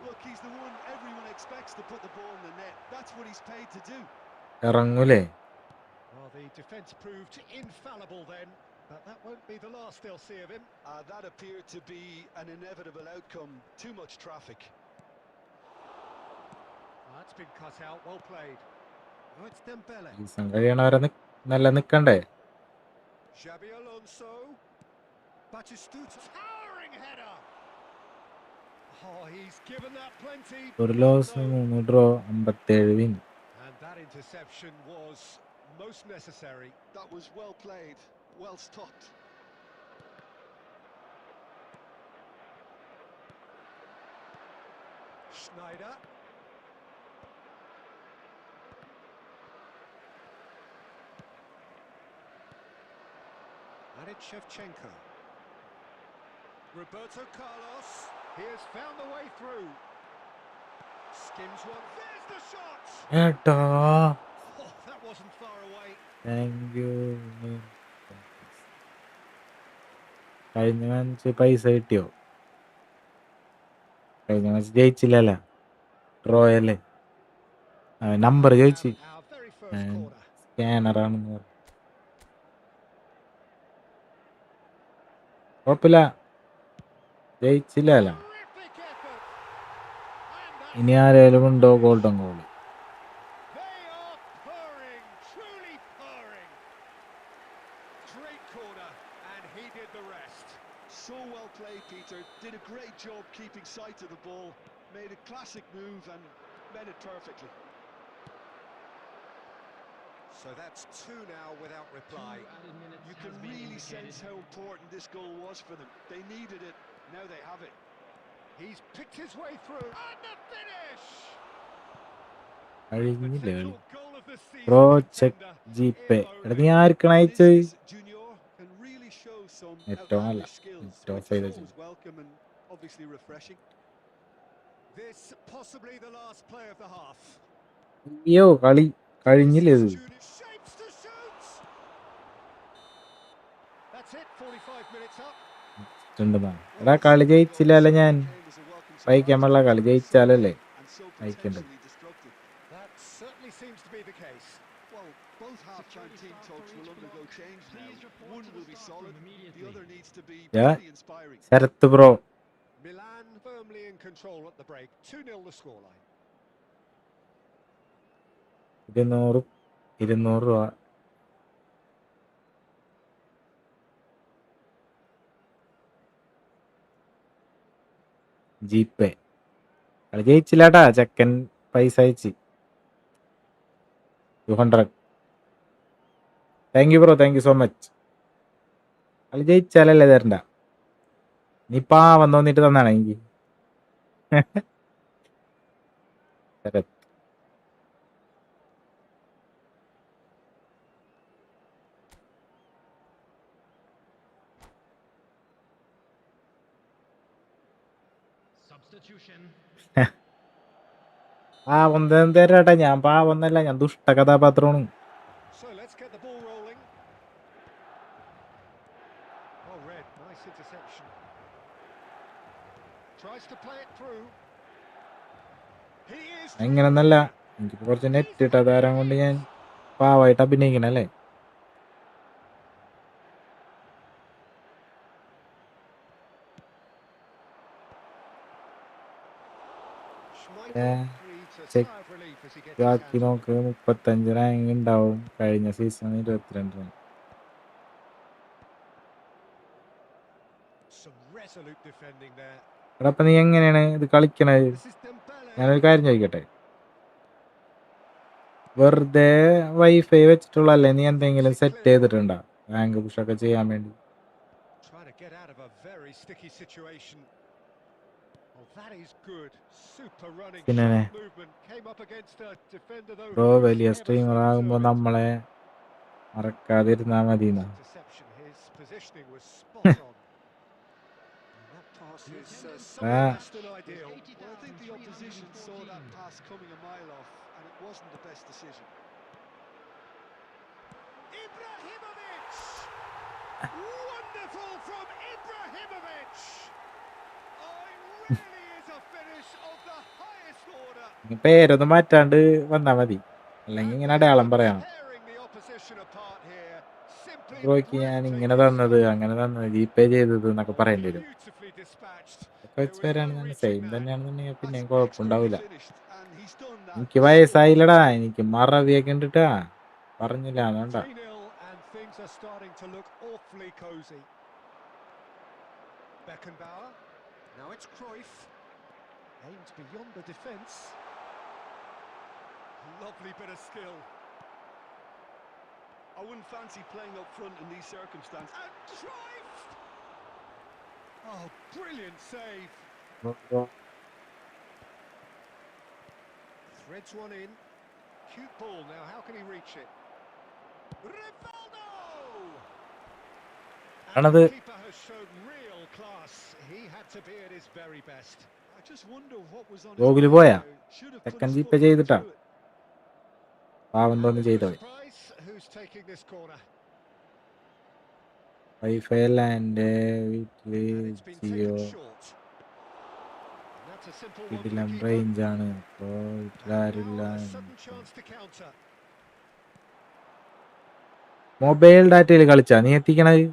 Speaker 3: Look, he's the one everyone expects to put the ball in the net. That's what he's paid to do.
Speaker 1: ഇറങ്ങൂലേ?
Speaker 2: Well, the defence proved infallible then, but that won't be the last they'll see of him.
Speaker 3: That appeared to be an inevitable outcome. Too much traffic.
Speaker 2: That's been cut out, well played. Now it's Dembele.
Speaker 1: Season കഴിയണവരെ നല്ല നിക്കണ്ടേ?
Speaker 2: Xabi Alonso. Batistuta. Towering header. Oh, he's given that plenty.
Speaker 1: ഒരു loss 3 draw 57 win.
Speaker 2: And that interception was most necessary.
Speaker 3: That was well played, well stopped.
Speaker 2: Schneider. And it's Shevchenko. Roberto Carlos. He has found the way through. Skims one. There's the shot!
Speaker 1: ഏട്ടാ
Speaker 2: Oh, that wasn't far away.
Speaker 1: Thank you. കഴിഞ്ഞ match പൈസ കിട്ടിയോ? കഴിഞ്ഞ match ജയിച്ചില്ലല്ലോ, draw അല്ലേ. Number ചോദിച്ചു,
Speaker 2: Our very first corner.
Speaker 1: സ്കാനറാണെന്ന് പറഞ്ഞു. കുഴപ്പമില്ല, ജയിച്ചില്ലല്ലോ.
Speaker 2: Terrific effort. And that's
Speaker 1: ഇനി ആരേലും ഉണ്ടോ golden goal?
Speaker 2: They are purring, truly purring. Great corner, and he did the rest.
Speaker 3: So well played, Peter. Did a great job keeping sight of the ball. Made a classic move and met it perfectly.
Speaker 2: So that's 2 now without reply.
Speaker 3: You can really sense how important this goal was for them. They needed it. Now they have it.
Speaker 2: He's picked his way through. And the finish!
Speaker 1: കഴിഞ്ഞില്ല കളി.
Speaker 2: Potential goal of the season
Speaker 1: bro check
Speaker 2: contender.
Speaker 1: G pay. എടാ നീ ആർക്കാണ് അയച്ചത്?
Speaker 3: Vinicius Junior can really show some
Speaker 1: ഏറ്റവും നല്ല
Speaker 3: outlandish skills,
Speaker 1: ഏറ്റവും
Speaker 3: which is
Speaker 1: ചെയ്ത
Speaker 3: always welcome and obviously refreshing.
Speaker 2: This possibly the last play of the half.
Speaker 1: അയ്യോ കളി കഴിഞ്ഞില്ല ഇത്.
Speaker 2: Junior shapes to shoot. That's it, 45 minutes up.
Speaker 1: എടാ കളി ജയിച്ചില്ലല്ലോ, ഞാൻ വായിക്കാൻ പാടില്ല. കളി ജയിച്ചാലല്ലേ
Speaker 3: And so
Speaker 1: വായിക്കേണ്ടത്.
Speaker 3: potentially destructive.
Speaker 2: That certainly seems to be the case.
Speaker 3: Well, both half-time team talks will undergo change now. One will be solid, the other needs to be
Speaker 1: Yeah.
Speaker 3: pretty inspiring.
Speaker 1: Sarath bro
Speaker 2: Milan firmly in control at the break. 2-0 the scoreline.
Speaker 1: 200 രൂപ. G പേ. കളി ജയിച്ചില്ലാട്ടാ, ചെക്കൻ പൈസ അയച്ച് 200. Thank you bro, thank you so much. കളി ജയിച്ചാലല്ലേ തരണ്ട, നീ പാവം തോന്നിട്ട് തന്നാണ് എനിക്ക്. ശരത്ത്
Speaker 4: Substitution.
Speaker 1: പാവം തരാട്ടാ, ഞാൻ പാവന്നല്ല, ഞാൻ ദുഷ്ട കഥാപാത്രമാണ്.
Speaker 2: So let's get the ball rolling. Oh, Red, nice interception. Tries to play it through. He is
Speaker 1: അങ്ങനൊന്നല്ല, എനിക്ക് കുറച്ച് നെറ്റ് ഇട്ട താരം കൊണ്ട് ഞാൻ പാവായിട്ട് അഭിനയിക്കണല്ലേ. ബാക്കി നോക്ക്, 35 റാങ്ക് ഉണ്ടാവും. കഴിഞ്ഞ സീസൺ 22 റാങ്ക്. എടാ, അപ്പൊ നീ എങ്ങനെയാണ് ഇത് കളിക്കണത്? ഞാനൊരു കാര്യം ചോദിക്കട്ടെ, വെറുതെ വൈഫൈ വെച്ചിട്ടുള്ളല്ലേ, നീ എന്തെങ്കിലും സെറ്റ് ചെയ്തിട്ടുണ്ടോ റാങ്ക് പുഷൊക്കെ ചെയ്യാൻ വേണ്ടി? പിന്നെ ബ്രോ, വലിയ സ്ട്രീമർ ആകുമ്പോ നമ്മളെ മറക്കാതിരുന്നാ മതി.
Speaker 2: Wonderful from Ibrahimovic. Oh, it really is a finish of the highest order.
Speaker 1: പേരൊന്നും മാറ്റാണ്ട് വന്നാ മതി, അല്ലെങ്കിൽ ഇങ്ങനെ അടയാളം പറയണം. ബ്രോയ്ക്ക് ഞാൻ ഇങ്ങനെ തന്നത്, അങ്ങനെ തന്നത്, ജിപേ ചെയ്തത് എന്നൊക്കെ പറയേണ്ടി വരും. ഒക്കെ വെച്ച് വരാണ് സെയിം തന്നെയാണെന്നുണ്ടെങ്കിൽ പിന്നെ കുഴപ്പമുണ്ടാവില്ല. എനിക്ക് വയസ്സായില്ലടാ, എനിക്ക് മറവിയൊക്കെ ഉണ്ടിട്ടാ, പറഞ്ഞില്ല അതുകൊണ്ട.
Speaker 2: Now it's Cruyff. Aims beyond the defence. Lovely bit of skill.
Speaker 3: I wouldn't fancy playing up front in these circumstances.
Speaker 2: And Cruyff! Oh, brilliant save. Threads one in. Cute ball now. How can he reach it? Rivaldo! And the keeper has shown real class. He had to be at his very best.
Speaker 3: I just wonder what was on
Speaker 1: Gokul പോയാ second GPay ചെയ്തിട്ടാ പാവം തോന്നി ചെയ്തവൻ. Wifi അല്ല എൻ്റെ വീട്ടില്, ജിയോ വീട്ടിലും റേഞ്ചാണ്, അപ്പോ വീട്ടിലാരില്ല. മൊബൈൽ ഡാറ്റയിൽ കളിച്ചാ നീ എത്തിക്കണത്?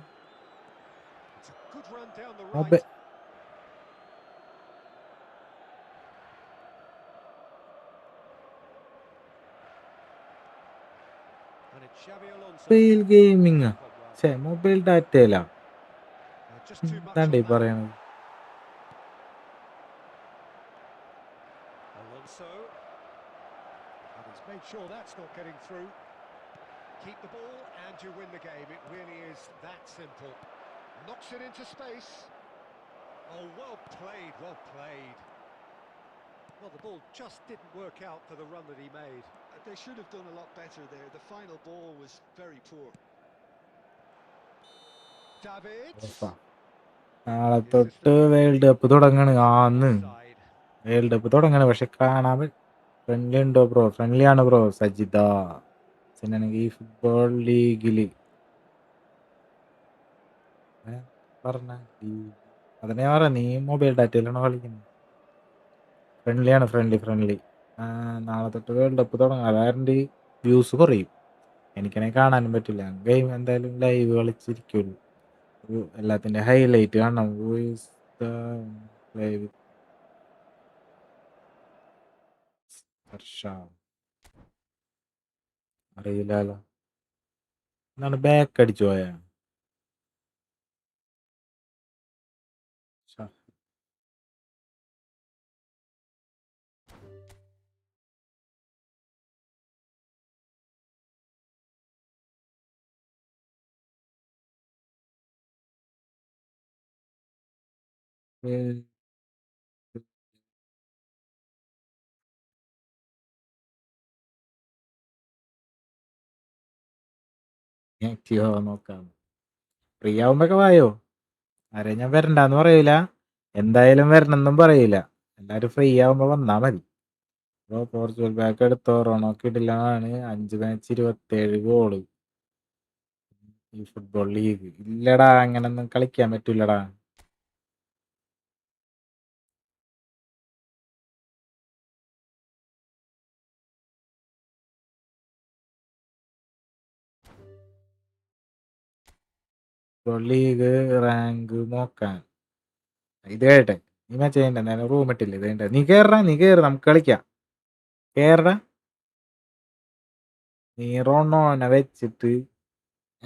Speaker 1: മൊബൈൽ ഗെയിമിങ്, മൊബൈൽ ഡാറ്റയിലാ എന്താണ്ട് ഈ പറയണത്?
Speaker 2: Sure, that's not getting through. Keep the ball and you win the game. It really is that simple. Knocks it into space. Oh, well played, well played. Well, the ball just didn't work out for the run that he made.
Speaker 3: They should have done a lot better there. The final ball was very poor.
Speaker 2: David.
Speaker 1: നാളെ തൊട്ട് world cup തുടങ്ങാണ്. അന്ന് world cup തുടങ്ങാണ്, പക്ഷെ കാണാൻ friendly ഉണ്ടോ bro? Friendly ആണ് bro. Sajitha ഈ football ലീഗില് പറഞ്ഞ അതിനെ പറ, നീ മൊബൈൽ ഡാറ്റയിലാണോ കളിക്കുന്നത്? ഫ്രണ്ട്ലി ആണ്, ഫ്രണ്ട്ലി. നാളെ തൊട്ട് വേൾഡ് കപ്പ് തുടങ്ങാം, അതായത് വ്യൂസ് കുറയും. എനിക്കാണെങ്കിൽ കാണാനും പറ്റില്ല. ഗെയിം എന്തായാലും ലൈവ് കളിച്ചിരിക്കുള്ളൂ, എല്ലാത്തിന്റെ ഹൈലൈറ്റ് കാണണം. ലൈവ് അറിയില്ലല്ലോ, എന്താണ് ബാക്ക് അടിച്ചു പോയാ? നോക്കാം. ഫ്രീ ആവുമ്പൊക്കെ വായോ. ആരെ ഞാൻ വരണ്ടെന്ന് പറയൂല, എന്തായാലും വരണമെന്നും പറയൂല. എല്ലാവരും ഫ്രീ ആവുമ്പോൾ വന്നാൽ മതി. ഇപ്പോൾ പോർച്ചുഗൽ ബാക്ക് എടുത്തോ, റോണോക്ക് ഇടില്ലാണ്. 5 മാച്ച് 27 ഗോള്. ഈ ഫുട്ബോൾ ലീഗ് ഇല്ലടാ, അങ്ങനൊന്നും കളിക്കാൻ പറ്റൂലടാ. ഫുട്ബോൾ ലീഗ് റാങ്ക് നോക്കാൻ ഇത് കേട്ടെ, നീ മാച്ച് ചെയ്യണ്ട, എന്തായാലും റൂം ഇട്ടില്ല. ഇത് കേട്ടെ, നീ കയറ്, നമുക്ക് കളിക്കാം. കേറടാ. നീ റോണോനെ വെച്ചിട്ട്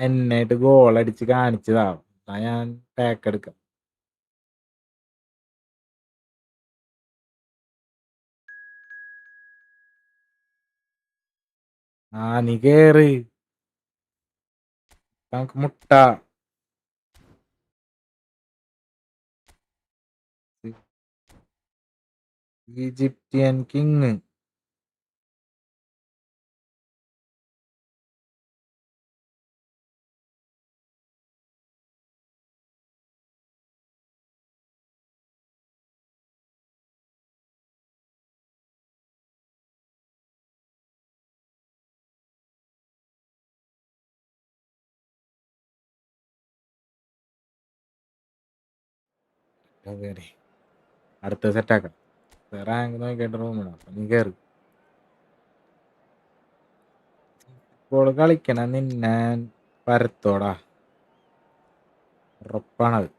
Speaker 1: എന്നായിട്ട് ഗോൾ അടിച്ച് കാണിച്ചതാവും. ഞാൻ പാക്ക് എടുക്കാം. നീ കേറ്, നമുക്ക് മുട്ട. ഈജിപ്ഷ്യൻ കിങ് കയറി. അടുത്ത സെറ്റാക്കാം. റാങ്ക് നോക്കിയിട്ട് റൂമിടാം. നീ കയറി. ഫുട്ബോൾ കളിക്കണം നിന്നെ പരത്തോടാ, ഉറപ്പാണത്.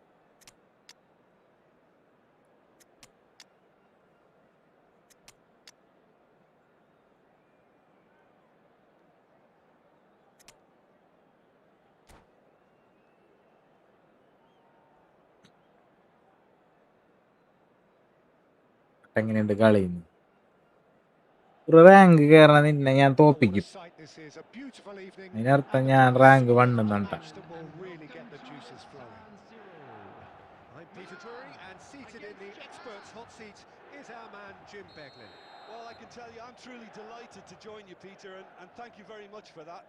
Speaker 1: എങ്ങനെയുണ്ട് കളിയുന്നു? ഒരു റാങ്ക് കയറണ നിന്നെ ഞാൻ തോപ്പിക്കും. അതിനർത്ഥം ഞാൻ rank 1 എന്നുണ്ടാ.
Speaker 2: Peter Drury, and seated in the experts' hot seat is our man Jim Beglin.
Speaker 3: Well, I can tell you, I'm truly delighted to join you, Peter, and thank you very much for that.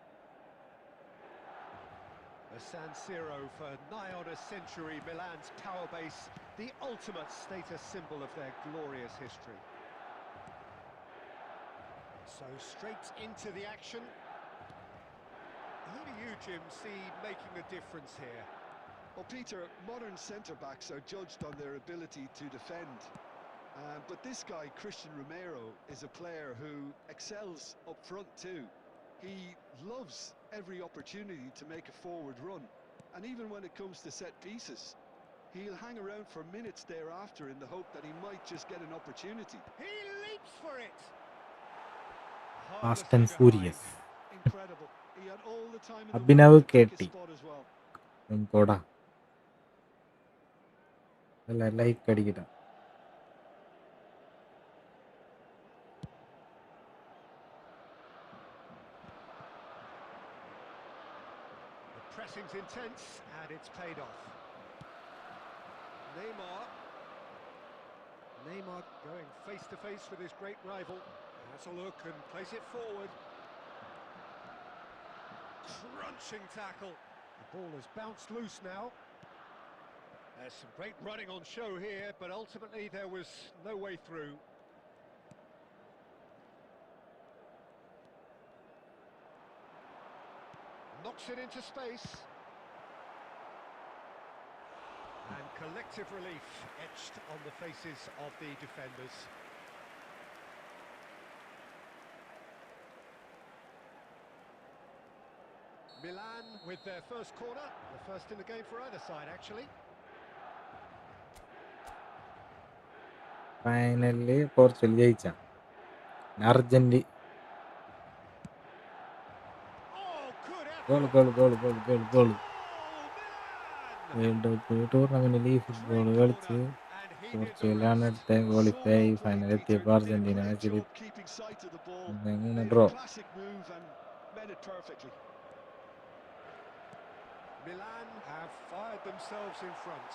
Speaker 2: The San Siro for nigh on a century, Milan's power base, the ultimate status symbol of their glorious history. So straight into the action. Who do you, Jim, see making a difference here?
Speaker 3: Well, Peter, modern centre-backs are judged on their ability to defend. But this guy, Christian Romero, is a player who excels up front too. He loves every opportunity to make a forward run. And even when it comes to set pieces, he'll hang around for minutes thereafter in the hope that he might just get an opportunity.
Speaker 2: He leaps for it!
Speaker 1: Fast and Furious.
Speaker 3: Incredible. He had all the time in the
Speaker 1: Abhinav
Speaker 3: world to pick his
Speaker 1: കേട്ടി
Speaker 3: spot as well.
Speaker 1: പോടാ, അല്ല like അടിക്കട്ടെ.
Speaker 2: The pressing's intense, and it's paid off. Neymar going face to face with his great rival. Has a look and plays it forward. Crunching tackle. The ball has bounced loose now. There's some great running on show here, but ultimately there was no way through. Knocks it into space. And collective relief etched on the faces of the defenders. Milan with their first corner, the first in the game for either side actually.
Speaker 1: ഫൈനലില് Portugal ജയിച്ച Argentina
Speaker 2: Oh, good
Speaker 1: goal
Speaker 2: effort!
Speaker 1: Goal goal goal goal goal.
Speaker 2: Oh, Milan!
Speaker 1: World cup ടൂർണമെന്റിൽ ഈ football
Speaker 2: Great
Speaker 1: കളിച്ച്
Speaker 2: corner, and he did the
Speaker 1: പോർച്ചുഗലാണ്
Speaker 2: rest.
Speaker 1: അടുത്ത qualify ആയി. Final എത്തിയപ്പോൾ
Speaker 3: Did a
Speaker 1: Argentina
Speaker 3: great
Speaker 1: മാച്ചിൽ
Speaker 3: job keeping sight of the ball.
Speaker 1: ഇങ്ങനെ
Speaker 3: Made
Speaker 1: draw.
Speaker 3: a classic move and met it perfectly.
Speaker 2: Milan have fired themselves in front.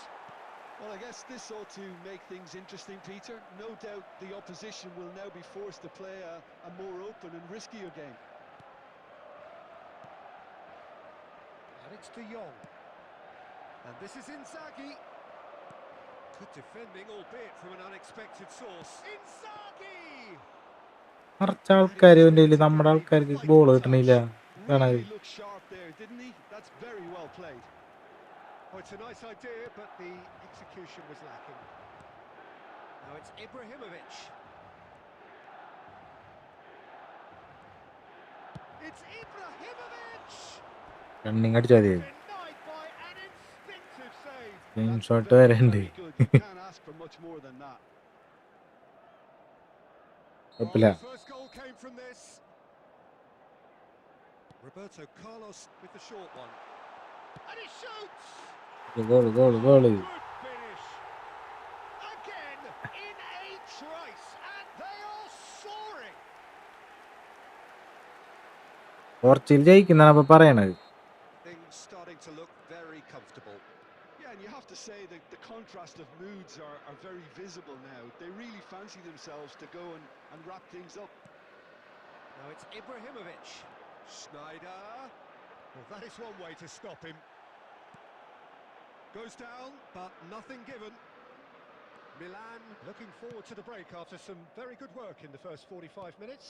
Speaker 3: Well, I guess this ought to make things interesting, Peter. No doubt the opposition will now be forced to play a more open and riskier game.
Speaker 2: And it's De Jong. And this is Inzaghi. Good defending, albeit from an unexpected source. Inzaghi!
Speaker 1: കുറച്ച് ആൾക്കാർ നമ്മുടെ ആൾക്കാർക്ക് ball കിട്ടണില്ല.
Speaker 3: Really looked sharp there, didn't he? That's very well played.
Speaker 2: Oh, it's a nice idea, but the execution was lacking. Now it's Ibrahimovic. It's Ibrahimovic!
Speaker 1: Running അടിച്ചാൽ മതി.
Speaker 2: Denied by an instinctive save.
Speaker 1: Clean
Speaker 3: That's
Speaker 1: shot
Speaker 3: very,
Speaker 1: വരെ ഉണ്ട്.
Speaker 3: very good. You can't ask for much more than that.
Speaker 1: കുഴപ്പമില്ല.
Speaker 2: The first goal came from this. Roberto Carlos with the short one. And he shoots!
Speaker 1: Goal.
Speaker 2: Good finish. Again in a trice, and they are soaring.
Speaker 1: Portugal ജയിക്കുന്നതാണ് അപ്പൊ പറയണത്.
Speaker 2: Things starting to look very comfortable.
Speaker 3: Yeah, and you have to say that the contrast of moods are very visible now. They really fancy themselves to go and wrap things up.
Speaker 2: Now it's Ibrahimovic. Schneider. Well, that is one way to stop him. Goes down, but nothing given. Milan looking forward to the break after some very good work in the first 45 minutes.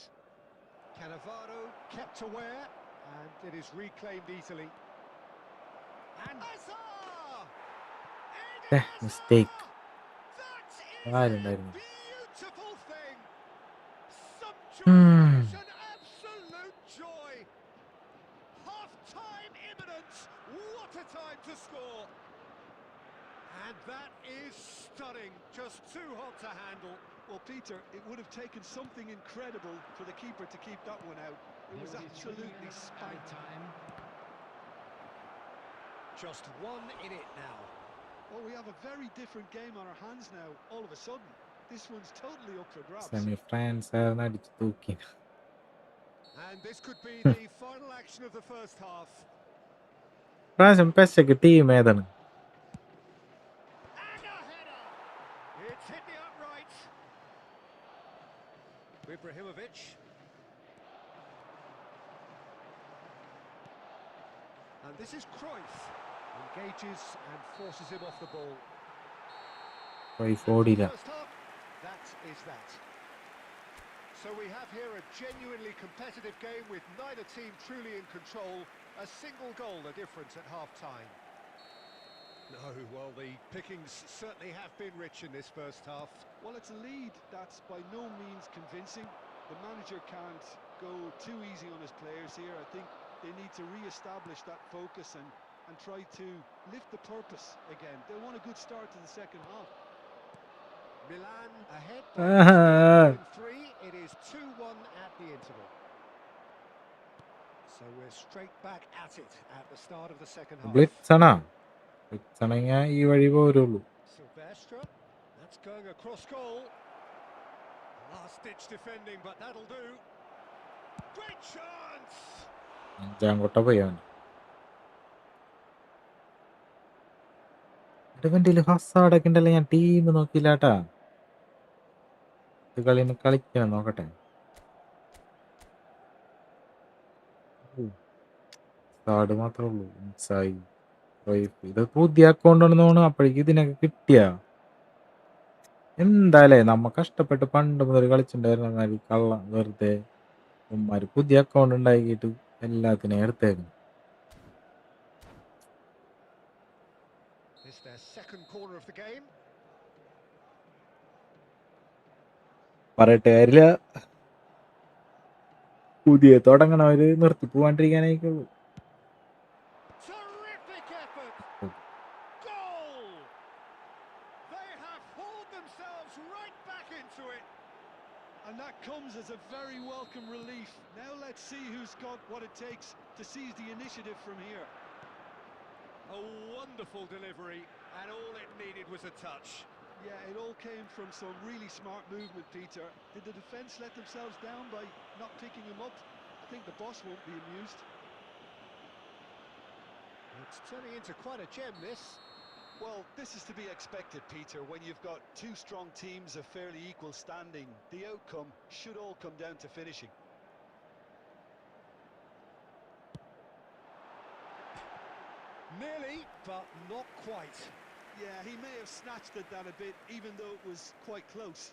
Speaker 2: Cannavaro kept aware, and it is reclaimed easily. And Hazard! Eden Hazard!
Speaker 1: Mistake.
Speaker 2: That is
Speaker 1: ആരുണ്ടായിരുന്നു?
Speaker 2: a beautiful thing. Sumptuous and absolute joy. Half-time imminent. What a time to score. And that is stunning. Just too hot to handle.
Speaker 3: Well, Peter, it would have taken something incredible for the keeper to keep that one out. It was absolutely spanked.
Speaker 4: Time.
Speaker 2: Just one in it now.
Speaker 3: Well, we have a very different game on our hands now, all of a sudden. This one's totally up for grabs.
Speaker 1: Semi France അടിച്ചു തൂക്കി.
Speaker 2: And this could be the final action of the first half.
Speaker 1: പ്രാവശ്യം പെശക്ക് team ഏതാണ്?
Speaker 2: And a header. It's hit the upright. Ibrahimovic. And this is Cruyff. Engages and forces him off the ball.
Speaker 1: ഓടിയില്ല.
Speaker 2: First half, that is that. So we have here a genuinely competitive game with neither team truly in control. A single goal the difference at half-time. No, well, the pickings certainly have been rich in this first half.
Speaker 3: Well, it's a lead that's by no means convincing. The manager can't go too easy on his players here. I think they need to re-establish that focus and try to lift the purpose again. They want a good start to the second half.
Speaker 2: Milan ahead by 3. It is 2-1 at the interval. So we're straight back at it at the start of the second half.
Speaker 1: Blitz ആണെങ്കിൽ ഈ വഴി പോരുള്ളൂ.
Speaker 2: Silvestre, that's going across goal. Last ditch defending, but that'll do. Great chance!
Speaker 1: അഞ്ചാം കൊട്ട പോയി അവൻ. ഇവന്റെ ഹസാഡൊക്കെ ഉണ്ടല്ലോ, ഞാൻ ടീം നോക്കിയില്ലാട്ടാ. ഇത് കളിക്കണം നോക്കട്ടെ. ഹസാഡ് മാത്രമേ ഉള്ളൂ. ഇത് പുതിയ അക്കൗണ്ട് ആണെന്ന് തോന്നുന്നു. അപ്പോഴേക്കും ഇതിനൊക്കെ കിട്ടിയ എന്തായാലേ നമ്മ കഷ്ടപ്പെട്ട് പണ്ട് മുതൽ കളിച്ചിട്ടുണ്ടായിരുന്ന കള്ള വെറുതെ ഉമ്മാര് പുതിയ അക്കൗണ്ട് ഉണ്ടാക്കിയിട്ട് എല്ലാത്തിനെയും എടുത്തേക്കും.
Speaker 2: It's their second corner of the game.
Speaker 1: പറയട്ടെ കാര്യമില്ല, പുതിയ തുടങ്ങണവര് നിർത്തി പോവാണ്ടിരിക്കാനായിക്കുള്ളൂ.
Speaker 2: Terrific effort. Goal! They have hauled themselves right back into it.
Speaker 3: And that comes as a very welcome relief. Now let's see who's got what it takes to seize the initiative from here.
Speaker 2: A wonderful delivery, and all it needed was a touch.
Speaker 3: Yeah, it all came from some really smart movement, Peter. Did the defence let themselves down by not picking him up? I think the boss won't be amused.
Speaker 2: It's turning into quite a gem, this.
Speaker 3: Well, this is to be expected, Peter. When you've got two strong teams of fairly equal standing, the outcome should all come down to finishing.
Speaker 2: Nearly, but not quite.
Speaker 3: Yeah, he may have snatched at that a bit, even though it was quite close.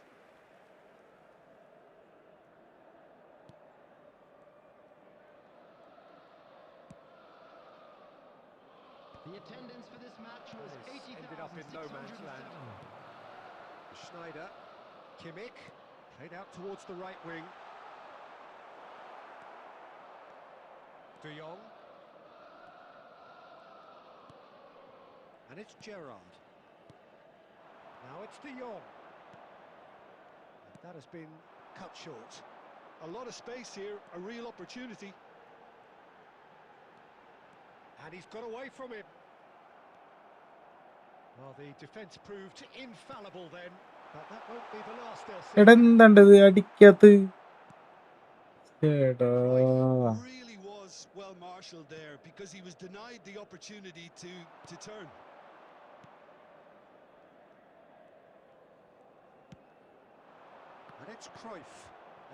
Speaker 4: The attendance for this match was
Speaker 2: Ended up in no man's land.
Speaker 4: 80,607.
Speaker 2: Schneider, Kimmich, played out towards the right wing. De Jong. And it's Gerrard. Now it's De Jong. That has been cut short.
Speaker 3: A lot of space here, a real opportunity.
Speaker 2: And he's got away from him. Well, the defence proved infallible then, but that won't be the last they'll see.
Speaker 1: എടെന്തണ്ടത് അടിക്കാത്ത എടാ
Speaker 3: Cruyff really was well marshalled there because he was denied the opportunity to turn.
Speaker 2: And it's Cruyff.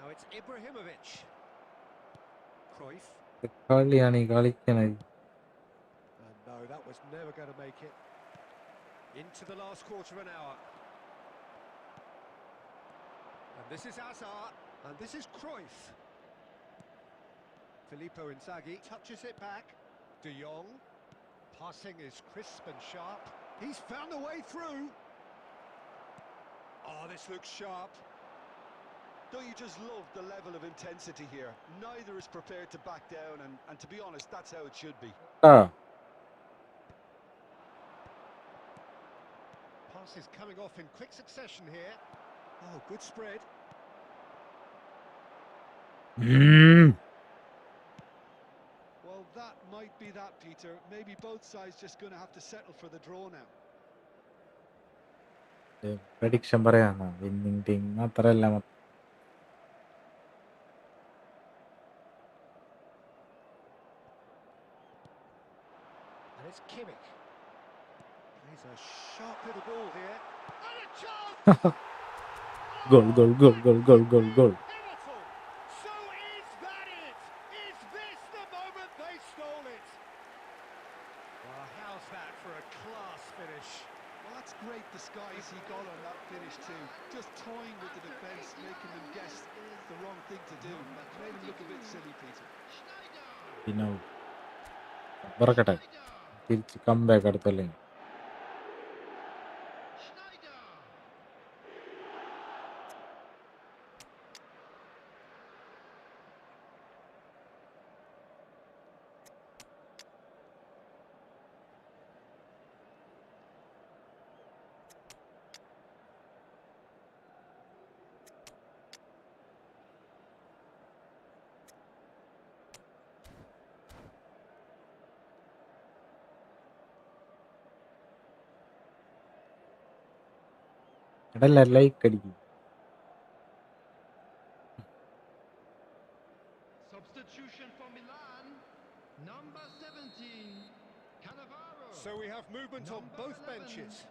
Speaker 2: Now it's Ibrahimovic. Cruyff.
Speaker 1: കളിയാണ് ഈ കളിക്കണത്.
Speaker 2: And no, that was never going to make it. Into the last quarter of an hour. And this is Hazard. And this is Cruyff. Filippo Inzaghi touches it back. De Jong. Passing is crisp and sharp. He's found a way through. Oh, this looks sharp.
Speaker 3: Don't you just love the level of intensity here? Neither is prepared to back down, and to be honest, that's how it should be.
Speaker 2: Pass is coming off in quick succession here. Oh, good spread.
Speaker 3: Well, that might be that, Peter. Maybe both sides just going to have to settle for the draw now.
Speaker 1: Prediction പറയാന്നോ winning team മാത്രല്ല
Speaker 2: And it's Kimmich. Plays a sharp little ball here. And a chance!
Speaker 1: Goal goal goal goal goal goal goal.
Speaker 2: Pivotal. So is that it? Is this the moment they stole it? Well, how's that for a class finish?
Speaker 3: Well, that's great disguise he got on that finish too. Just toying with the defence, making them guess the wrong thing to do. Made him look a bit silly, Peter.
Speaker 1: പിന്നെ പറക്കട്ടെ തിരിച്ച് comeback അടുത്തല്ലേ. എടല്ല like അടിക്കും.
Speaker 4: Substitution for Milan, number 17, Cannavaro.
Speaker 2: So we have movement on
Speaker 4: Number
Speaker 2: both
Speaker 4: 11,
Speaker 2: benches.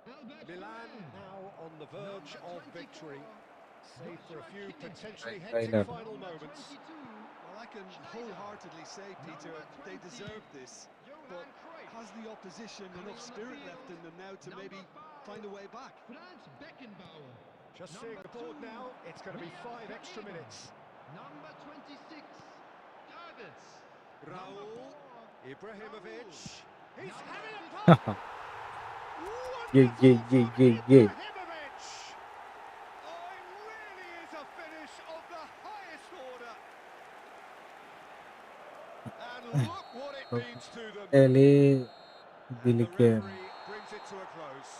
Speaker 4: Albert
Speaker 2: Milan
Speaker 4: Fuller.
Speaker 2: now on the verge
Speaker 4: Number
Speaker 2: of
Speaker 4: 24,
Speaker 2: victory, save for a few
Speaker 4: Joshua
Speaker 2: potentially
Speaker 1: Kimmich.
Speaker 2: hectic
Speaker 1: Right.
Speaker 2: final
Speaker 4: Number
Speaker 2: moments.
Speaker 4: 22,
Speaker 3: Well, I can wholeheartedly say, Peter,
Speaker 4: Number
Speaker 3: they
Speaker 4: 20,
Speaker 3: deserve this. But
Speaker 4: Johan Cruyff.
Speaker 3: has the opposition
Speaker 4: Coming
Speaker 3: enough
Speaker 4: on the
Speaker 3: spirit
Speaker 4: field,
Speaker 3: left in them now to
Speaker 4: number
Speaker 3: maybe
Speaker 4: 5,
Speaker 3: find a way back?
Speaker 4: Franz Beckenbauer.
Speaker 2: Just
Speaker 4: Number
Speaker 2: seeing the board
Speaker 4: 2,
Speaker 2: now, it's going to be
Speaker 4: William
Speaker 2: 5 extra
Speaker 4: Saliba.
Speaker 2: minutes.
Speaker 4: Number 26, Davids.
Speaker 2: Raul,
Speaker 4: Number 4,
Speaker 2: Ibrahimovic, he's
Speaker 4: Number
Speaker 2: having a
Speaker 4: 15,
Speaker 2: pop!
Speaker 1: Yeah,
Speaker 2: Wonderful
Speaker 1: yeah,
Speaker 2: from
Speaker 1: yeah, yeah.
Speaker 2: Ibrahimovic! Oh, it really is a finish of the highest order. And look what it means to them.
Speaker 1: എലി
Speaker 2: And the
Speaker 1: ഇതിലേക്ക്
Speaker 2: referee brings it to a close.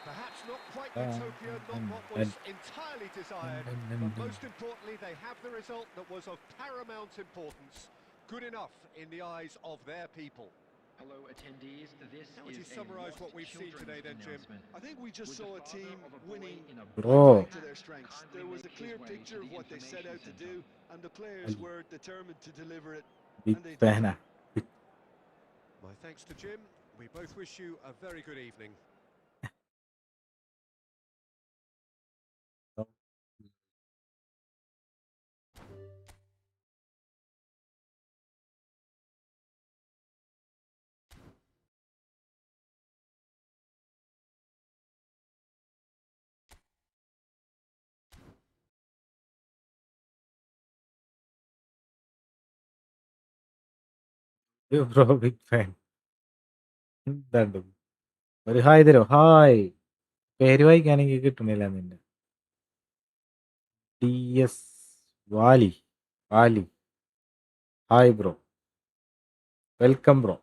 Speaker 2: Perhaps not quite utopian, not what was entirely desired, but most importantly, they have the result that was of paramount importance. Good enough in the eyes of their people.
Speaker 4: Hello attendees, this
Speaker 2: How would you
Speaker 4: is a
Speaker 2: summarise what
Speaker 4: lost
Speaker 2: we've seen today then, Jim?
Speaker 4: announcement.
Speaker 3: I think we just
Speaker 4: With
Speaker 3: saw
Speaker 4: the
Speaker 3: a
Speaker 4: father
Speaker 3: team
Speaker 4: of a boy
Speaker 3: winning
Speaker 4: in a
Speaker 1: Bro.
Speaker 3: playing to their strengths.
Speaker 4: kindly
Speaker 3: There was a
Speaker 4: make
Speaker 3: clear
Speaker 4: his way
Speaker 3: picture
Speaker 4: to
Speaker 3: of
Speaker 4: the
Speaker 3: what they set out to
Speaker 4: information
Speaker 3: do, and the players
Speaker 1: Ali.
Speaker 3: were determined to deliver it.
Speaker 1: Big
Speaker 3: And they did.
Speaker 1: ഫാനാ.
Speaker 2: My thanks to Jim. We both wish you a very good evening.
Speaker 1: Bro big fan. എന്താണ്ട് ഒരു hi തരോ? Hi. പേര് വായിക്കാൻ എനിക്ക് കിട്ടുന്നില്ല നിന്റെ. DS Valley. Valley. Hi bro. Welcome bro.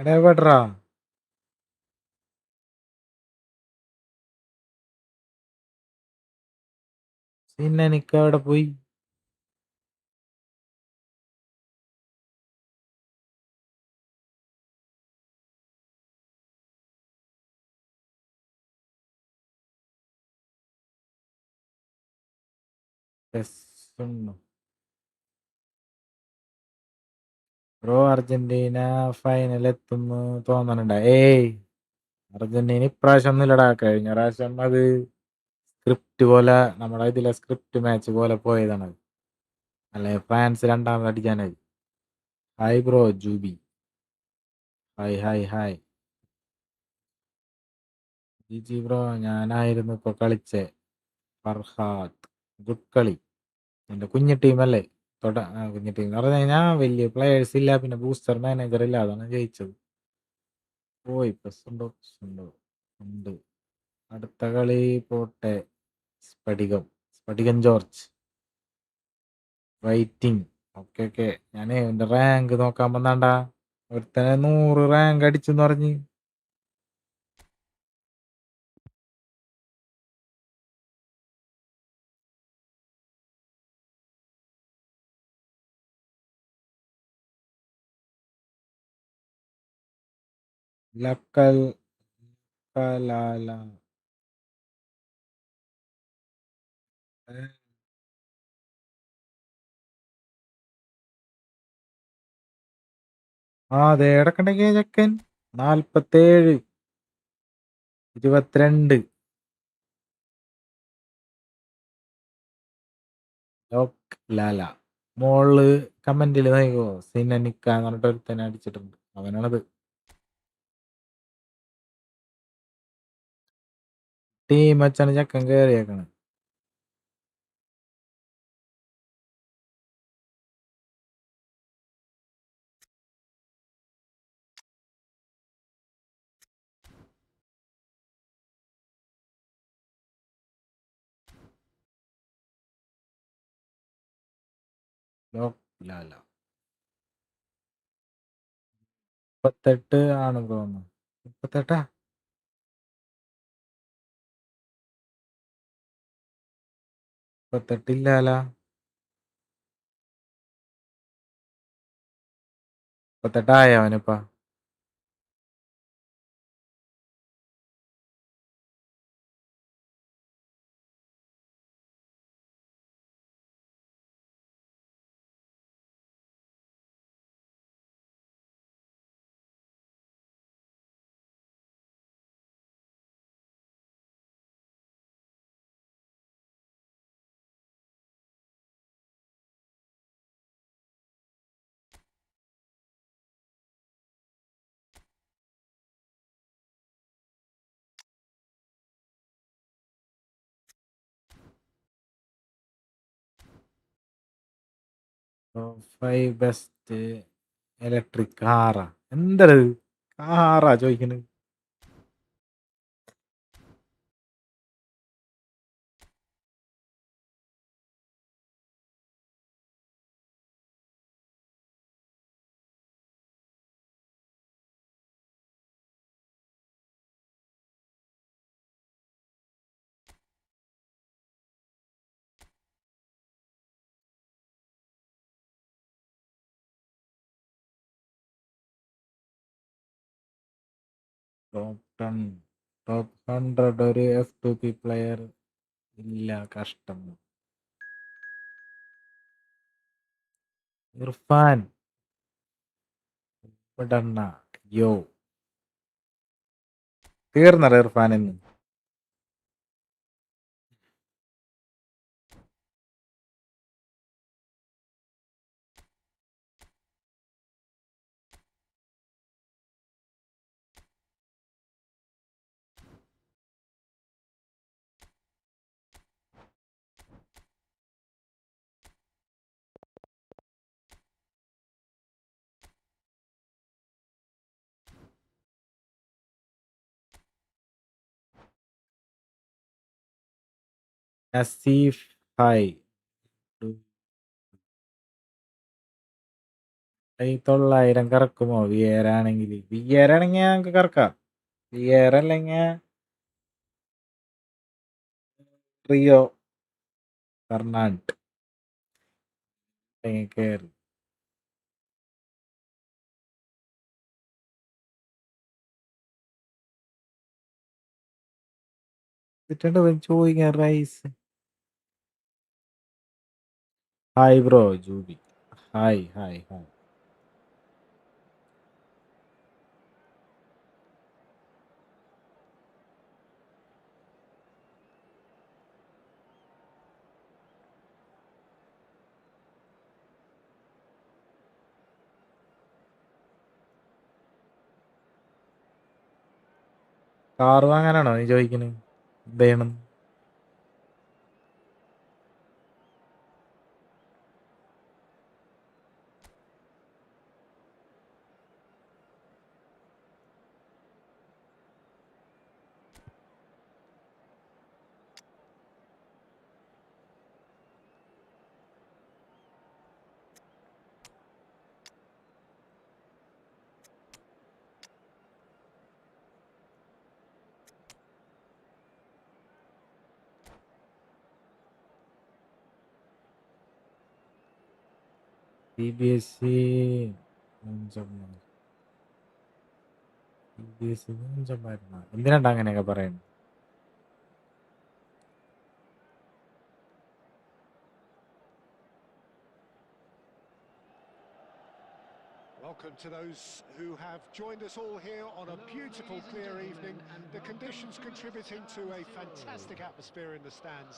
Speaker 1: എടാ എവിടെടാ? പിന്നെ എനിക്ക് അവിടെ പോയി. ബ്രോ അർജന്റീന ഫൈനൽ എത്തുന്നു തോന്നണുണ്ട. ഏയ് അർജന്റീന ഇപ്രാവശ്യം ഒന്നുമില്ലടാ. കഴിഞ്ഞ പ്രാവശ്യം അത് സ്ക്രിപ്റ്റ് പോലെ, നമ്മുടെ ഇതിലെ സ്ക്രിപ്റ്റ് മാച്ച് പോലെ പോയതാണ്. അല്ലെ ഫ്രാൻസ് രണ്ടാമത് അടിക്കാനായി. Hi bro Jubi. Hi hi hi. ജി ബ്രോ ഞാനായിരുന്നു ഇപ്പൊ കളിച്ചേ. ഫർഹാദ്. ഗുഡ് കളി. എന്റെ കുഞ്ഞു ടീമല്ലേ. കുഞ്ഞു ടീം എന്ന് പറഞ്ഞു കഴിഞ്ഞാൽ വലിയ പ്ലെയേഴ്സ് ഇല്ല, പിന്നെ ബൂസ്റ്റർ മാനേജർ ഇല്ല, അതാണ് ജയിച്ചത്. പോയി പ്രസുണ്ടോ ഉണ്ട്. അടുത്ത കളി പോട്ടെ. സ്ഫടികം ജോർജ് വെയിറ്റിംഗ്. ഓക്കെ. ഞാനേ എന്റെ റാങ്ക് നോക്കാൻ വന്നാണ്ടാ. ഒരുത്തനെ 100 റാങ്ക് അടിച്ചെന്ന് പറഞ്ഞ്. ലക്കലാല. അതെ ഇടക്കണ്ടെങ്കിൽ ചെക്കൻ 47 22 ലാല. മോള് കമന്റിൽ നോക്കോ, സിനനിക്കാന്ന് പറഞ്ഞിട്ട് ഒരുത്തനെ അടിച്ചിട്ടുണ്ട്. അവനാണത്. ടീം വെച്ചാണ് ചെക്കൻ കയറിയേക്കണ്. ലാല 38 ആണ് തോന്നുന്നു. 38 ഇല്ലാല. 38 അവനിപ്പ. Best electric കാറാ. എന്തത് കാറാ ചോദിക്കണ്. ടോപ്പ് 100 ഒരു F2P പ്ലെയർ ഇല്ല, കഷ്ടം. ഇർഫാൻ ഇവിടണ്ണ യോ തീർന്നറ ഇർഫാൻ എന്ന്. നസീഫ് ഹായ് 900 കറക്കുമോ? വിയേരാണെങ്കിൽ ഞങ്ങൾക്ക് കറക്കാം. വിയേറല്ലെങ്കിൽ റിയോ ഫെർണാണ്ട് കയറി. ചോദിക്കാൻ റൈസ്. Hi bro Jubi. Hi hi hi. Car വാങ്ങാനാണോ നീ ചോദിക്കുന്നത്? എന്ത് ചെയ്യണം? CBSE എന്തിനാണ്ടാ അങ്ങനെയൊക്കെ പറയുന്നത്?
Speaker 2: Welcome to those who have joined us all here on a beautiful, clear evening. The conditions contributing to a fantastic atmosphere in the stands.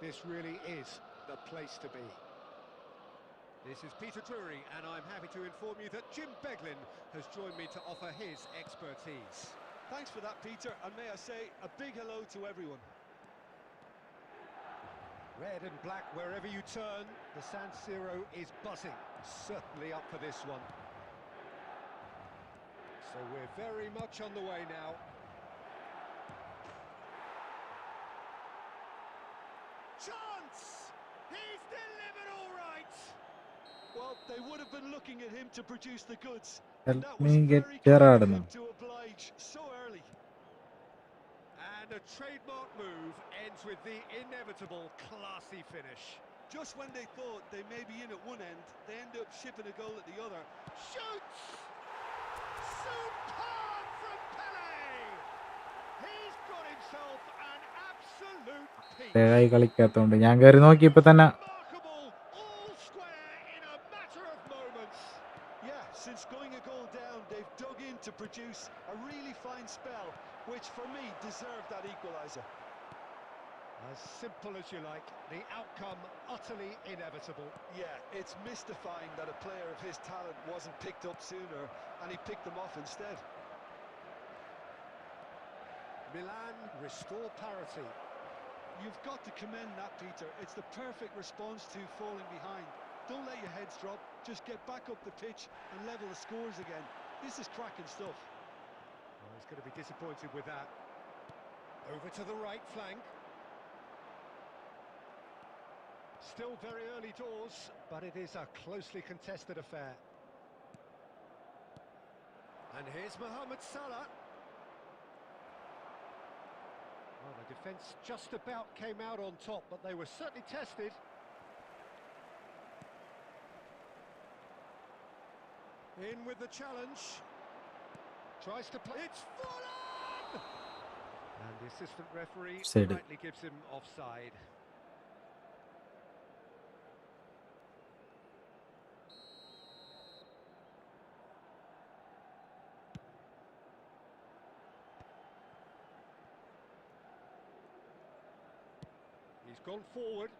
Speaker 2: This really is the place to be. This is Peter Drury, and I'm happy to inform you that Jim Beglin has joined me to offer his expertise.
Speaker 3: Thanks for that, Peter, and may I say a big hello to everyone.
Speaker 2: Red and black wherever you turn, the San Siro is buzzing. Certainly up for this one. So we're very much on the way now. Chance! He's delivered all right!
Speaker 3: Well, they would have been looking at him to produce the goods.
Speaker 1: Help
Speaker 3: That
Speaker 1: me
Speaker 3: was
Speaker 1: get
Speaker 3: very
Speaker 1: Gerrard
Speaker 3: kind of
Speaker 1: now.
Speaker 3: him to oblige so early.
Speaker 2: And a trademark move ends with the inevitable classy finish.
Speaker 3: Just when they thought they may be in at one end, they end up shipping a goal at the other.
Speaker 2: Shoots! Superb from Pele! He's got himself an absolute
Speaker 1: ഏഴായി
Speaker 2: piece.
Speaker 1: കളിക്കാത്തോണ്ട് ഞാൻ കയറി നോക്കിയപ്പോ തന്നെ
Speaker 2: Remarkable, all square in a matter of moments.
Speaker 3: Yeah, since going a goal down, they've dug in to produce a really fine spell, which for me deserved that equaliser.
Speaker 2: As simple as you like, the outcome utterly inevitable.
Speaker 3: Yeah, it's mystifying that a player of his talent wasn't picked up sooner, and he picked them off instead.
Speaker 2: Milan restore parity.
Speaker 3: You've got to commend that, Peter. It's the perfect response to falling behind. Don't let your heads drop, just get back up the pitch and level the scores again. This is cracking stuff.
Speaker 2: Oh, he's going to be disappointed with that. Over to the right flank. Still very early doors, but it is a closely contested affair. And here's Mohamed Salah. Well, the defence just about came out on top, but they were certainly tested. In with the challenge. Tries to play. It's Fuller! assistant referee
Speaker 1: Offside.
Speaker 2: rightly gives him offside. He's gone forward.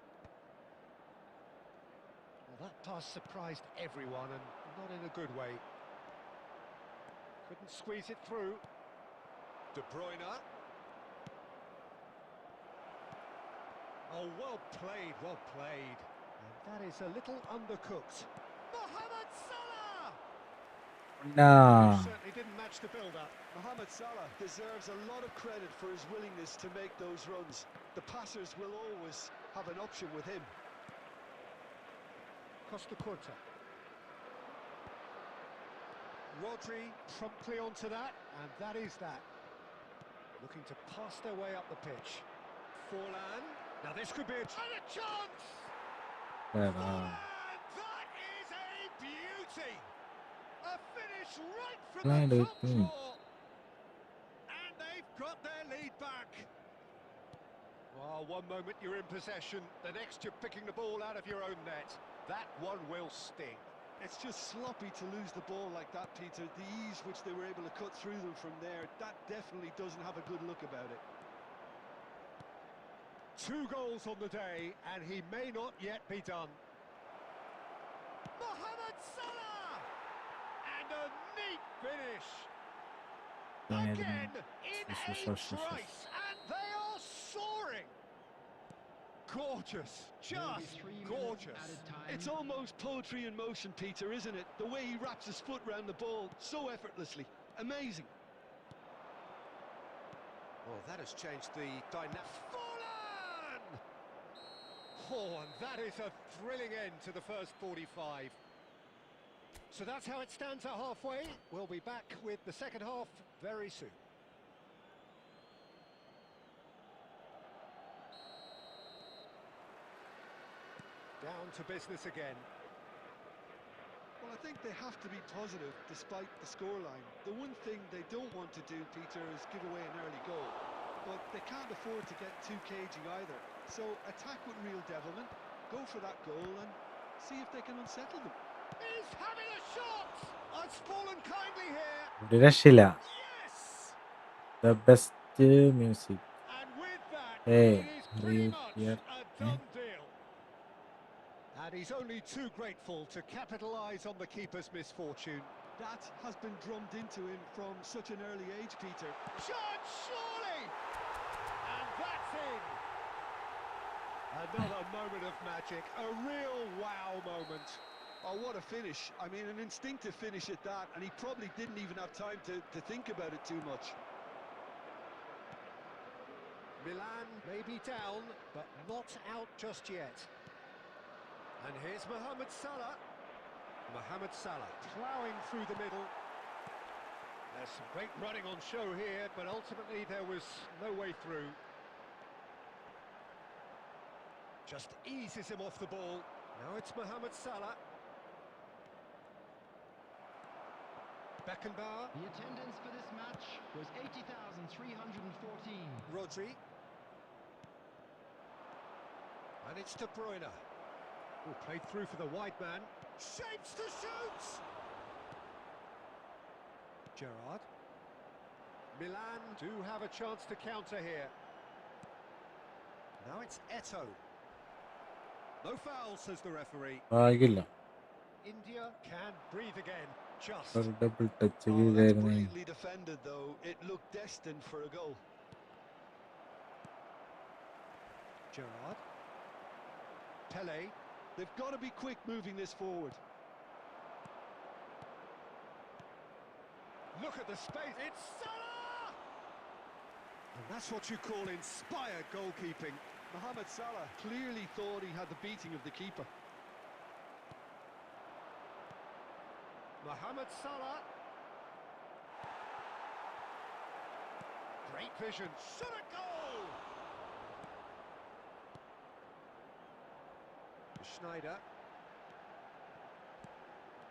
Speaker 2: Well, that pass surprised everyone, and not in a good way. Couldn't squeeze it through. De Bruyne. Oh, well played, well played. And that is a little undercooked. Mohamed Salah!
Speaker 1: Nah.
Speaker 2: Certainly didn't match the build-up.
Speaker 3: Mohamed Salah deserves a lot of credit for his willingness to make those runs. The passers will always have an option with him.
Speaker 2: Costa Curta. Rodri promptly onto that, and that is that. Looking to pass their way up the pitch. Forlan. Now this could be a chance! Forlan! That is a beauty! A finish right from the top draw. And they've got their lead back. Well, one moment you're in possession, the next you're picking the ball out of your own net. That one will sting.
Speaker 3: It's just sloppy to lose the ball like that, Peter. The ease which they were able to cut through them from there, that definitely doesn't have a good look about it.
Speaker 2: 2 goals on the day, and he may not yet be done. Mohamed Salah! And a neat finish. Again, in a trice, and they are soaring. Gorgeous, just gorgeous.
Speaker 3: It's almost poetry in motion, Peter, isn't it? The way he wraps his foot round the ball so effortlessly. Amazing.
Speaker 2: Well, that has changed the dynamic. Oh, and that is a thrilling end to the first 45. So that's how it stands at halfway. We'll be back with the second half very soon. Down to business again.
Speaker 3: Well, I think they have to be positive despite the scoreline. The one thing they don't want to do, Peter, is give away an early goal. But they can't afford to get too cagey either. So attack with real devilment, go for that goal and see if they can unsettle them.
Speaker 2: He's having a shot! I've fallen kindly here.
Speaker 1: രക്ഷയില്ല.
Speaker 2: Yes!
Speaker 1: The best music.
Speaker 2: And with that,
Speaker 1: Hey,
Speaker 2: it is pretty
Speaker 1: real
Speaker 2: much
Speaker 1: here.
Speaker 2: a done deal. And he's only too grateful to capitalise on the keeper's misfortune.
Speaker 3: That has been drummed into him from such an early age, Peter.
Speaker 2: Shot, surely! And that's in! Another moment of magic, a real wow moment.
Speaker 3: Oh, what a finish. I mean, an instinctive finish at that, and he probably didn't even have time to think about it too much.
Speaker 2: Milan may be down, but not out just yet. And here's Mohamed Salah. Mohamed Salah ploughing through the middle. There's some great running on show here, but ultimately there was no way through. Just eases him off the ball. Now it's Mohamed Salah. Beckenbauer.
Speaker 4: The attendance for this match was 80,314.
Speaker 2: Rodri. And it's De Bruyne. Oh, played through for the wide man. Shapes to shoot! Gerrard. Milan do have a chance to counter here. Now it's Eto'o. No foul, says the referee.
Speaker 1: ഭാഗ്യമില്ല.
Speaker 2: India can breathe again. Just.
Speaker 1: ഒരു double touch
Speaker 3: Oh, that's
Speaker 1: ചെയ്തായിരുന്നു.
Speaker 3: brilliantly defended, though. It looked destined for a goal.
Speaker 2: Gerrard. Pele.
Speaker 3: They've got to be quick moving this forward.
Speaker 2: Look at the space. It's Salah! And that's what you call inspired goalkeeping.
Speaker 3: Mohamed Salah clearly thought he had the beating of the keeper.
Speaker 2: Mohamed Salah. Great vision. Shot a goal! Schneider.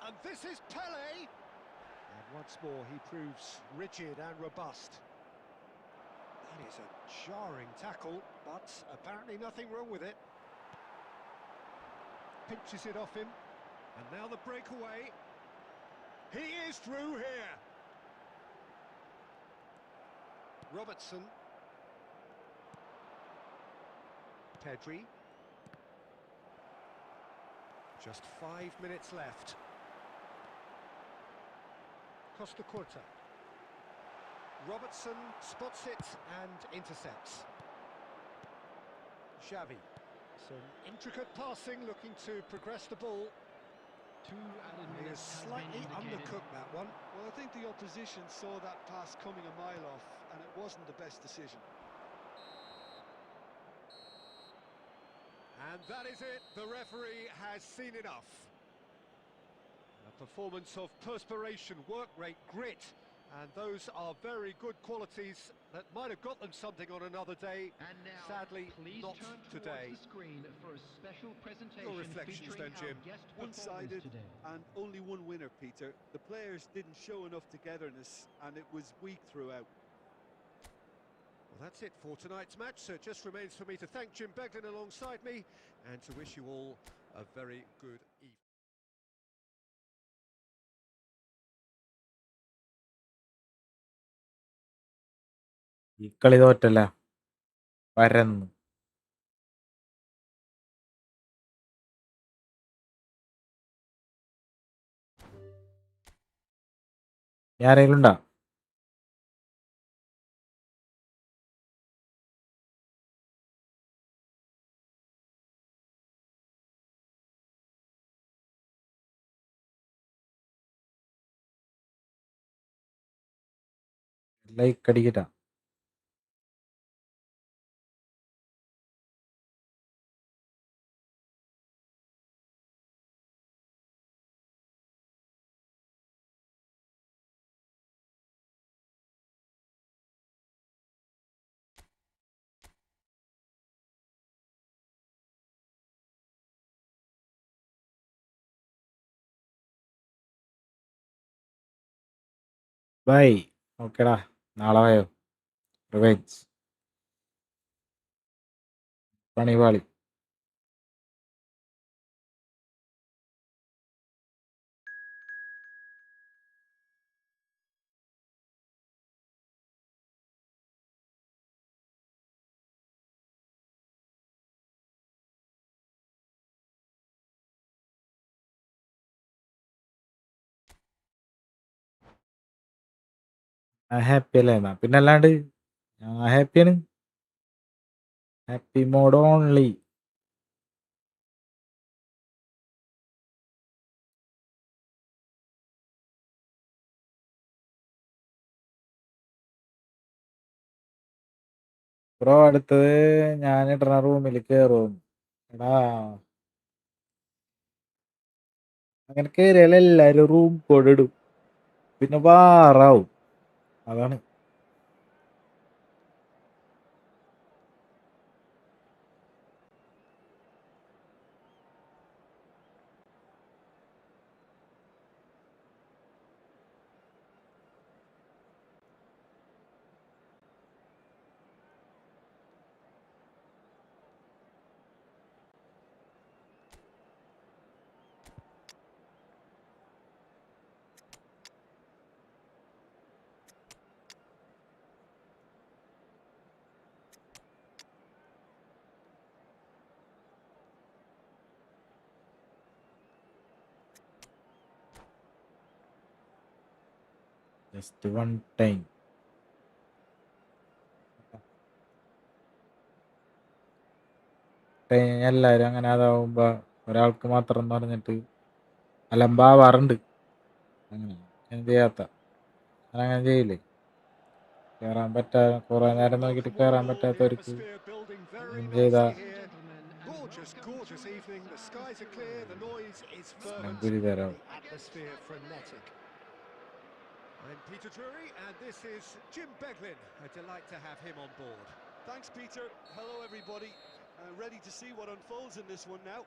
Speaker 2: And this is Pele. And once more he proves rigid and robust. That is a jarring tackle, but apparently nothing wrong with it. Pinches it off him, and now the breakaway. He is through here. Robertson. Pedri. Just 5 minutes left. Costa Curta. Robertson spots it and intercepts. Xavi. Some intricate passing, looking to progress the ball.
Speaker 4: 2 added
Speaker 2: He is
Speaker 4: minutes has been
Speaker 2: slightly
Speaker 4: indicated.
Speaker 2: undercooked that one.
Speaker 3: Well, I think the opposition saw that pass coming a mile off, and it wasn't the best decision.
Speaker 2: And that is it. The referee has seen enough. A performance of perspiration, work rate, grit, and those are very good qualities that might have got them something on another day.
Speaker 4: And now,
Speaker 2: Sadly,
Speaker 4: please
Speaker 2: not
Speaker 4: turn
Speaker 2: today.
Speaker 4: towards the screen for a special presentation
Speaker 2: Your reflections
Speaker 4: featuring
Speaker 2: then, Jim.
Speaker 4: our guest performers
Speaker 3: One-sided
Speaker 4: today.
Speaker 3: and only one winner, Peter. The players didn't show enough togetherness, and it was weak throughout.
Speaker 2: Well, that's it for tonight's match, so it just remains for me to thank Jim Beglin alongside me and to wish you all a very good evening.
Speaker 1: ഈ കളി തോറ്റല്ല, പരന്നു. ആരെങ്കിലും ഉണ്ടോ? Like അടിക്കട്ടാ. By. ഓക്കെടാ, നാളെ വായോ. Revenge പണിപാളി. Happy അല്ലേ? എന്നാ പിന്നെ അല്ലാണ്ട് ഞാൻ ഹാപ്പിയാണ്. Happy mode only. ബ്രോ, അടുത്തത് ഞാൻ ഇടണ റൂമിൽ കയറും. എടാ, അങ്ങനെ കയറിയാൽ എല്ലാരും റൂം കോഡ് ഇടും, പിന്നെ വാറാവും. അതാണ്. Just one time. എല്ലാരും അങ്ങനെ അതാവുമ്പോ ഒരാൾക്ക് മാത്രം എന്ന് പറഞ്ഞിട്ട് അലമ്പാവാറുണ്ട്. അങ്ങനെ എന്ത് ചെയ്യാത്ത അങ്ങനെ ചെയ്യില്ലേ? കയറാൻ കുറെ നേരം നോക്കിയിട്ട് കയറാൻ പറ്റാത്തവർക്ക് ചെയ്താ
Speaker 2: Gorgeous, gorgeous evening. The skies are clear, the noise is fervent,
Speaker 1: ഗുരുതരാവും.
Speaker 2: the atmosphere frenetic. I'm Peter Drury, and this is Jim Beglin. A delight to have him on board.
Speaker 3: Thanks, Peter. Hello, everybody. Ready to see what unfolds in this one now.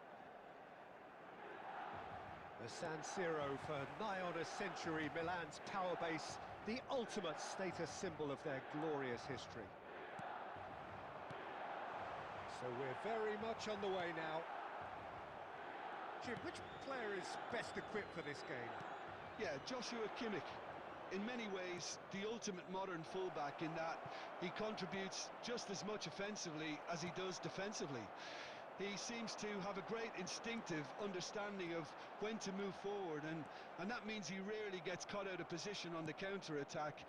Speaker 2: The San Siro for nigh on a century, Milan's power base, the ultimate status symbol of their glorious history. So we're very much on the way now. Jim, which player is best equipped for this game?
Speaker 3: Yeah, Joshua Kimmich. In many ways, the ultimate modern fullback in that he contributes just as much offensively as he does defensively. He seems to have a great instinctive understanding of when to move forward, and that means he rarely gets caught out of position on the counter-attack.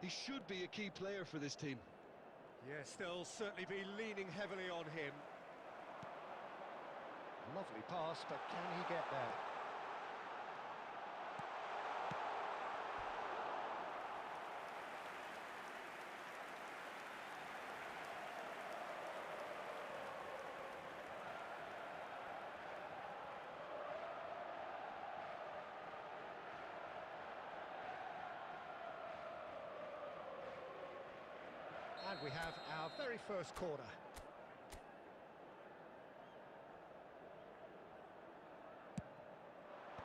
Speaker 3: He should be a key player for this team.
Speaker 2: Yes, they'll certainly be leaning heavily on him. Lovely pass, but can he get there? And we have our very first corner.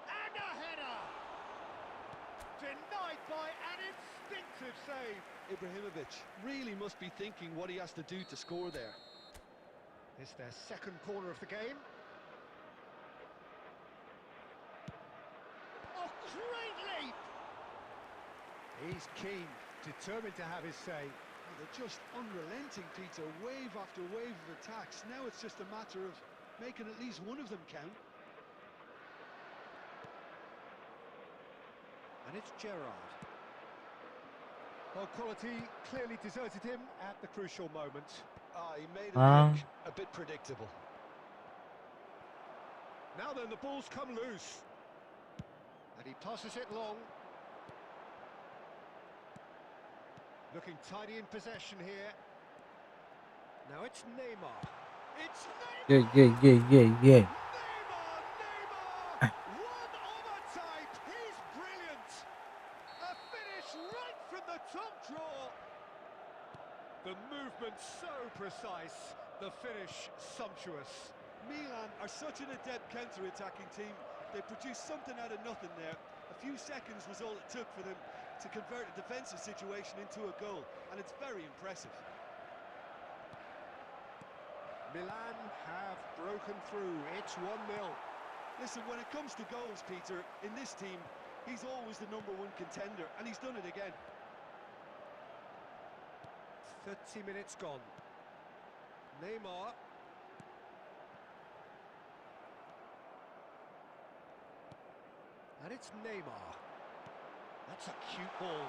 Speaker 2: And a header! Denied by an instinctive save.
Speaker 3: Ibrahimovic really must be thinking what he has to do to score there.
Speaker 2: It's their second corner of the game. Oh, great leap! He's keen, determined to have his say.
Speaker 3: They're just unrelenting, Peter. Wave after wave of attacks. Now it's just a matter of making at least one of them count.
Speaker 2: And it's Gerrard. Well, quality clearly deserted him at the crucial moment.
Speaker 3: He made it look a bit predictable.
Speaker 2: Now then, the ball's come loose. And he passes it long. Looking tidy in possession here. Now it's Neymar. It's Neymar!
Speaker 1: Yeah.
Speaker 2: Neymar! One of a type! He's brilliant! A finish right from the top draw! The movement so precise, the finish sumptuous.
Speaker 3: Milan are such an adept counter-attacking team. They produced something out of nothing there. A few seconds was all it took for them to convert a defensive situation into a goal, and it's very impressive.
Speaker 2: Milan have broken through. It's 1-0.
Speaker 3: Listen, when it comes to goals, Peter, in this team, he's always the #1 contender, and he's done it again.
Speaker 2: 30 minutes gone. Neymar. And it's Neymar. That's a cute ball.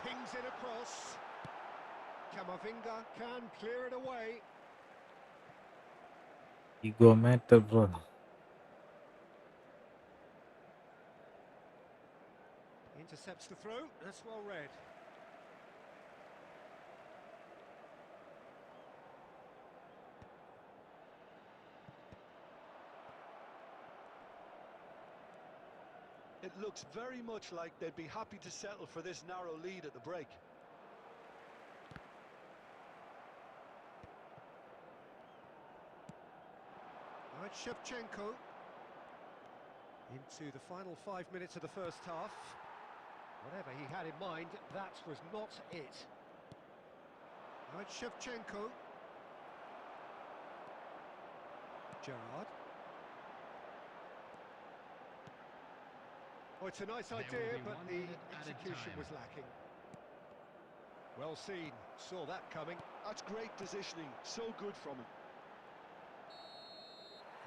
Speaker 2: Pings it across. Camavinga can clear it away.
Speaker 1: Ego matter, bro.
Speaker 2: Intercepts the throw. That's well read.
Speaker 3: It looks very much like they'd be happy to settle for this narrow lead at the break.
Speaker 2: Now it's Shevchenko. Into the final 5 minutes of the first half. Whatever he had in mind, that was not it. Now it's Shevchenko. Gerrard. Oh, it's a nice idea, but the execution was lacking. Well seen, saw that coming.
Speaker 3: That's great positioning, so good from him.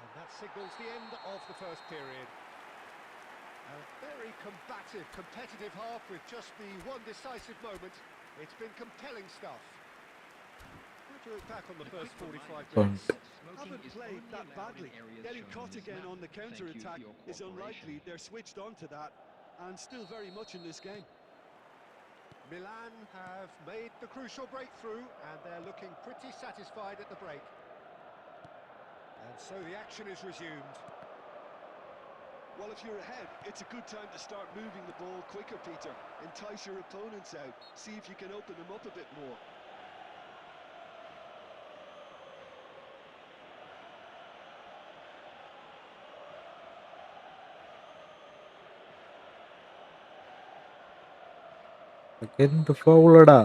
Speaker 2: And that signals the end of the first period. A very combative, competitive half with just the one decisive moment. It's been compelling stuff. How do you look back on the first 45 minutes?
Speaker 3: Haven't played that badly. Getting caught again on the counter-attack is unlikely. They're switched on to that and still very much in this game.
Speaker 2: Milan have made the crucial breakthrough and they're looking pretty satisfied at the break. And so the action is resumed.
Speaker 3: Well, if you're ahead, it's a good time to start moving the ball quicker, Peter. Entice your opponents out. See if you can open them up a bit more.
Speaker 1: എന്ത് ഫൗളടാ.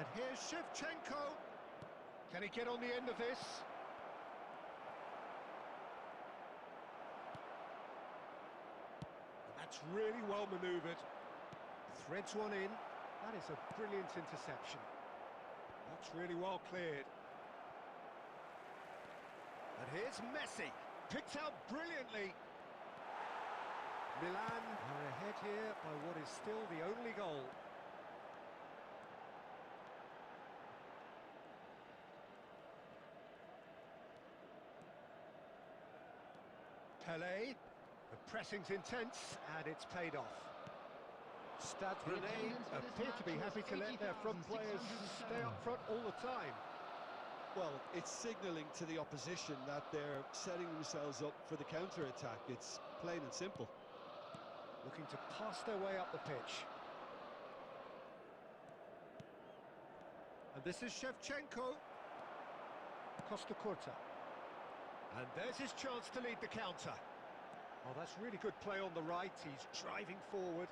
Speaker 2: And here's Shevchenko. Can he get on the end of this? And that's really well manoeuvred. Threads one in. That is a brilliant interception. That's really well cleared. And here's Messi. Picked out brilliantly. Milan are ahead here by what is still the only goal. Pelé. The pressing's intense and it's paid off. Stade Rennais appear to be happy to let their front players stay up front all the time.
Speaker 3: Well, it's signalling to the opposition that they're setting themselves up for the counter-attack. It's plain and simple.
Speaker 2: Looking to pass their way up the pitch. And this is Shevchenko. Costa Curta. And there's his chance to lead the counter. Oh, that's really good play on the right. He's driving forward.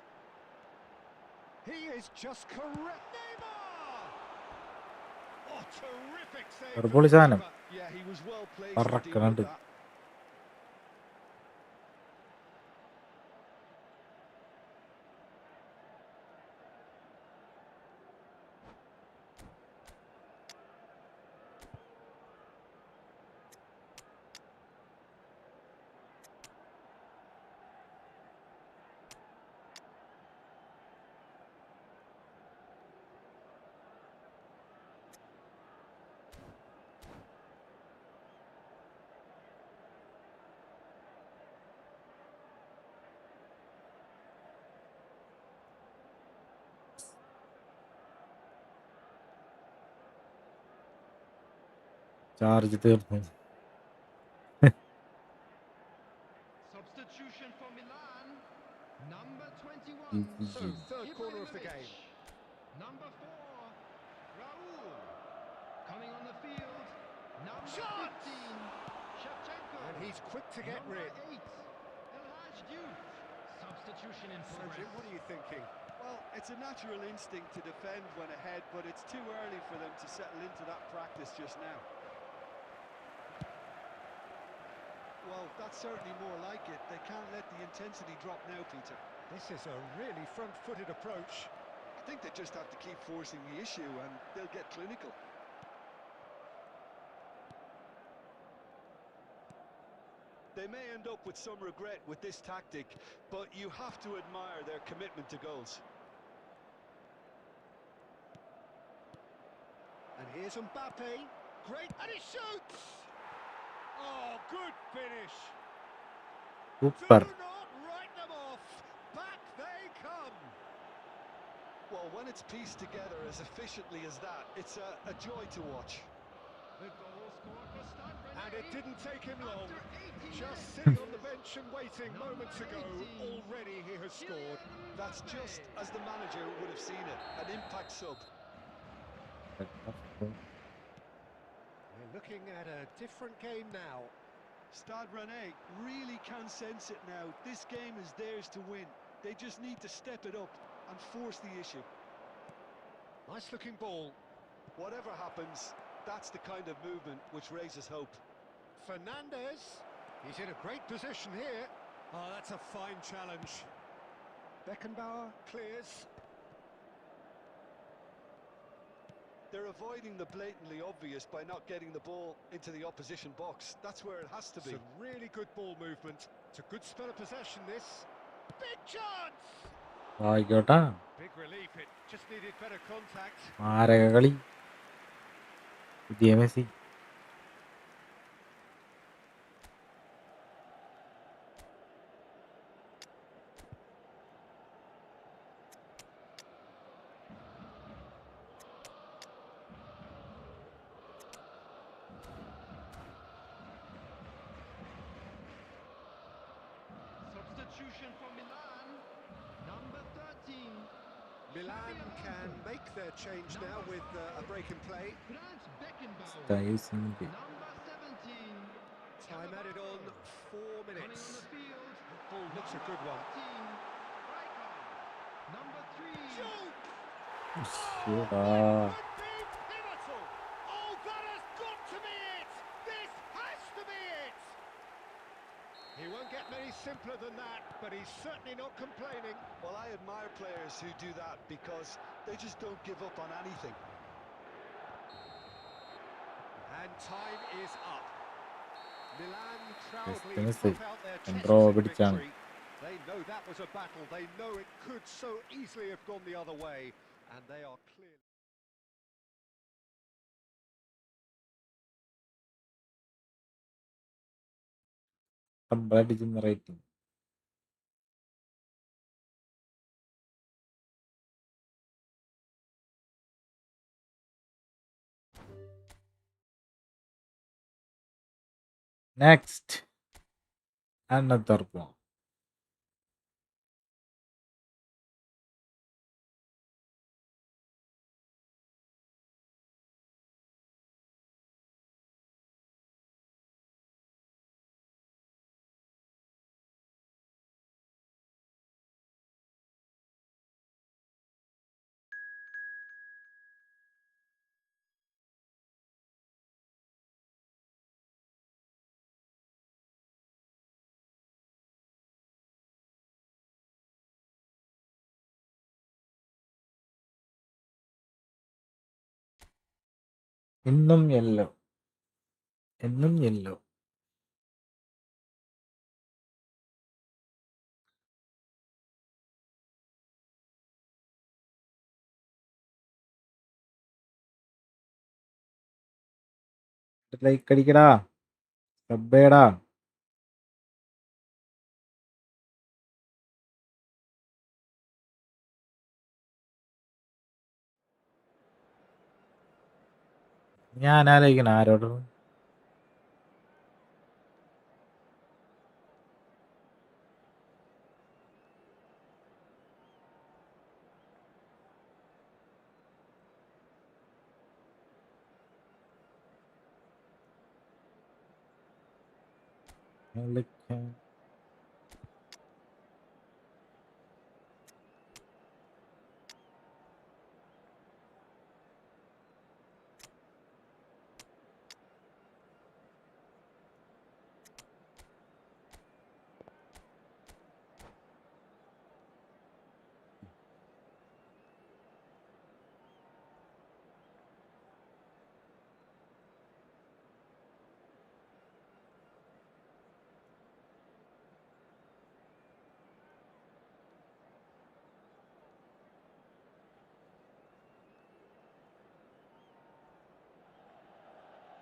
Speaker 2: He is just correct. Neymar! Oh, terrific save.
Speaker 1: ഒരു പൊളി സാധനം.
Speaker 3: Yeah, he was well placed to deal with
Speaker 1: പറക്കണുണ്ട്.
Speaker 3: that.
Speaker 1: Charge തീർന്നു.
Speaker 4: Substitution for Milan. Number 21.
Speaker 2: So, third corner of the game.
Speaker 4: Number 4. Raul. Coming on the field. Number
Speaker 2: Shot!
Speaker 4: 15. Shevchenko.
Speaker 2: And he's quick to get
Speaker 4: Number
Speaker 2: rid.
Speaker 4: 8. El Hajj. Substitution in
Speaker 2: Sergio,
Speaker 4: progress.
Speaker 2: what are you thinking?
Speaker 3: Well, it's a natural instinct to defend when ahead, but it's too early for them to settle into that practice just now. Well, that's certainly more like it. They can't let the intensity drop now, Peter.
Speaker 2: This is a really front-footed approach.
Speaker 3: I think they just have to keep forcing the issue and they'll get clinical. They may end up with some regret with this tactic, but you have to admire their commitment to goals.
Speaker 2: And here's Mbappe. Great, and he shoots! Oh, good finish.
Speaker 1: Super.
Speaker 2: Do not write them off. Back they come.
Speaker 3: Well, when it's pieced together as efficiently as that, it's a joy to watch.
Speaker 4: The goal scored for Stade Rennais.
Speaker 2: And it didn't take him long.
Speaker 4: After 18
Speaker 2: Just
Speaker 4: minutes.
Speaker 2: sitting on the bench and waiting moments ago.
Speaker 4: 18.
Speaker 2: Already he has scored.
Speaker 3: That's just as the manager would have seen it, an impact sub.
Speaker 2: We're looking at a different game now.
Speaker 3: Stade Rennais really can sense it now. This game is theirs to win. They just need to step it up and force the issue.
Speaker 2: Nice looking ball.
Speaker 3: Whatever happens, that's the kind of movement which raises hope.
Speaker 2: Fernandez. He's in a great position here. Oh, that's a fine challenge. Beckenbauer clears.
Speaker 3: They're avoiding the blatantly obvious by not getting the ball into the opposition box. That's where it has to be.
Speaker 2: Some really good ball movement. It's a good spell of possession, this. Big chance!
Speaker 1: ആയിക്കോട്ടാ.
Speaker 2: Big relief, it just needed better contact.
Speaker 1: മാരക കളി. പുതിയ Messi.
Speaker 4: Substitution for Milan. Number 13.
Speaker 2: Milan can make their change now with a break in play.
Speaker 4: Franz Beckenbauer.
Speaker 1: ടൈസിന്റെ.
Speaker 4: Number 17.
Speaker 2: Time added on 4
Speaker 4: Coming
Speaker 2: minutes.
Speaker 4: on the field.
Speaker 2: Ball looks a good one.
Speaker 4: 14. Striker. Number 3.
Speaker 2: Shoot!
Speaker 1: ശ്ശോടാ.
Speaker 2: Could be simpler than that, but he's certainly not complaining.
Speaker 3: Well, I admire players who do that because they just don't give up on anything.
Speaker 2: And time is up. Milan proudly
Speaker 1: Just
Speaker 2: puff out their
Speaker 1: draw
Speaker 2: chests in
Speaker 1: പിടിച്ചാണ്.
Speaker 2: victory. They know that was a battle. They know it could so easily have gone the other way, and they are clearly...
Speaker 1: complete rating. Next another one. ഇന്നും yellow, എന്നും yellow. Like അടിക്കടാ, സബ്ബേടാ. ഞാൻ ആലോചിക്കണം ആരോട്.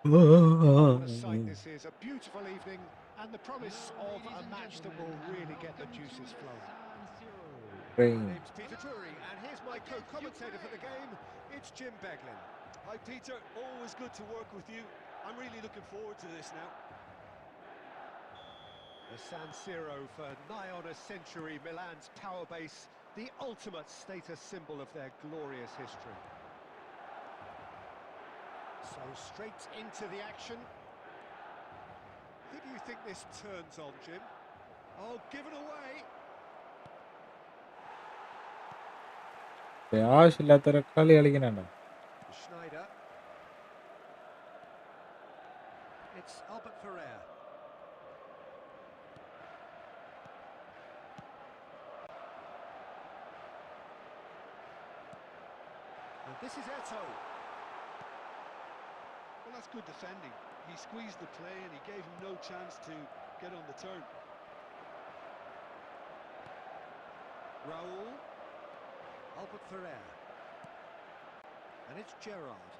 Speaker 2: What a sight this is, a beautiful evening, and the promise of a match that will really get the juices flowing. My name's Peter Drury, and here's my co-commentator for the game, it's Jim Beglin.
Speaker 3: Hi, Peter. Always good to work with you. I'm really looking forward to this now.
Speaker 2: The San Siro for nigh on a century, Milan's power base, the ultimate status symbol of their glorious history. So straight into the action. Who do you think this turns on, Jim? Oh, given away.
Speaker 1: ആവശ്യമില്ലാത്തൊരു കളി കളിക്കുന്നുണ്ടോ?
Speaker 2: Schneider. It's Albert Ferrer. And this is Eto'o.
Speaker 3: Well, that's good defending. He squeezed the play and he gave him no chance to get on the turn.
Speaker 2: Raul. Albert Ferrer. And it's Gerrard.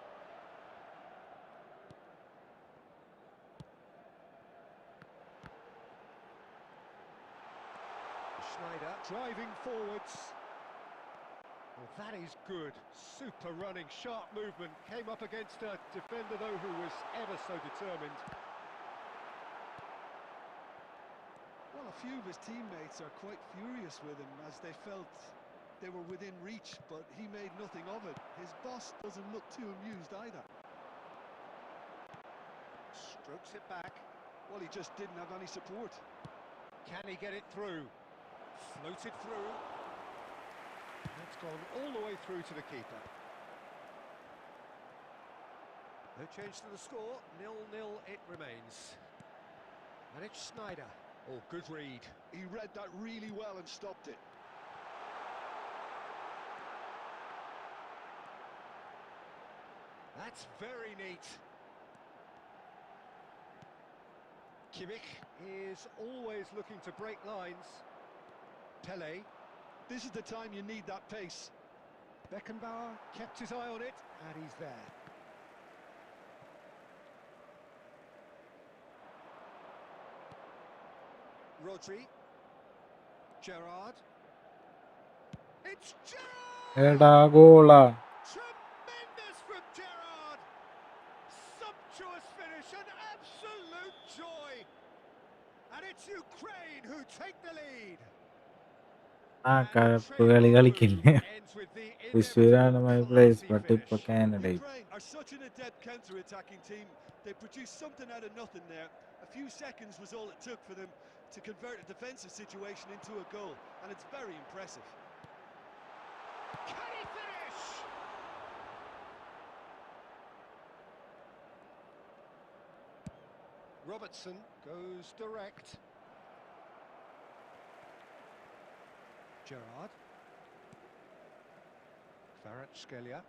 Speaker 2: Schneider driving forwards. Well, that is good. Super running, sharp movement. Came up against a defender, though, who was ever so determined.
Speaker 3: Well, a few of his teammates are quite furious with him as they felt they were within reach, but he made nothing of it. His boss doesn't look too amused either.
Speaker 2: Strokes it back.
Speaker 3: Well, he just didn't have any support.
Speaker 2: Can he get it through? Floated through. That's gone all the way through to the keeper. No change to the score. 0-0 it remains. And it's Schneider. Oh, good read.
Speaker 3: He read that really well and stopped it.
Speaker 2: That's very neat. Kimmich is always looking to break lines. Pele.
Speaker 3: This is the time you need that pace.
Speaker 2: Beckenbauer kept his eye on it, and he's there. Rodri. Gerrard. It's Gerrard!
Speaker 1: എടാ ഗോളാ.
Speaker 2: Tremendous from Gerrard! Sumptuous finish, an absolute joy! And it's Ukraine who take the lead.
Speaker 1: ആ
Speaker 2: And
Speaker 1: കഴപ്പ്
Speaker 2: Trey
Speaker 1: കളി
Speaker 2: Mamu
Speaker 1: കളിക്കില്ല.
Speaker 2: ends with the
Speaker 1: തൃശ്ശൂരാണ്
Speaker 2: inevitable
Speaker 1: my place,
Speaker 2: classy
Speaker 1: but ഇപ്പൊ
Speaker 2: finish.
Speaker 1: കാനഡയിൽ.
Speaker 3: Ukraine are such an adept counter-attacking team. They produced something out of nothing there. A few seconds was all it took for them to convert a defensive situation into a goal, and it's very impressive.
Speaker 2: Can he finish? Robertson goes direct. Gerrard. Kvaratskhelia.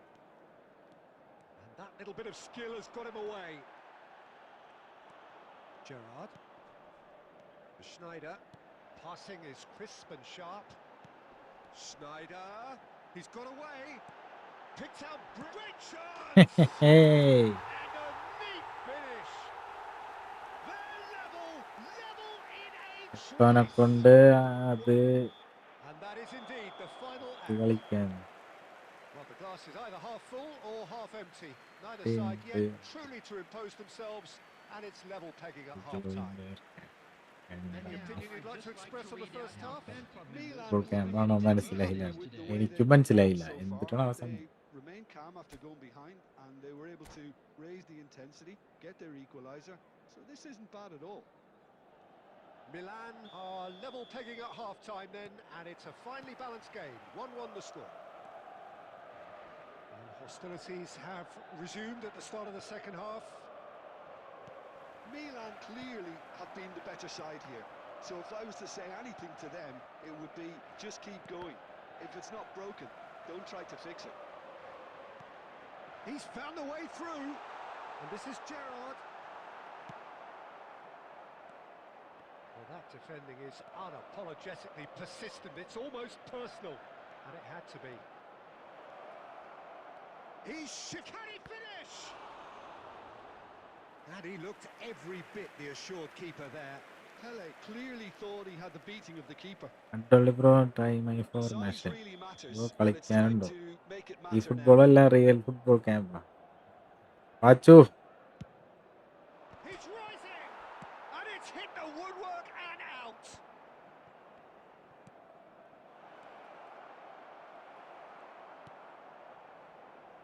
Speaker 2: And that little bit of skill has got him away. Gerrard. Schneider. Passing is crisp and sharp. Schneider. He's got away. Picked out. Great chance!
Speaker 1: Hey.
Speaker 2: And a neat finish. They're level in a
Speaker 1: അവനെ
Speaker 2: trice.
Speaker 1: കൊണ്ട് അത്
Speaker 2: And that is indeed the final
Speaker 1: ഇത്
Speaker 2: act.
Speaker 1: കളിക്കാൻ.
Speaker 2: Well, the glass is either half full or half empty. Neither
Speaker 1: Team
Speaker 2: side yet
Speaker 1: player.
Speaker 2: truly to impose themselves, and it's level pegging at half-time. Any opinion you'd like to express on the first half?
Speaker 3: Milan
Speaker 1: football ക്യാമ്പാണോ
Speaker 3: really did
Speaker 1: മനസ്സിലായില്ല.
Speaker 3: nothing with the way
Speaker 1: എനിക്ക്
Speaker 3: they've
Speaker 1: മനസ്സിലായില്ല
Speaker 3: played so
Speaker 1: എന്തിട്ടാണ്
Speaker 3: far.
Speaker 1: അവസാനം.
Speaker 3: They remained calm after going behind, and they were able to raise the intensity, get their equaliser. So this isn't bad at all.
Speaker 2: Milan are level pegging at half-time then, and it's a finely balanced game. 1-1 the score. And hostilities have resumed at the start of the second half.
Speaker 3: Milan clearly have been the better side here. So if I was to say anything to them, it would be just keep going. If it's not broken, don't try to fix it.
Speaker 2: He's found a way through, and this is Gerrard. Well, that defending is unapologetically persistent. It's almost personal, and it had to be. He's Can he finish? And he looked every bit the assured keeper there.
Speaker 3: Pele clearly thought he had the beating of the keeper.
Speaker 1: അഡോളി bro try my
Speaker 3: Size
Speaker 1: formation.
Speaker 3: really matters,
Speaker 1: bro
Speaker 3: and it's time
Speaker 1: കളിക്കാനുണ്ടോ?
Speaker 3: to make it
Speaker 1: ഈ
Speaker 3: matter now.
Speaker 1: Football അല്ല, real football ക്യാമ്പാ. വാച്ചു.
Speaker 2: He's rising, and it's hit the woodwork and out.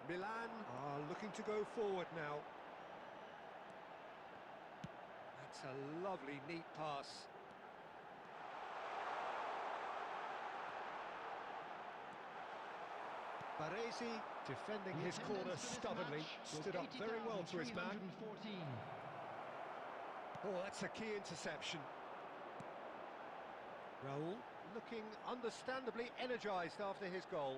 Speaker 2: Milan are looking to go forward now. That's a lovely, neat pass. Baresi defending his corner stubbornly, stood up very well to his man. Oh, that's a key interception. Raul looking understandably energised after his goal.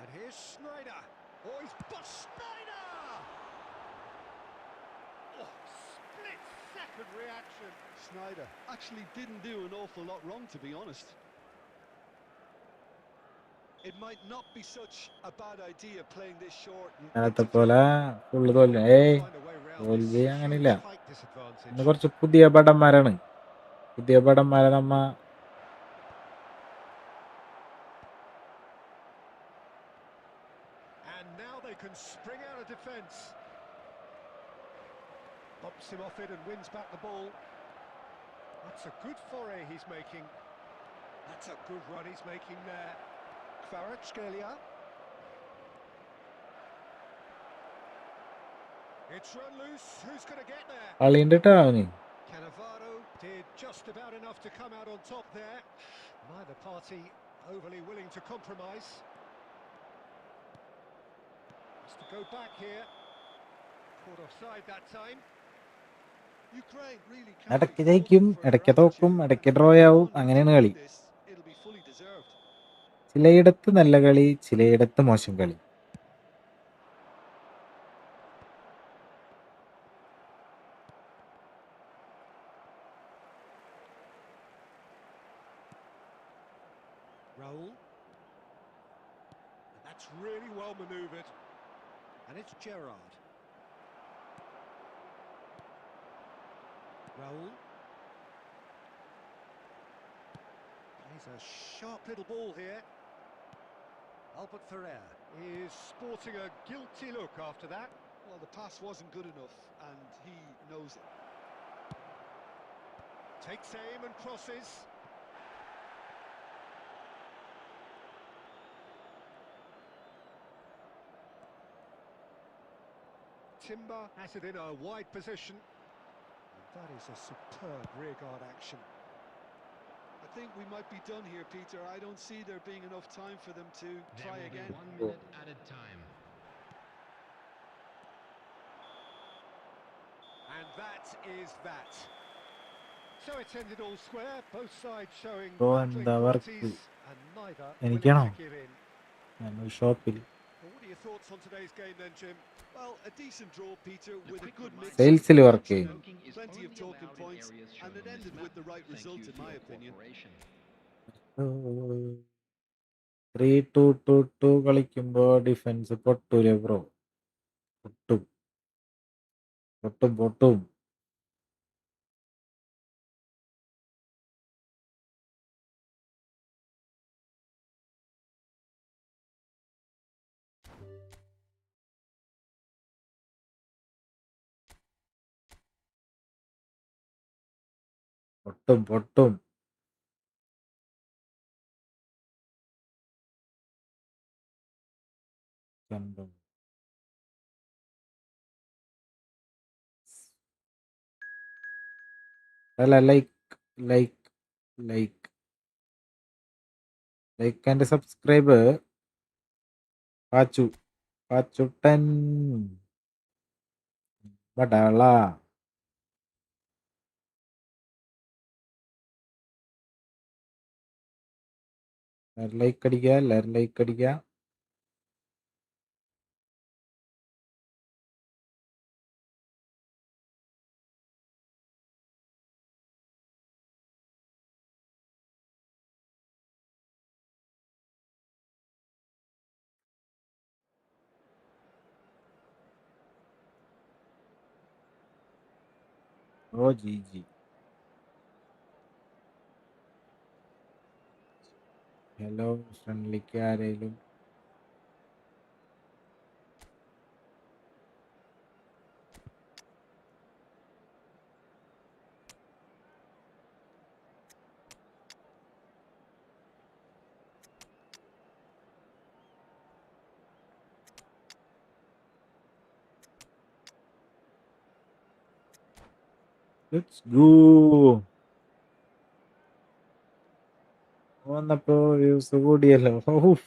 Speaker 2: And here's Schneider. Oh, he's Schneider! Oh, split-second reaction.
Speaker 3: Schneider actually didn't do an awful lot wrong, to be honest. It might not be such a bad idea playing this short.
Speaker 1: നേരത്തെ പോലെ full തോൽവി.
Speaker 2: Find a way round
Speaker 1: തോൽവി
Speaker 2: this
Speaker 1: അങ്ങനില്ല.
Speaker 2: huge height disadvantage.
Speaker 1: ഇന്ന് കുറച്ച് പുതിയ പടന്മാരാണ്. പുതിയ പടന്മാരെ നമ്മ
Speaker 2: And now they can spring out of defence. Bumps him off it and wins back the ball. That's a good foray he's making. That's a good run he's making there. Kvaratskhelia. It's run loose. Who's going to get there?
Speaker 1: കളിയുണ്ട് കേട്ടോ അവന്.
Speaker 2: Cannavaro did just about enough to come out on top there. Neither party overly willing to compromise. Has to go back here. Caught offside that time.
Speaker 3: Ukraine really can't be
Speaker 1: ഇടയ്ക്ക്
Speaker 3: faulted
Speaker 1: ജയിക്കും,
Speaker 3: for their
Speaker 1: ഇടയ്ക്ക് തോക്കും,
Speaker 3: attitude,
Speaker 1: ഇടയ്ക്ക്
Speaker 3: and if
Speaker 1: draw
Speaker 3: they
Speaker 1: ആവും.
Speaker 3: won to
Speaker 1: അങ്ങനെയാണ്
Speaker 3: win
Speaker 1: കളി.
Speaker 3: this, it'll be fully deserved.
Speaker 1: ചിലയിടത്ത് നല്ല കളി, ചിലയിടത്ത് മോശം കളി.
Speaker 2: Raul. And that's really well manoeuvred. And it's Gerrard. Raul. Plays a sharp little ball here. Albert Ferrer is sporting a guilty look after that.
Speaker 3: Well, the pass wasn't good enough, and he knows it.
Speaker 2: Takes aim and crosses. Timber has it in a wide position. And that is a superb rearguard action.
Speaker 3: I think we might be done here, Peter. I don't see there being enough time for them to try
Speaker 4: There will
Speaker 3: again.
Speaker 4: be 1 minute at a time.
Speaker 2: And that is that. So it's ended all square, both sides showing
Speaker 1: Bro,
Speaker 2: battling
Speaker 1: എന്താ work?
Speaker 2: qualities and neither
Speaker 1: എനിക്കാണോ?
Speaker 2: willing to give in.
Speaker 1: ഞാനൊരു ഷോപ്പിൽ.
Speaker 2: Well, what are your thoughts on today's game then, Jim?
Speaker 3: Well, a decent draw, Peter, with a good mix.
Speaker 1: Sales
Speaker 3: of
Speaker 1: work
Speaker 3: action
Speaker 1: game.
Speaker 3: and plenty of talking points, and it ended with the right result, in my opinion.
Speaker 1: 3-2-2-2 കളിക്കുമ്പോ defence പൊട്ടൂലേ bro? പൊട്ടും പൊട്ടും പൊട്ടും. പൊട്ടും പൊട്ടും. കണ്ടോ? അല്ല, like like like like and subscribe. Pachuttan ബടാള. Like അടിക്കുക, എല്ലാവരും ലൈക്ക് അടിക്കുക. ഓ ജി ജി. ഹലോ, ഫ്രണ്ട്ലിക്ക് ആരേലും? Let's go. വന്നപ്പോ വ്യൂസ് കൂടിയല്ലോ. ഊഫ്.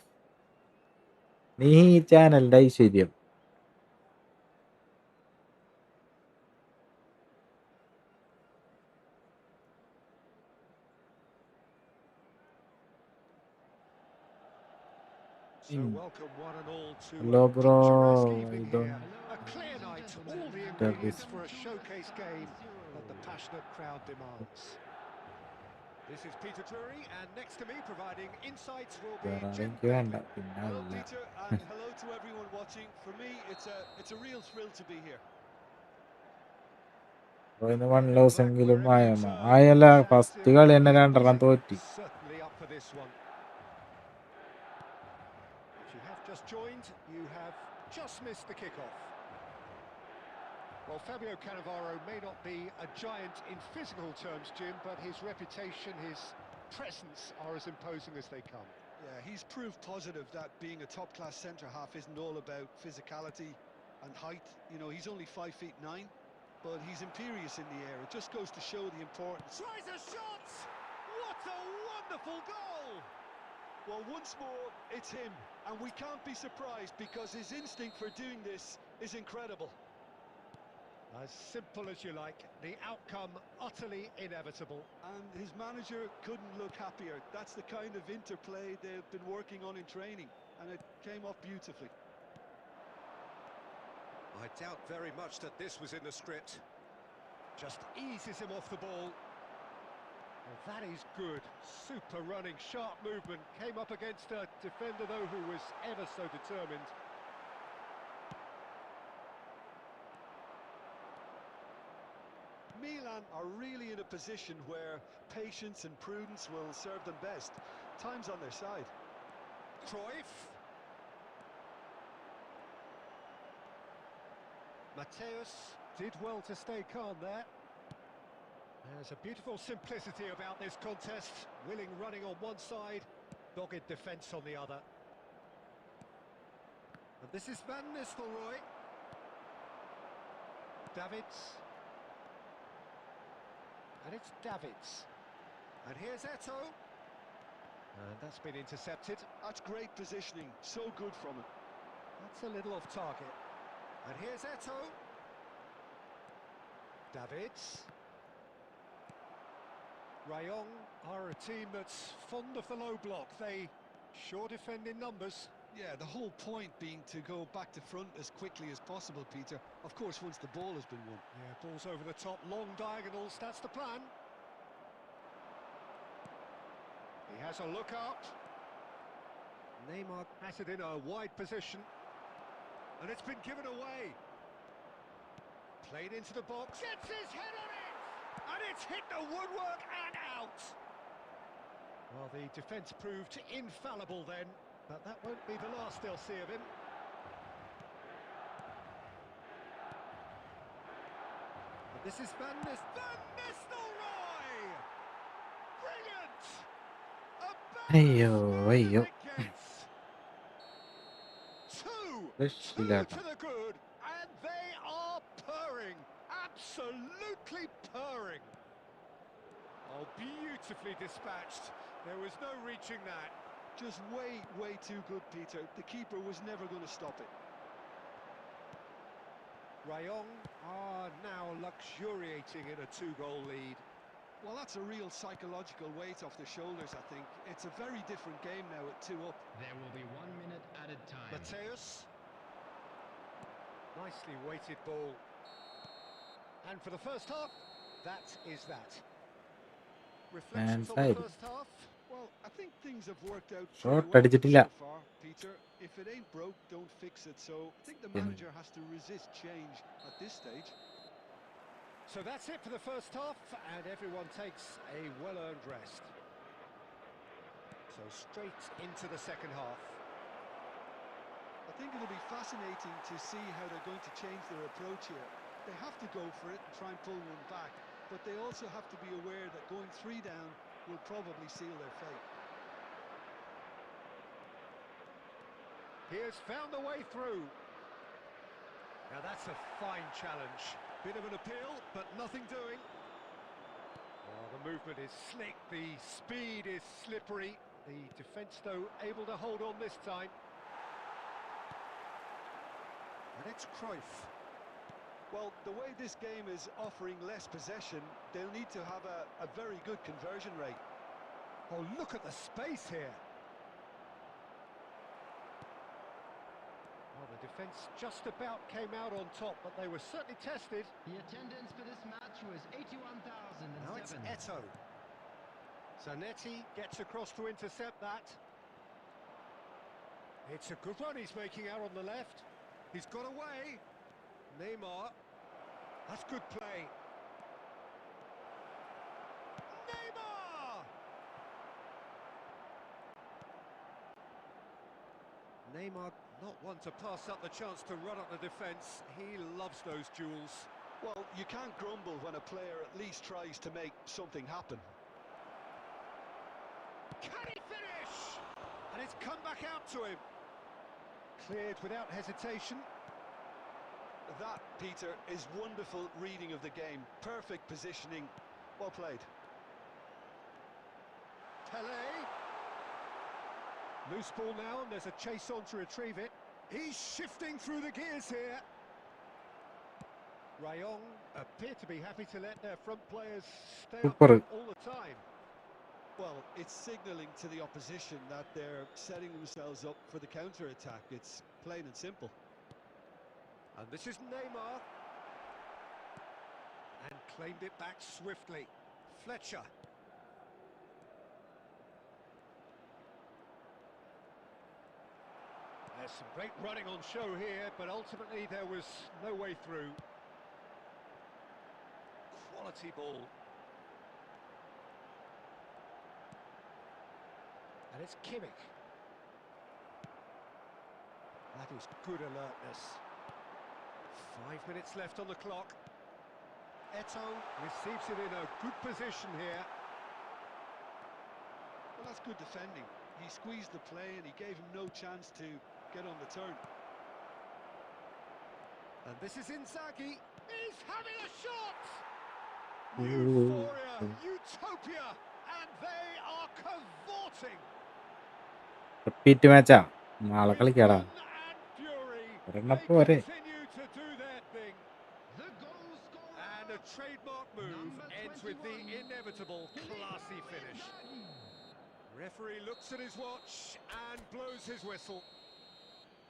Speaker 1: നീ ഈ ചാനലിന്റെ ഐശ്വര്യം.
Speaker 2: So welcome one and all to
Speaker 1: Hello,
Speaker 2: a
Speaker 1: bro.
Speaker 2: picturesque evening
Speaker 1: I don't
Speaker 2: here. A clear night, all the
Speaker 1: have
Speaker 2: ingredients
Speaker 1: this.
Speaker 2: for a showcase game that the passionate crowd demands. This is Peter Drury, and next to me providing insights will be Jim
Speaker 1: എനിക്ക് വേണ്ട.
Speaker 2: Begley.
Speaker 1: പിന്നെ
Speaker 3: Hello,
Speaker 1: അല്ല.
Speaker 3: Peter, and hello to everyone watching. For me, it's a real thrill to be here.
Speaker 1: ഇന്ന്
Speaker 2: Well,
Speaker 1: 1
Speaker 2: they're
Speaker 1: loss
Speaker 2: back
Speaker 1: എങ്കിലും
Speaker 2: wherever you
Speaker 1: ആയമോ?
Speaker 2: turn.
Speaker 1: ആയല്ല.
Speaker 2: Fans
Speaker 1: first
Speaker 2: in
Speaker 1: കളി തന്നെ
Speaker 2: both
Speaker 1: 2-1 തോറ്റി.
Speaker 2: positions certainly up for this one. If you have just joined, you have just missed the kickoff. Well, Fabio Cannavaro may not be a giant in physical terms, Jim, but his reputation, his presence are as imposing as they come.
Speaker 3: Yeah, he's proved positive that being a top-class centre-half isn't all about physicality and height. You know, he's only 5'9", but he's imperious in the air. It just goes to show the importance.
Speaker 2: Tries a shot! What a wonderful goal!
Speaker 3: Well, once more, it's him, and we can't be surprised because his instinct for doing this is incredible.
Speaker 2: As simple as you like, the outcome utterly inevitable.
Speaker 3: And his manager couldn't look happier. That's the kind of interplay they've been working on in training, and it came off beautifully.
Speaker 2: I doubt very much that this was in the script. Just eases him off the ball. Well, that is good. Super running, sharp movement. Came up against a defender, though, who was ever so determined.
Speaker 3: Milan are really in a position where patience and prudence will serve them best. Time's on their side.
Speaker 2: Cruyff. Mateus did well to stay calm there. There's a beautiful simplicity about this contest. Willing running on one side, dogged defence on the other. And this is Van Nistelrooy. Davids. And it's Davids. And here's Eto'o. And that's been intercepted.
Speaker 3: That's great positioning. So good from him.
Speaker 2: That's a little off target. And here's Eto'o. Davids. Rayong are a team that's fond of the low block. They sure defend in numbers.
Speaker 3: Yeah, the whole point being to go back to front as quickly as possible, Peter. Of course, once the ball has been won.
Speaker 2: Yeah, balls over the top, long diagonals, that's the plan. He has a look up. Neymar has it in a wide position. And it's been given away. Played into the box. Gets his head on it! And it's hit the woodwork and out! Well, the defence proved infallible then. But that won't be the last they'll see of him. And this is Van Nistelrooy! Brilliant! A
Speaker 1: Ayyo, ayyo.
Speaker 2: against. Two
Speaker 1: രക്ഷയില്ലാട്ടോ.
Speaker 2: to the good, and they are purring, absolutely purring. Oh, beautifully dispatched. There was no reaching that.
Speaker 3: Just way too good, Peter. The keeper was never going to stop it.
Speaker 2: Rayong are now luxuriating in a two-goal lead.
Speaker 3: Well, that's a real psychological weight off their shoulders, I think. It's a very different game now at 2 up.
Speaker 4: There will be 1 minute added time.
Speaker 2: Mateus. Nicely weighted ball. And for the first half, that is that. Reflections on the
Speaker 1: side.
Speaker 2: first half.
Speaker 3: Well, I think things have worked out
Speaker 1: Shot
Speaker 3: pretty well
Speaker 1: അടിച്ചിട്ടില്ല.
Speaker 3: so far, Peter. If it ain't broke, don't fix it. So I think the
Speaker 1: Yeah.
Speaker 3: manager has to resist change at this stage.
Speaker 2: So that's it for the first half, and everyone takes a well-earned rest. So straight into the second half.
Speaker 3: I think it'll be fascinating to see how they're going to change their approach here. They have to go for it and try and pull one back, but they also have to be aware that going 3 down will probably seal their fate.
Speaker 2: He has found a way through. Now that's a fine challenge. Bit of an appeal, but nothing doing. Oh, the movement is slick, the speed is slippery. The defence, though, able to hold on this time. And it's Cruyff.
Speaker 3: Well, the way this game is offering less possession, they'll need to have a very good conversion rate.
Speaker 2: Oh, look at the space here. Well, the defence just about came out on top, but they were certainly tested.
Speaker 4: The attendance for this match was 81,007.
Speaker 2: Now it's Eto'o. Zanetti gets across to intercept that. It's a good run he's making out on the left. He's got away. Neymar. That's good play. Neymar! Neymar not one to pass up the chance to run up the defence. He loves those duels.
Speaker 3: Well, you can't grumble when a player at least tries to make something happen.
Speaker 2: Can he finish? And it's come back out to him. Cleared without hesitation.
Speaker 3: That, Peter, is wonderful reading of the game. Perfect positioning. Well played.
Speaker 2: Pele. Loose ball now, and there's a chase on to retrieve it. He's shifting through the gears here. Rayong appear to be happy to let their front players stay up
Speaker 1: Super.
Speaker 2: all the time.
Speaker 3: Well, it's signalling to the opposition that they're setting themselves up for the counter-attack. It's plain and simple.
Speaker 2: And this is Neymar. And claimed it back swiftly. Fletcher. There's some great running on show here, but ultimately there was no way through. Quality ball. And it's Kimmich. That is good alertness. 5 minutes left on the clock. Eto receives it in a good position here.
Speaker 3: Well, that's good defending. He squeezed the play and he gave him no chance to get on the turn.
Speaker 2: And this is Inzaghi. He's having a shot!
Speaker 1: Ooh.
Speaker 2: Euphoria, utopia, and they are cavorting.
Speaker 1: Repeat മാച്ചാ നാളെ
Speaker 2: With
Speaker 1: കളിക്കാടാ
Speaker 2: fun and fury,
Speaker 1: ഒരെണ്ണം
Speaker 2: they
Speaker 1: പോരെ
Speaker 2: continue to do their thing.
Speaker 4: The goal scorer.
Speaker 2: And a trademark move
Speaker 4: Number
Speaker 2: ends with the
Speaker 4: 21,
Speaker 2: inevitable classy finish. Referee looks at his watch and blows his whistle.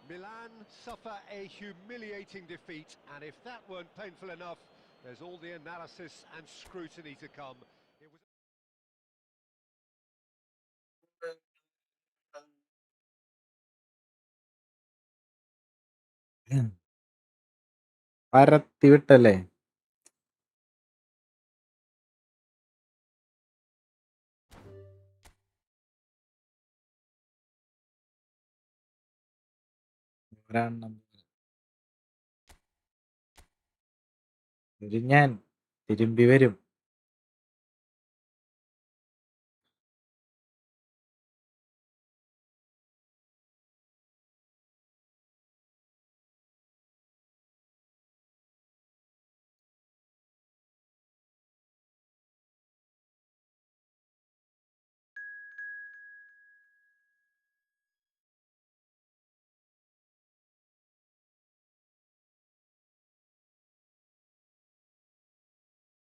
Speaker 2: Milan suffer a humiliating defeat, and if that weren't painful enough, there's all the analysis and scrutiny to come. It was
Speaker 1: പരത്തി വിട്ടല്ലേ ഒരെണ്ണം ഞാൻ തിരുമ്പി വരും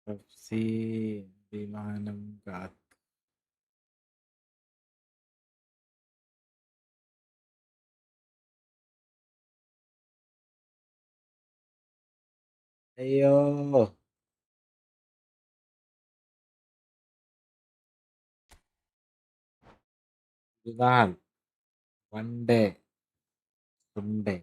Speaker 1: FC വിമാനം കാത്ത് അയ്യോ ഇതാൽ one day Sunday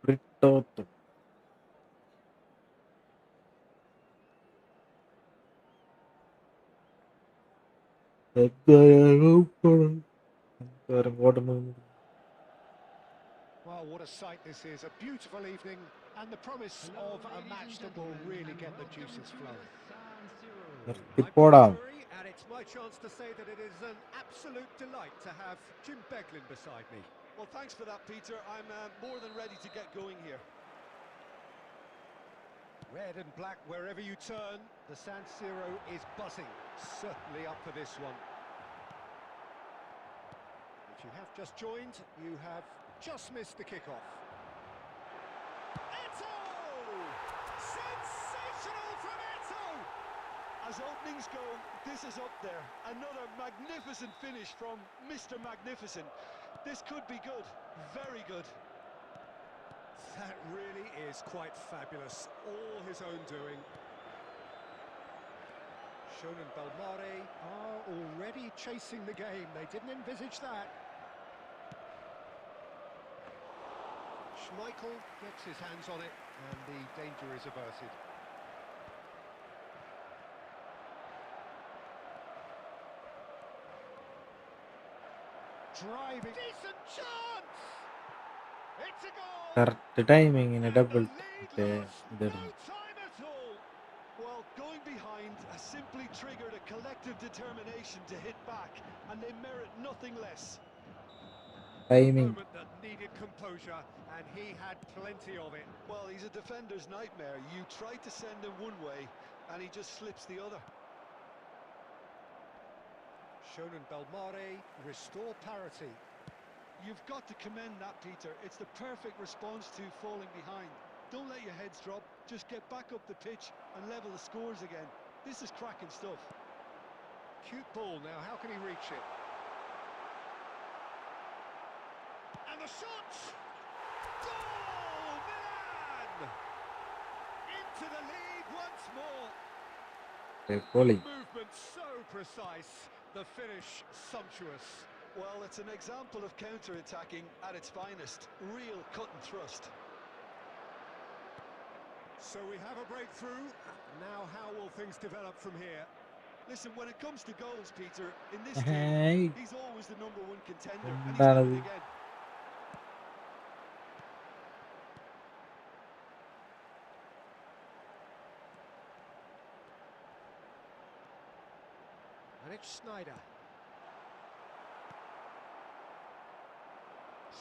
Speaker 1: ബ്രിട്ടോത്ത്
Speaker 2: Well, what a sight this is. A beautiful evening and the promise of a match that will really get the juices flowing. I'm
Speaker 1: നിർത്തിപ്പോടാ
Speaker 2: Peter Drury, and it's my chance to say that it is an absolute delight to have Jim Beglin beside me.
Speaker 3: Well, thanks for that, Peter. I'm more than ready to get going here.
Speaker 2: Red and black wherever you turn, the San Siro is buzzing. Certainly up for this one. If you have just joined, you have just missed the kickoff.
Speaker 3: Eto! Sensational from Eto! As openings go, this is up there. Another magnificent finish from Mr. Magnificent. This could be good, very good.
Speaker 2: That really is quite fabulous. All his own doing. Shonen Belmare are already chasing the game. They didn't envisage that. Schmeichel gets his hands on it, and the danger is averted. Driving. Decent chance! It's a goal!
Speaker 1: Correct ടൈമിങ്ങിന്
Speaker 2: And
Speaker 1: double
Speaker 2: the lead lost no
Speaker 1: ഇതിടുന്നു.
Speaker 2: time at all.
Speaker 3: Well, going behind has simply triggered a collective determination to hit back, and they merit nothing less.
Speaker 2: A
Speaker 1: timing
Speaker 2: moment that needed composure, and he had plenty of it.
Speaker 3: Well, he's a defender's nightmare. You try to send him one way, and he just slips the other.
Speaker 2: Shonen Belmare restore parity.
Speaker 3: You've got to commend that, Peter. It's the perfect response to falling behind. Don't let your heads drop. Just get back up the pitch and level the scores again. This is cracking stuff.
Speaker 2: Cute ball now, how can he reach it? And the shot! Goal! Milan! Into the lead once more.
Speaker 1: പൊളി.
Speaker 2: Movement so precise, the finish sumptuous.
Speaker 3: Well, it's an example of counter-attacking at its finest. Real cut and thrust.
Speaker 2: So we have a breakthrough. Now how will things develop from here?
Speaker 3: Listen, when it comes to goals, Peter, in this
Speaker 1: Hey.
Speaker 3: game, he's always the number one contender, and he's
Speaker 1: എന്താണ്
Speaker 3: done it again.
Speaker 2: And it's Snyder.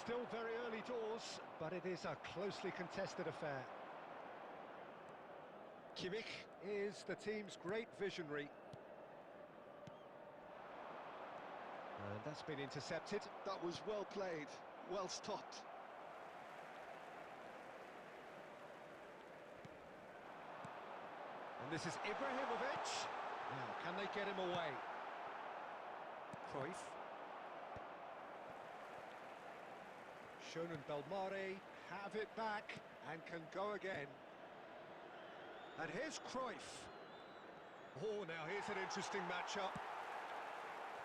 Speaker 2: Still very early doors, but it is a closely contested affair. Kimmich is the team's great visionary. And that's been intercepted.
Speaker 3: That was well played, well stopped.
Speaker 2: And this is Ibrahimovic. Now, can they get him away? Cruyff. Shonen Belmare have it back and can go again. And here's Cruyff. Oh, now here's an interesting matchup.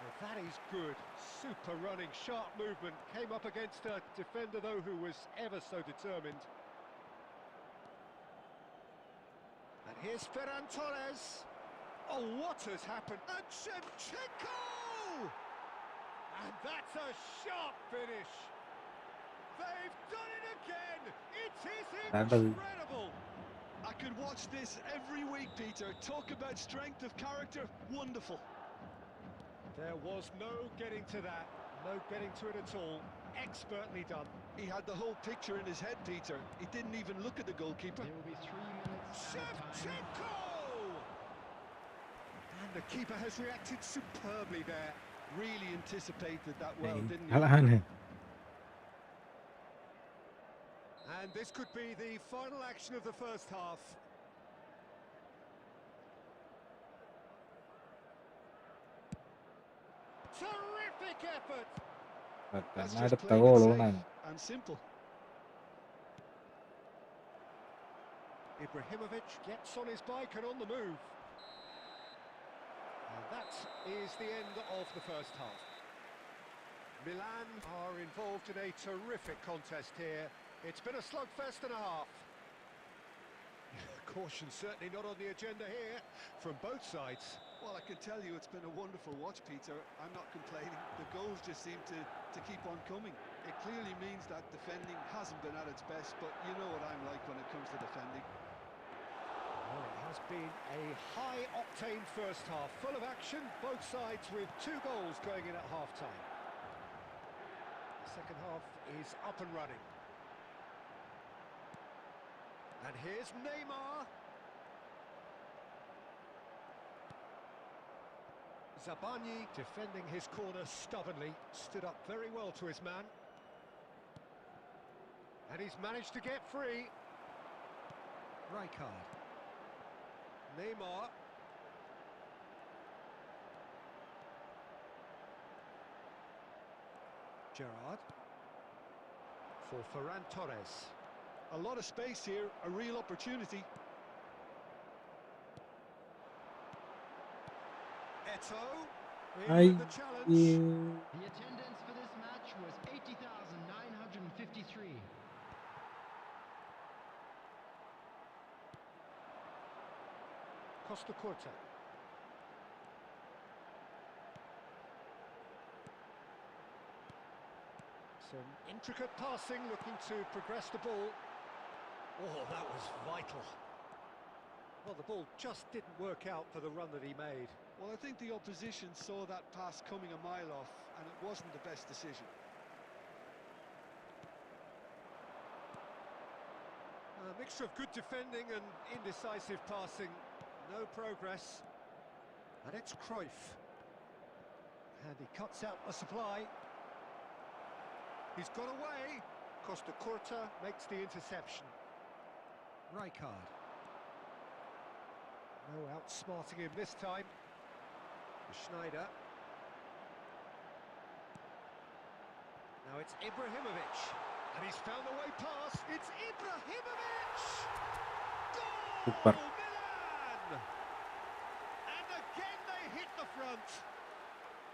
Speaker 2: Well, that is good. Super running, sharp movement. Came up against a defender, though, who was ever so determined. And here's Ferran Torres. Oh, what has happened? And Shevchenko! And that's a sharp finish. They've done it again! It is incredible!
Speaker 3: I could watch this every week, Peter. Talk about strength of character. Wonderful.
Speaker 2: There was no getting to that. No getting to it at all. Expertly done.
Speaker 3: He had the whole picture in his head, Peter. He didn't even look at the goalkeeper.
Speaker 4: There will be 3 minutes out of time.
Speaker 2: Shevchenko! And the keeper has reacted superbly there.
Speaker 3: Really anticipated that well, didn't he?
Speaker 1: കളാണ്.
Speaker 2: And this could be the final action of the first half. Terrific effort!
Speaker 3: That's
Speaker 1: പെട്ടെന്ന്
Speaker 3: just
Speaker 1: അടുത്ത
Speaker 3: playing
Speaker 1: goal
Speaker 3: it
Speaker 1: വീണാണ്.
Speaker 3: safe and simple.
Speaker 2: Ibrahimovic gets on his bike and on the move. And that is the end of the first half. Milan are involved in a terrific contest here. It's been a slugfest and a half. Caution certainly not on the agenda here from both sides.
Speaker 3: Well, I can tell you it's been a wonderful watch, Peter. I'm not complaining. The goals just seem to keep on coming. It clearly means that defending hasn't been at its best, but you know what I'm like when it comes to defending.
Speaker 2: Well, it has been a high-octane first half, full of action, both sides with 2 goals going in at half-time. The second half is up and running. And here's Neymar. Zabani defending his corner stubbornly, stood up very well to his man. And he's managed to get free. Rijkaard. Neymar. Gerrard. For Ferran Torres.
Speaker 3: A lot of space here, a real opportunity. Eto, in
Speaker 1: I
Speaker 3: with the challenge.
Speaker 4: The attendance for this match was 80,953.
Speaker 2: Costa Curta. Some intricate passing, looking to progress the ball. Oh, that was vital. Well, the ball just didn't work out for the run that he made.
Speaker 3: Well, I think the opposition saw that pass coming a mile off, and it wasn't the best decision.
Speaker 2: A mixture of good defending and indecisive passing. No progress. And it's Cruyff. And he cuts out the supply. He's got away. Costa Curta makes the interception. Rijkaard. No outsmarting him this time. Schneider. Now it's Ibrahimovic. And he's found the way past. It's Ibrahimovic!
Speaker 1: Super.
Speaker 2: Goal, Milan! And again they hit the front.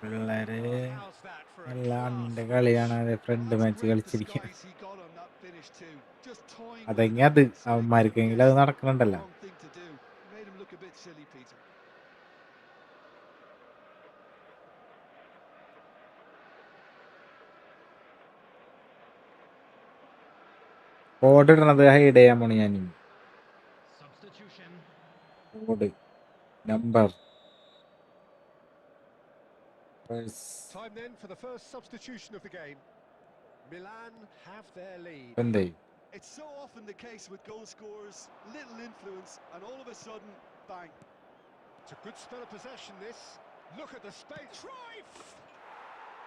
Speaker 1: പിള്ളേര്
Speaker 2: Well, how's that for a
Speaker 1: എല്ലാം
Speaker 2: class
Speaker 1: എൻ്റെ
Speaker 2: finish?
Speaker 1: കളിയാണ് അത് friend
Speaker 3: Well, that's
Speaker 1: match
Speaker 3: great
Speaker 1: കളിച്ചിരിക്കുക.
Speaker 3: disguise he got on that finish too. Just toying with
Speaker 1: അതെങ്കിൽ
Speaker 3: the
Speaker 1: അത്
Speaker 3: defence, making them
Speaker 1: അവന്മാർക്കെങ്കിലും അത്
Speaker 3: guess.
Speaker 1: നടക്കണുണ്ടല്ലോ.
Speaker 3: Wrong thing to do. Made him look a bit silly, Peter.
Speaker 1: Code ഇടണത് hide ചെയ്യാൻ പോണു ഞാൻ.
Speaker 4: Substitution.
Speaker 1: Code number
Speaker 2: Time then for the first substitution of the game. Milan have their lead.
Speaker 1: എന്തായി
Speaker 3: It's so often the case with goal scorers, little influence, and all of a sudden, bang.
Speaker 2: It's a good spell of possession, this. Look at the space. Cruyff!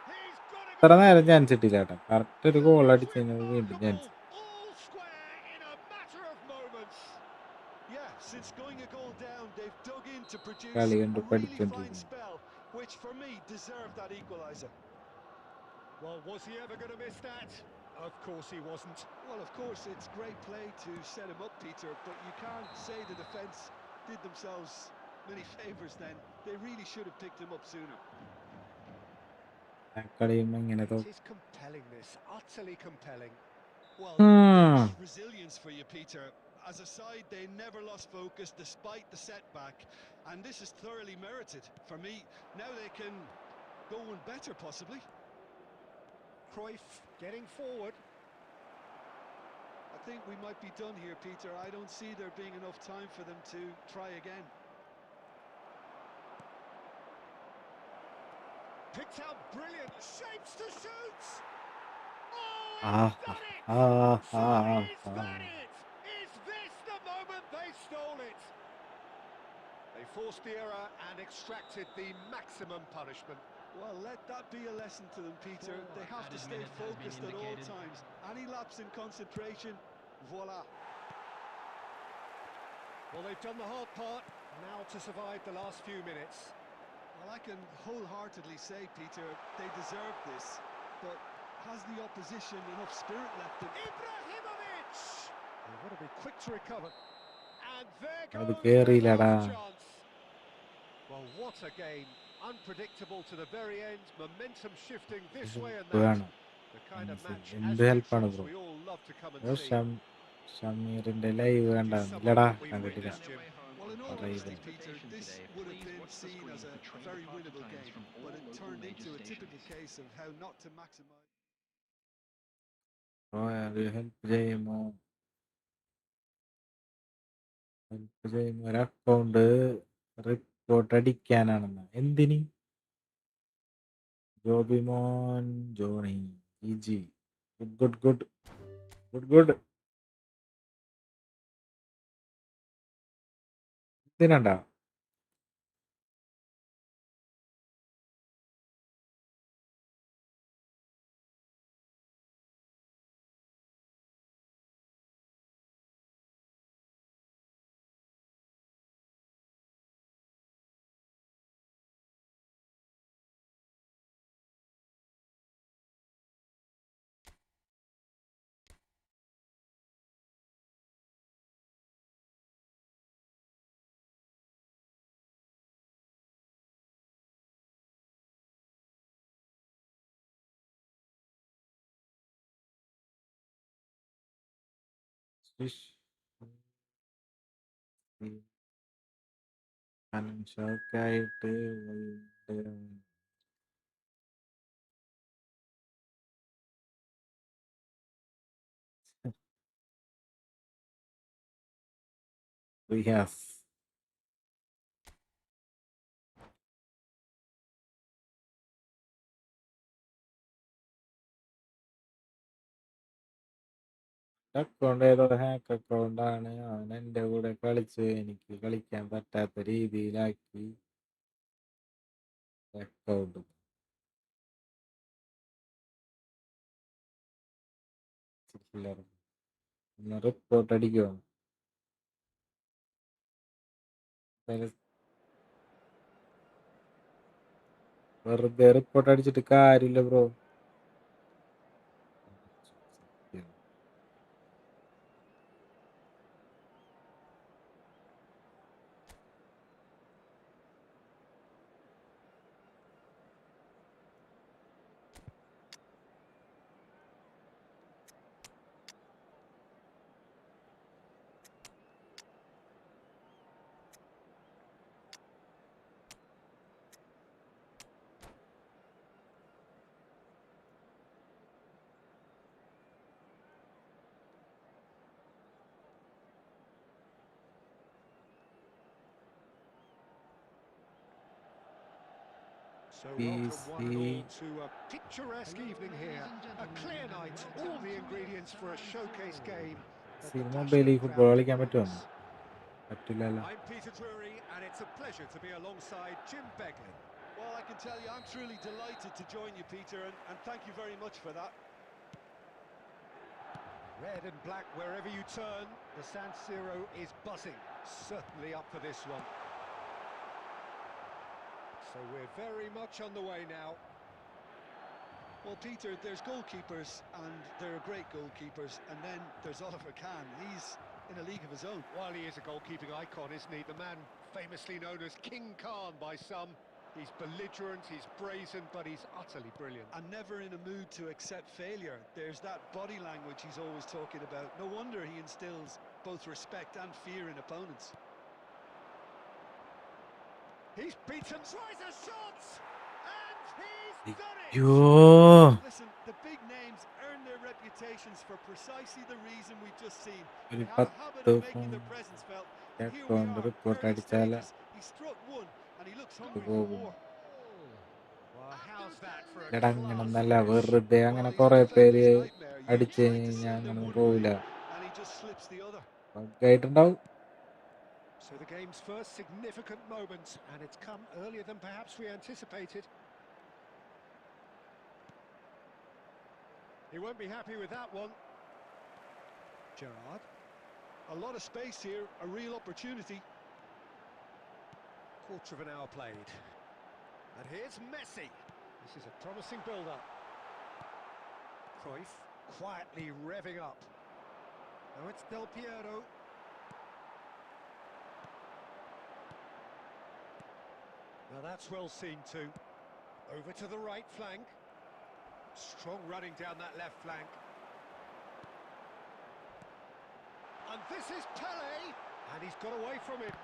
Speaker 2: He's got
Speaker 1: ഇത്ര
Speaker 2: it.
Speaker 1: നേരം chance കിട്ടില്ല കേട്ടോ. Correct ഒരു goal അടിച്ചു കഴിഞ്ഞാൽ വീണ്ടും chance.
Speaker 2: All square in a matter of moments.
Speaker 3: Yeah, since going a goal down, they've dug in to produce
Speaker 1: കളി
Speaker 3: a
Speaker 1: കണ്ട്
Speaker 3: really fine
Speaker 1: പഠിച്ചോണ്ടിരിക്കുന്നു.
Speaker 3: spell, which for me deserved that equaliser.
Speaker 2: Well, was he ever going to miss that? Of course he wasn't.
Speaker 3: Well, of course, it's great play to set him up, Peter, but you can't say the defence did themselves many favours then. They really should have picked him up sooner.
Speaker 1: കളിയും ഇങ്ങനെ
Speaker 2: It is compelling, this. Utterly compelling.
Speaker 3: Well, there's resilience for you, Peter. As a side, they never lost focus despite the setback, and this is thoroughly merited. For me, now they can go one better, possibly.
Speaker 2: Cruyff getting forward.
Speaker 3: I think we might be done here, Peter. I don't see there being enough time for them to try again.
Speaker 2: Picked out brilliant. Shapes to shoot! Oh,
Speaker 1: Ah,
Speaker 2: he's done it!
Speaker 1: ah,
Speaker 2: So
Speaker 1: ah,
Speaker 2: he's got it! Is this the moment they stole it? They forced the error and extracted the maximum punishment.
Speaker 3: Well, let that be a lesson to them, Peter.
Speaker 4: Four
Speaker 3: They have to
Speaker 4: added
Speaker 3: stay
Speaker 4: minutes has been
Speaker 3: focused at all
Speaker 4: indicated.
Speaker 3: times. Any lapse in concentration, voila.
Speaker 2: Well, they've done the hard part. Now to survive the last few minutes.
Speaker 3: Well, I can wholeheartedly say, Peter, they deserve this. But has the opposition enough spirit left in?
Speaker 2: Ibrahimovic! They've got to be quick to recover. And there
Speaker 1: അത്
Speaker 2: goes
Speaker 1: കേറിയില്ലടാ.
Speaker 2: the last chance. Well, what a game. Unpredictable to the very end. Momentum shifting this way and that.
Speaker 1: വേണം.
Speaker 2: The kind of match
Speaker 1: എന്ത്
Speaker 2: as
Speaker 1: ഹെൽപ്പാണ്
Speaker 2: neutrals
Speaker 1: bro.
Speaker 2: we all love to come and see.
Speaker 1: ഷമീറിന്റെ live
Speaker 2: It is
Speaker 1: കണ്ടില്ലടാ,
Speaker 2: someone that we've
Speaker 1: കണ്ടിട്ടില്ല.
Speaker 2: witnessed him.
Speaker 3: Well, in all
Speaker 1: Right.
Speaker 3: honesty, Peter, this would have been seen as a very winnable game, but it turned into a typical case of how not to maximise.
Speaker 1: Help ചെയ്യുമോ? Help ചെയ്യുമോ? ഒരു account report അടിക്കാനാണെന്ന്. എന്തിന്? Jobimon Johnny ഇജി good good good good good. എന്തിനാണ്ടാ? Fish. ഷോക്കായിട്ട് Riyas account ഏതോ hack അക്കൗണ്ടാണ്. അവൻ എൻ്റെ കൂടെ കളിച്ച് എനിക്ക് കളിക്കാൻ പറ്റാത്ത രീതിയിലാക്കി അക്കൗണ്ട്. ഒന്ന് റിപ്പോർട്ട് അടിക്കുമോ? വെറുതെ റിപ്പോർട്ട് അടിച്ചിട്ട് കാര്യമില്ല bro.
Speaker 2: So welcome one and all to a picturesque evening here. A clear night, all the ingredients for a showcase game.
Speaker 1: മൊബൈലിൽ ഫുട്ബോൾ കളിക്കാൻ പറ്റുമോ? പറ്റില്ലല്ലോ.
Speaker 2: I'm Peter Drury and it's a pleasure to be alongside Jim Beglin.
Speaker 3: Well, I can tell you, I'm truly delighted to join you, Peter, and thank you very much for that.
Speaker 2: Red and black wherever you turn, the San Siro is buzzing. Certainly up for this one. So we're very much on the way now.
Speaker 3: Well, Peter, there's goalkeepers, and there are great goalkeepers, and then there's Oliver Kahn. He's in a league of his own.
Speaker 2: Well, he is a goalkeeping icon, isn't he? The man famously known as King Khan by some. He's belligerent, he's brazen, but he's utterly brilliant.
Speaker 3: And never in a mood to accept failure. There's that body language he's always talking about. No wonder he instills both respect and fear in opponents.
Speaker 2: He's beaten, tries a shot, and he's done it!
Speaker 3: Listen, the big names earn their reputations for precisely the reason we've just seen.
Speaker 1: ഒരു
Speaker 3: They have a habit of making their presence felt. And here we
Speaker 1: account
Speaker 3: are,
Speaker 1: report
Speaker 3: early
Speaker 1: അടിച്ചാൽ
Speaker 3: stages. He struck one, and he looks hungry for
Speaker 1: പോകും.
Speaker 3: more.
Speaker 2: Well, how's that for a
Speaker 1: എടാ
Speaker 2: class
Speaker 1: അങ്ങനൊന്നല്ല,
Speaker 2: finish?
Speaker 1: വെറുതെ അങ്ങനെ
Speaker 3: Well, he's
Speaker 1: കുറെ
Speaker 3: defended
Speaker 1: പേര്
Speaker 3: his nightmare. You'd
Speaker 1: അടിച്ചു
Speaker 3: like to
Speaker 1: കഴിഞ്ഞാൽ
Speaker 3: send him
Speaker 1: അങ്ങനെ
Speaker 3: one
Speaker 1: പോവില്ല.
Speaker 3: way, and he just slips the other.
Speaker 1: ആയിട്ടുണ്ടാവും.
Speaker 2: So the game's first significant moment, and it's come earlier than perhaps we anticipated. He won't be happy with that one.
Speaker 3: Gerrard. A lot of space here, a real opportunity.
Speaker 2: Quarter of an hour played. And here's Messi. This is a promising build-up. Cruyff quietly revving up. Now it's Del Piero. Now that's well seen too. Over to the right flank. Strong running down that left flank. And this is Pele. And he's got away from him.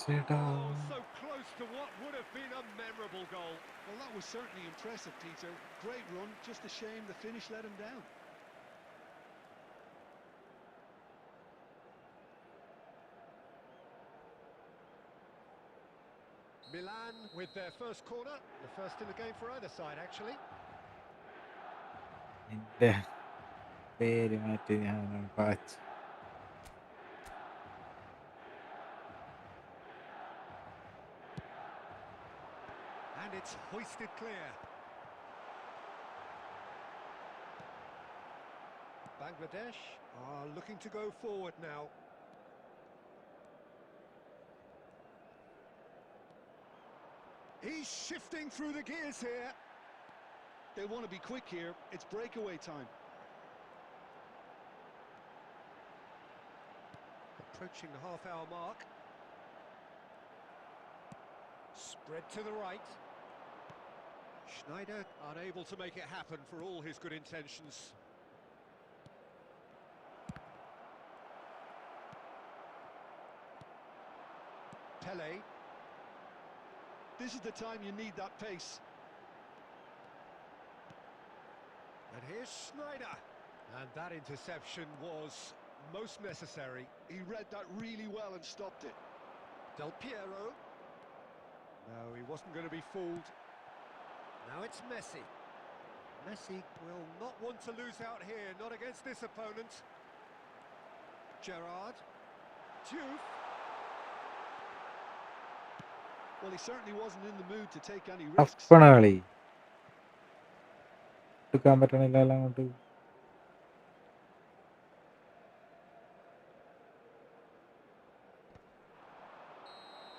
Speaker 1: ചേട്ടാ
Speaker 2: Oh, so close to what would have been a memorable goal.
Speaker 3: Well, that was certainly impressive, Peter. Great run, just a shame the finish let him down.
Speaker 2: Milan with their first corner, the first in the game for either side, actually.
Speaker 1: എന്റെ പേര് മാറ്റി ഞാൻ patch.
Speaker 2: And it's hoisted clear. Bangladesh are looking to go forward now. He's shifting through the gears here.
Speaker 3: They want to be quick here. It's breakaway time.
Speaker 2: Approaching the half-hour mark. Spread to the right. Schneider unable to make it happen for all his good intentions. Pele.
Speaker 3: This is the time you need that pace.
Speaker 2: And here's Schneider. And that interception was most necessary.
Speaker 3: He read that really well and stopped it.
Speaker 2: Del Piero. No, he wasn't going to be fooled. Now it's Messi. Messi will not want to lose out here, not against this opponent. Gerrard. Diouf.
Speaker 3: Well, he certainly wasn't in the mood to take any risks.
Speaker 1: ടഫാണ് കളി. എടുക്കാൻ പറ്റണില്ല അങ്ങോട്ട്.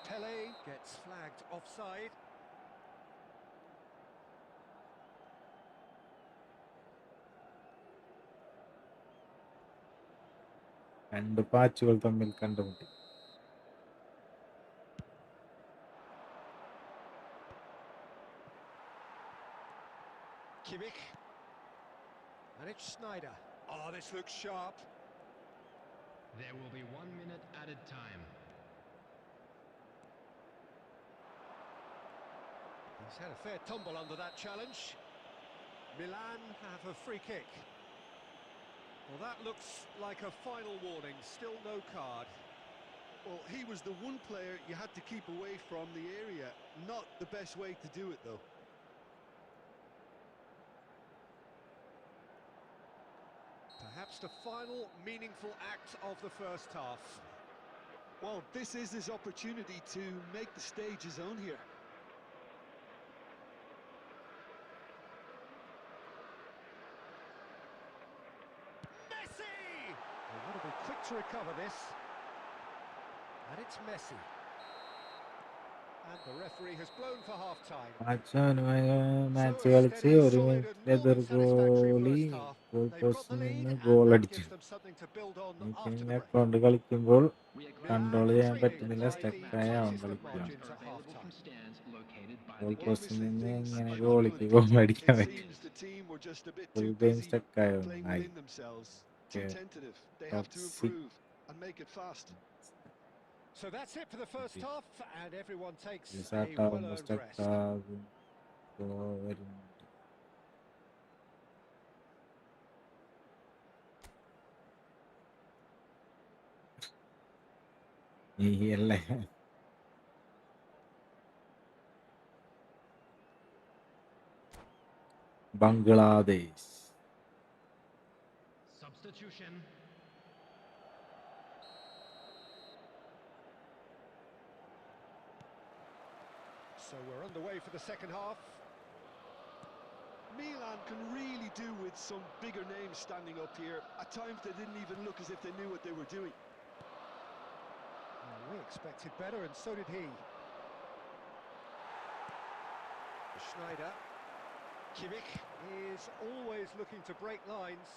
Speaker 2: Pele gets flagged offside.
Speaker 1: രണ്ട് പാച്ചുകൾ തമ്മിൽ കണ്ടുമുട്ടി.
Speaker 2: Kimmich. And it's Schneider. Oh, this looks sharp.
Speaker 4: There will be 1 minute added time.
Speaker 2: He's had a fair tumble under that challenge. Milan have a free kick. Well, that looks like a final warning. Still no card.
Speaker 3: Well, he was the one player you had to keep away from the area. Not the best way to do it, though.
Speaker 2: Perhaps the final meaningful act of the first half.
Speaker 3: Well, this is his opportunity to make the stage his own here.
Speaker 2: Messi! They want to be quick to recover this. And it's Messi. And the referee has blown for half-time.
Speaker 1: Match കളിച്ച് ഒരു മിനിറ്റിൽ എതിർ goalie goal പോസ്റ്റിൽ നിന്ന് goal അടിച്ചു. എനിക്ക് account കളിക്കുമ്പോൾ control ചെയ്യാൻ പറ്റുന്നില്ല, സ്റ്റക്കായ അവൻ കളിക്കുകയാണ്. ഗോൾ പോസ്റ്റിൽ നിന്ന് എങ്ങനെ ഗോളിക്ക് ഗോൾ അടിക്കാൻ പറ്റും? ഫുൾ ഗെയിം സ്റ്റക്കായോ?
Speaker 2: So that's it for the first half, and everyone takes a
Speaker 1: സ്റ്റാർട്ടാവുമ്പോൾ
Speaker 2: well-earned rest.
Speaker 1: സ്റ്റക്കാകും. വരുന്നുണ്ട്. ഈ അല്ലേ Bangladesh.
Speaker 4: Substitution.
Speaker 2: So we're underway for the second half.
Speaker 3: Milan can really do with some bigger names standing up here. At times they didn't even look as if they knew what they were doing.
Speaker 2: Well, we expected better, and so did he. Schneider. Kimmich is always looking to break lines.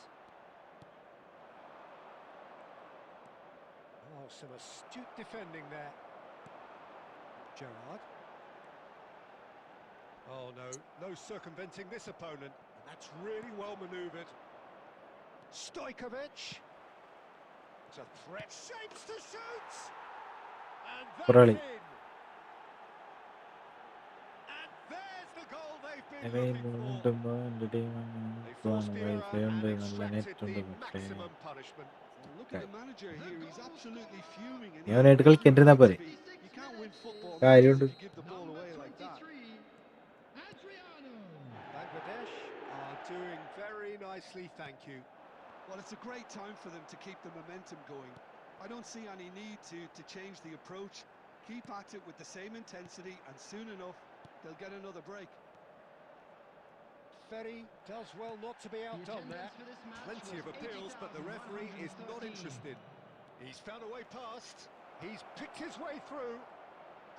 Speaker 2: Oh, some astute defending there. Gerrard. Oh no circumventing this opponent. And that's really well manoeuvred. Stojkovic. It's a threat. Shapes to shoot! And that's
Speaker 1: Really?
Speaker 2: in! And there's the goal they've been
Speaker 1: ഇവയിൽ
Speaker 2: looking for.
Speaker 1: വീണ്ടുമ്പോൾ എൻ്റെ team
Speaker 2: They forced the error
Speaker 1: wifi ഉണ്ട്,
Speaker 2: and
Speaker 1: നല്ല net
Speaker 2: extracted
Speaker 1: ഉണ്ട്,
Speaker 2: the
Speaker 1: പക്ഷേ
Speaker 2: maximum punishment.
Speaker 3: Well, look at the manager here. He's absolutely fuming. And
Speaker 1: അവനായിട്ട് കളിക്കേണ്ടിരുന്നാ പോരെ.
Speaker 3: you can't win football
Speaker 1: കാര്യമുണ്ട്.
Speaker 3: matches if you give the ball away like that.
Speaker 2: Bangladesh are doing very nicely, thank you.
Speaker 3: Well, it's a great time for them to keep the momentum going. I don't see any need to change the approach. Keep at it with the same intensity, and soon enough, they'll get another break.
Speaker 2: Ferry does well not to be outdone there. Plenty of appeals, but the referee is not interested. He's found a way past. He's picked his way through.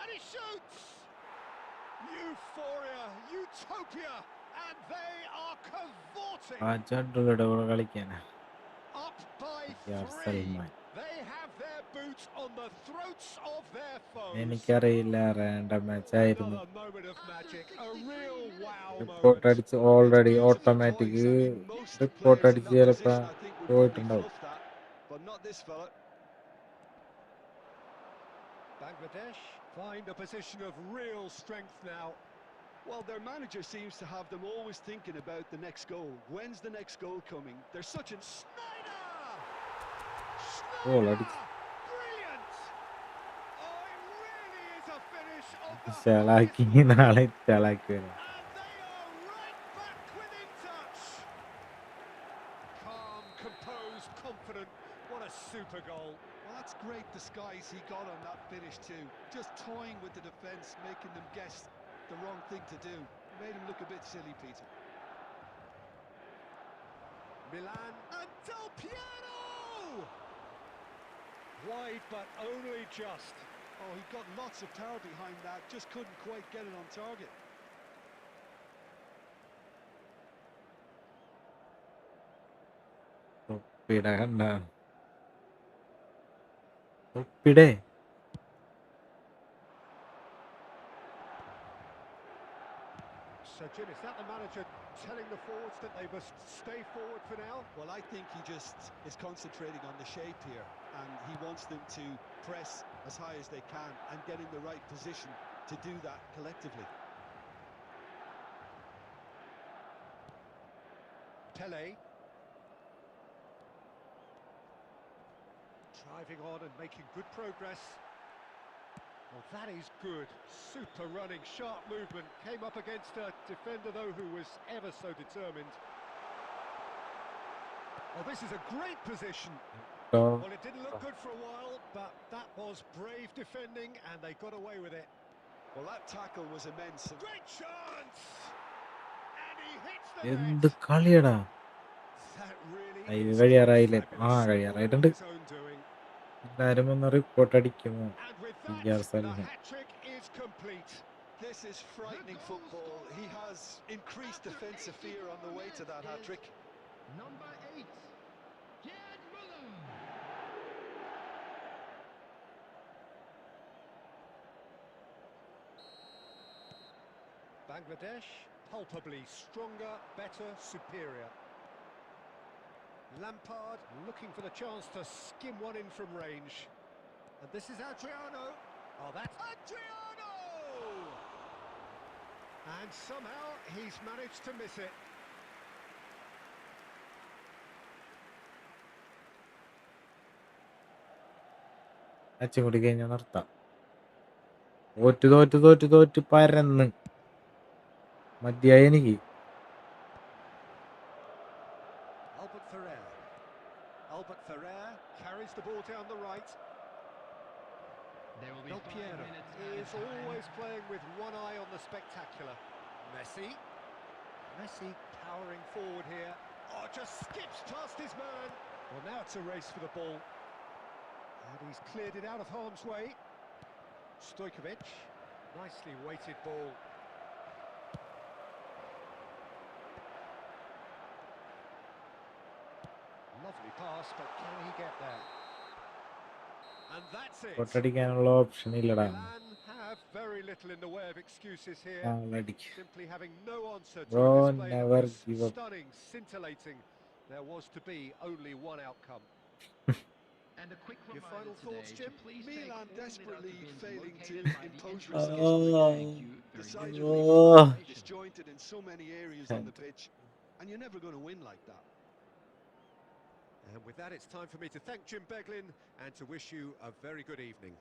Speaker 2: And he shoots! Euphoria, utopia, and they are cavorting.
Speaker 1: ആ ചണ്ടുകളുടെ കൂടെ കളിക്കാനാ.
Speaker 2: Up by
Speaker 1: Yar
Speaker 2: 3.
Speaker 1: Salman.
Speaker 2: They have their boots on the throats of their foes.
Speaker 1: എനിക്കറിയില്ല, random match ആയിരുന്നു.
Speaker 2: Another moment of magic, a real wow
Speaker 1: report
Speaker 2: moment.
Speaker 1: അടിച്ച് already automatic report അടിച്ച് ചിലപ്പോ പോയിട്ടുണ്ടാവും.
Speaker 3: But not this fella.
Speaker 2: Bangladesh Find a position of real strength now.
Speaker 3: Well, their manager seems to have them always thinking about the next goal. When's the next goal coming? They're such a...
Speaker 2: Snyder!
Speaker 1: Goal
Speaker 2: Snyder!
Speaker 1: അടിച്ചു.
Speaker 2: Brilliant! Oh, it really is a finish of the
Speaker 1: ചളാക്കി
Speaker 2: highest order.
Speaker 1: നാളെ ചളാക്കി വരാം.
Speaker 2: And they are right back within touch. Calm, composed, confident. What a super goal.
Speaker 3: Well, that's great disguise he got on that finish too. Just toying with the defence, making them guess the wrong thing to do. Made him look a bit silly, Peter.
Speaker 2: Milan and Del Piero! Wide, but only just.
Speaker 3: Oh, he got lots of power behind that, just couldn't quite get it on target.
Speaker 1: തൊപ്പിടെ കണ്ട തൊപ്പിടെ
Speaker 2: So, Jim, is that the manager telling the forwards that they must stay forward for now?
Speaker 3: Well, I think he just is concentrating on the shape here, and he wants them to press as high as they can and get in the right position to do that collectively.
Speaker 2: Pele. Driving on and making good progress. Well, that is good. Super running, sharp movement. Came up against a defender, though, who was ever so determined. Oh, this is a great position. Well, it didn't look good for a while, but that was brave defending, and they got away with it.
Speaker 3: Well, that tackle was immense.
Speaker 2: Great chance! And he hits the
Speaker 1: എന്ത്
Speaker 2: net.
Speaker 1: കളിയടാ.
Speaker 2: That really
Speaker 1: ഇത്
Speaker 2: is
Speaker 1: കഴിയാറായില്ലേ?
Speaker 2: fabulous. All
Speaker 1: കഴിയാറായിട്ടുണ്ട്.
Speaker 2: his own doing.
Speaker 1: എല്ലാരും ഒന്ന് report അടിക്കുമോ?
Speaker 2: And with
Speaker 1: PR
Speaker 2: that, the
Speaker 1: Salman.
Speaker 2: hat-trick is complete.
Speaker 3: This is frightening football. He has increased defensive fear on the way to that hat-trick.
Speaker 4: Number 8, Gerd Müller.
Speaker 2: Bangladesh, palpably stronger, better, superior. Lampard looking for the chance to skim one in from range. And this is Adriano. Oh, that's Adriano! And somehow he's managed to miss it.
Speaker 1: അച്ഛൻ കൂടി കഴിഞ്ഞാൽ നിർത്താം. തോറ്റ് പരന്ന് മതിയായി എനിക്ക്.
Speaker 2: Albert Ferrer carries the ball down the right.
Speaker 4: There will be
Speaker 2: Del
Speaker 4: 5
Speaker 2: Piero
Speaker 4: minutes
Speaker 2: is
Speaker 4: added time.
Speaker 2: always playing with one eye on the spectacular. Messi powering forward here. Oh, just skips past his man. Well, now it's a race for the ball. And he's cleared it out of harm's way. Stojkovic, nicely weighted ball. Lovely pass, but can he get there? And that's it.
Speaker 1: തൊട്ടടിക്കാനുള്ള option ഇല്ലടാ.
Speaker 2: Milan have very little in the way of excuses here.
Speaker 1: നാളടിക്ക്.
Speaker 2: Simply having no answer to
Speaker 1: Bro,
Speaker 2: a display that
Speaker 1: never
Speaker 2: was
Speaker 1: give up.
Speaker 2: stunning, scintillating. There was to be only one outcome.
Speaker 4: And a quick
Speaker 2: Your
Speaker 4: reminder
Speaker 2: final thoughts,
Speaker 4: today
Speaker 2: Jim?
Speaker 4: to please take
Speaker 3: Milan
Speaker 4: all the
Speaker 3: desperately
Speaker 4: bins
Speaker 3: failing to
Speaker 4: located by the
Speaker 3: impose
Speaker 4: entrance
Speaker 3: results.
Speaker 4: gate. Thank you very much.
Speaker 3: Decidedly
Speaker 1: Oh.
Speaker 3: disjointed in so many areas on the pitch, and you're never going to win like that.
Speaker 2: And with that, it's time for me to thank Jim Beglin and to wish you a very good evening.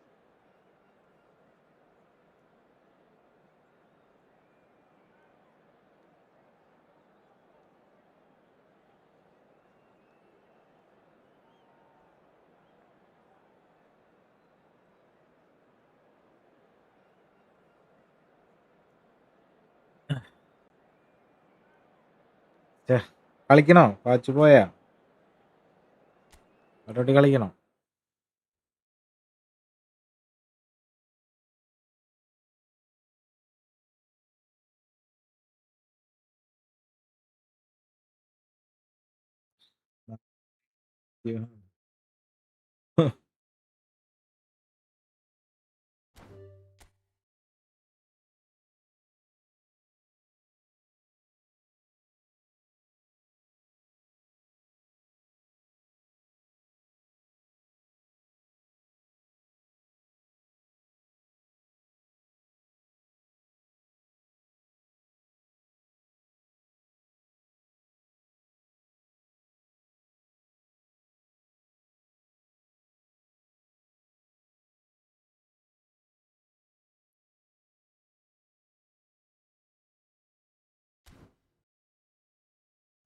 Speaker 1: കളിക്കണോ? Watch പോയാ? അവരോട് കളിക്കണോ?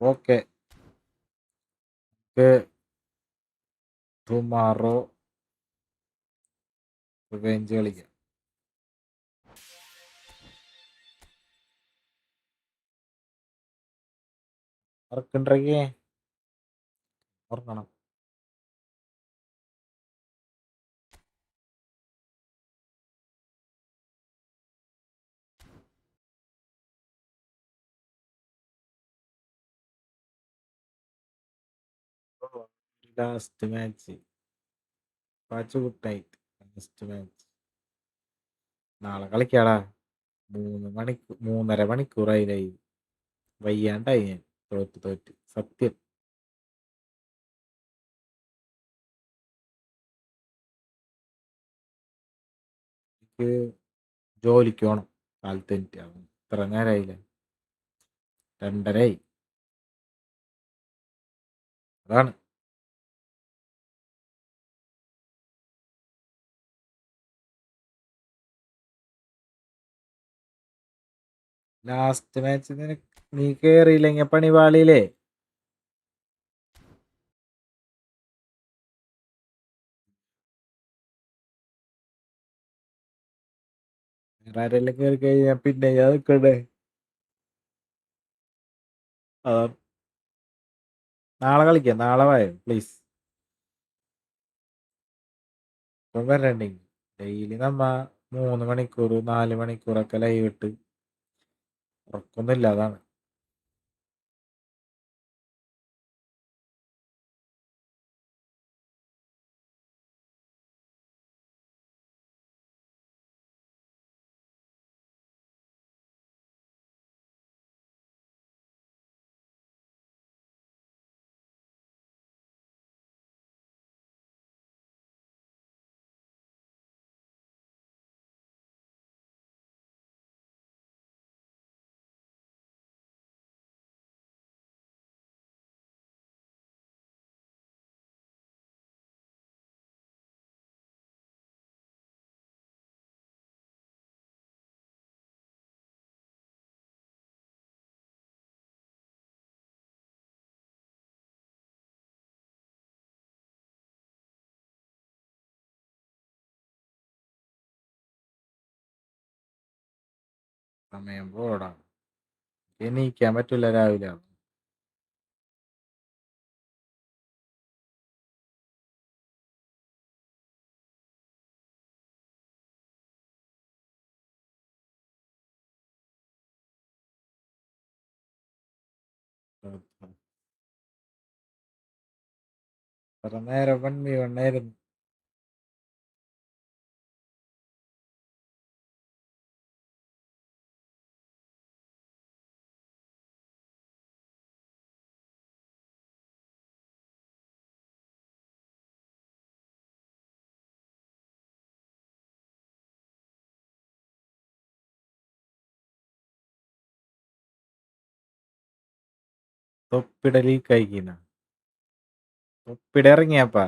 Speaker 1: Okay, tomorrow revenge കളിക്കാം. ഉറക്കണ്ടേ? ഉറങ്ങണം. Last match watch good night. Last match നാളെ കളിക്കാടാ. 3.5 മണിക്കൂറായി. വയ്യാണ്ടായി ഞാൻ. തോറ്റ് സത്യം. എനിക്ക് ജോലിക്ക് പോണം. കാലത്ത് എനിക്ക് ഇത്ര നേരമായില്ലേ, 2:30 അതാണ്. ലാസ്റ്റ് മാച്ച് നീ കേറിയില്ലെങ്കിൽ പണിപാളിയില്ലേ? വേറെ ആരെല്ലാം കയറി കഴിഞ്ഞാൽ പിന്നെ ഞാൻ നിൽക്കണ്ടേ? അതാണ്. നാളെ കളിക്കാം. നാളെ വായോ പ്ലീസ്. ഇപ്പം വരണ്ടേ? ഡെയിലി നമ്മ 3 മണിക്കൂർ 4 മണിക്കൂറൊക്കെ ലൈവ് ഇട്ട് ഉറക്കൊന്നുമില്ല. അതാണ്. സമയം പോടാ. എണീക്കാൻ പറ്റില്ല രാവിലെ. എത്ര നേരം 1v1 ആയിരുന്നു. തൊപ്പിട ലീക്ക് അയക്കുന്ന തൊപ്പിട ഇറങ്ങിയപ്പാ.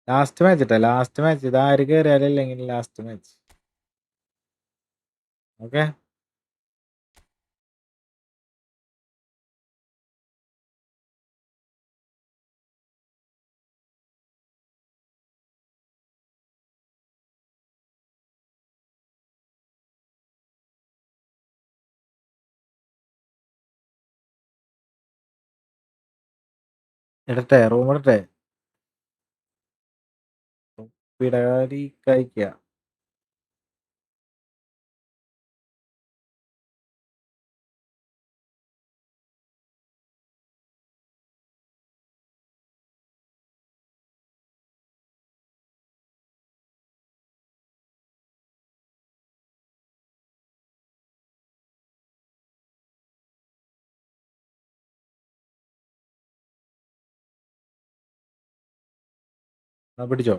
Speaker 1: ലാസ്റ്റ് മാച്ച് ഇട്ടാ. ലാസ്റ്റ് മാച്ച് ഇത് ആര് കയറിയാലില്ലെങ്കിൽ ലാസ്റ്റ് മാച്ച്. ഓക്കെ, ഇടട്ടെ, റൂം ഇടട്ടെ. തൊപ്പിട ലീക്ക് അയക്കുക. പിടിച്ചോ.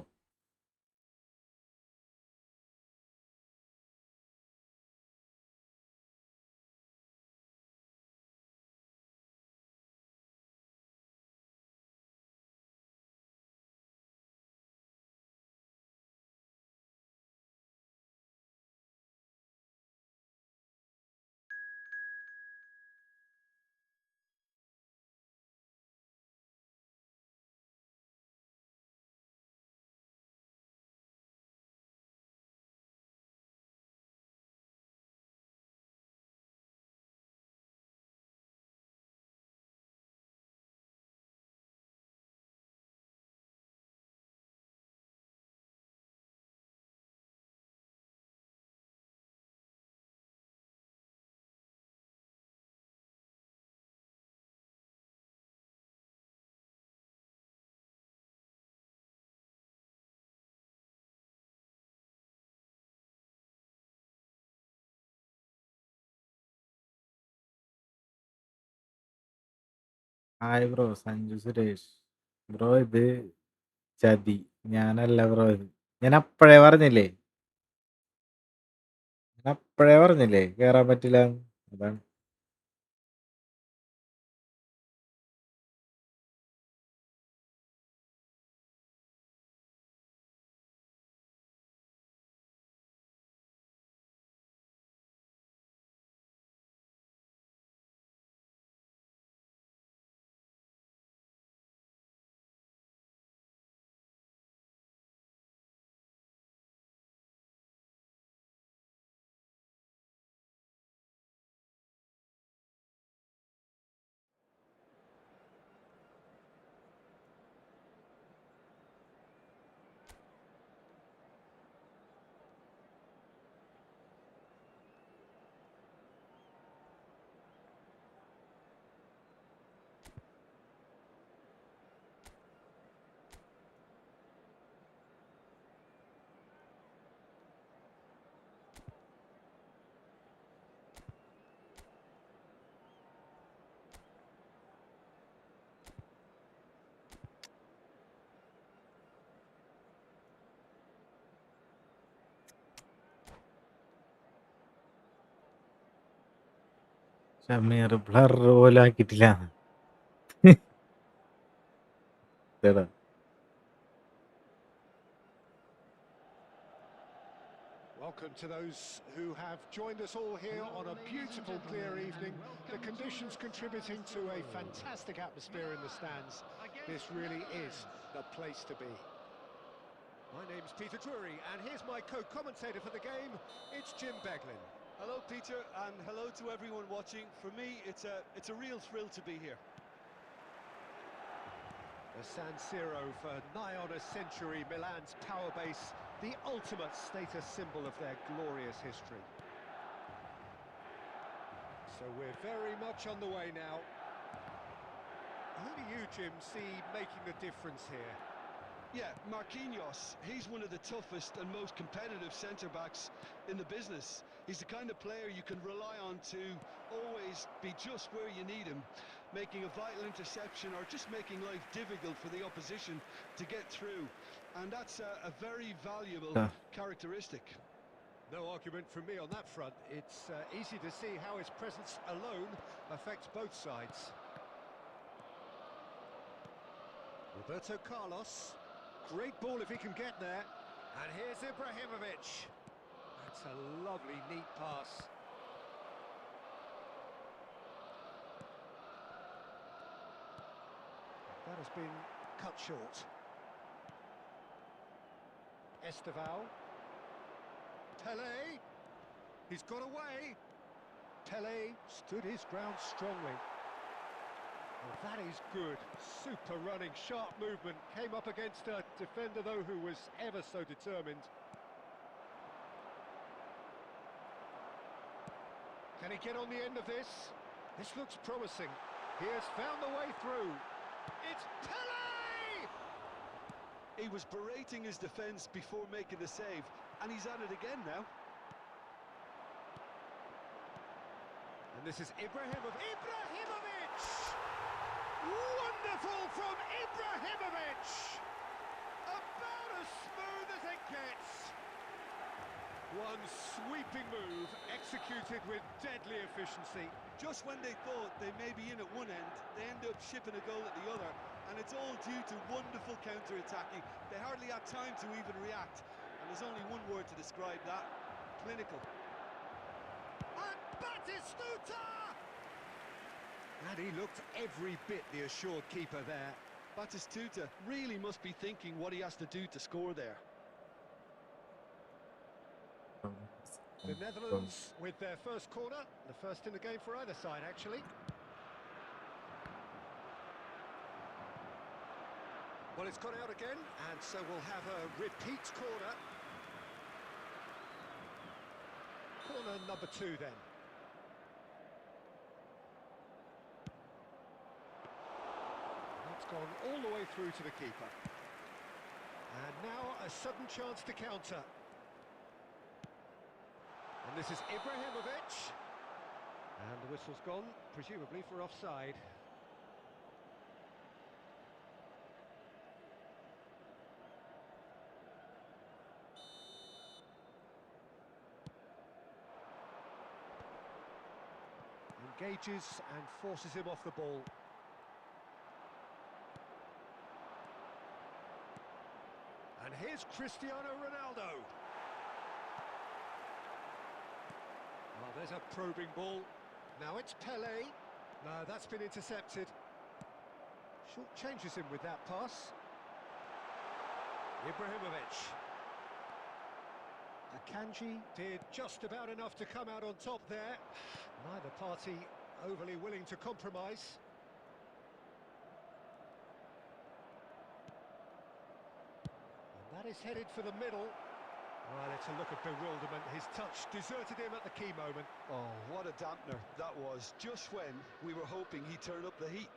Speaker 1: Hi bro, Sanju Suresh. Bro ഇത് ചതി. ഞാനല്ല ബ്രോ ഇത്. ഞാൻ അപ്പഴേ പറഞ്ഞില്ലേ കേറാൻ പറ്റില്ല. അതാണ്. ഷമീർ ബ്ലർ പോലും ആക്കിയിട്ടില്ല. ഇതെടാ.
Speaker 2: Welcome to those who have joined us all here on a beautiful, clear evening. The conditions contributing to a fantastic atmosphere in the stands. This really is the place to be. My name's Peter Drury, and here's my co-commentator for the game. It's Jim Beglin.
Speaker 3: Hello, Peter, and hello to everyone watching. For me, it's a real thrill to be here.
Speaker 2: The San Siro for nigh on a century, Milan's power base, the ultimate status symbol of their glorious history. So we're very much on the way now. Who do you, Jim, see making the difference here?
Speaker 3: Yeah, Marquinhos, he's one of the toughest and most competitive centre-backs in the business. He's the kind of player you can rely on to always be just where you need him, making a vital interception or just making life difficult for the opposition to get through. And that's a very valuable characteristic.
Speaker 2: No argument from me on that front. It's easy to see how his presence alone affects both sides. Roberto Carlos. Great ball if he can get there. And here's Ibrahimovic. That's a lovely, neat pass. That has been cut short. Esteval. Tele. He's got away. Tele stood his ground strongly. Well, that is good. Super running, sharp movement. Came up against a defender, though, who was ever so determined. Can he get on the end of this? This looks promising. He has found the way through. It's Pele!
Speaker 3: He was berating his defence before making the save, and he's at it again now.
Speaker 2: And this is Ibrahimovic. Wonderful from Ibrahimovic! About as smooth as it gets. One sweeping move, executed with deadly efficiency.
Speaker 3: Just when they thought they may be in at one end, they end up shipping a goal at the other, and it's all due to wonderful counter-attacking. They hardly had time to even react, and there's only one word to describe that: clinical.
Speaker 2: And Batistuta! And he looked every bit the assured keeper there.
Speaker 3: Batistuta really must be thinking what he has to do to score there.
Speaker 2: The Netherlands with their first corner, the first in the game for either side, actually. Well, it's gone out again, and so we'll have a repeat corner. Corner number 2 then. That's gone all the way through to the keeper. And now a sudden chance to counter. And this is Ibrahimovic. And the whistle's gone, presumably for offside. Engages and forces him off the ball. And here's Cristiano Ronaldo. Well, there's a probing ball. Now it's Pele. No, that's been intercepted. Short changes him with that pass. Ibrahimovic. Akanji did just about enough to come out on top there. Neither party overly willing to compromise. And that is headed for the middle. Well, it's a look of bewilderment. His touch deserted him at the key moment.
Speaker 3: Oh, what a dampener that was, just when we were hoping he'd turn up the heat.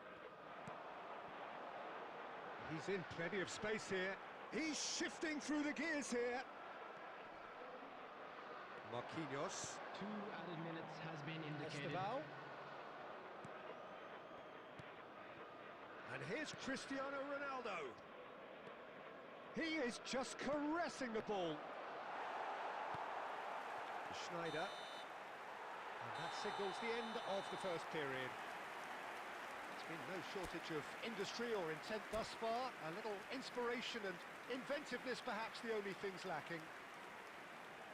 Speaker 2: He's in plenty of space here. He's shifting through the gears here. Marquinhos.
Speaker 4: 2 added minutes has been indicated.
Speaker 2: Esteval. And here's Cristiano Ronaldo. He is just caressing the ball. Schneider. And that signals the end of the first period. There's been no shortage of industry or intent thus far. A little inspiration and inventiveness perhaps the only things lacking.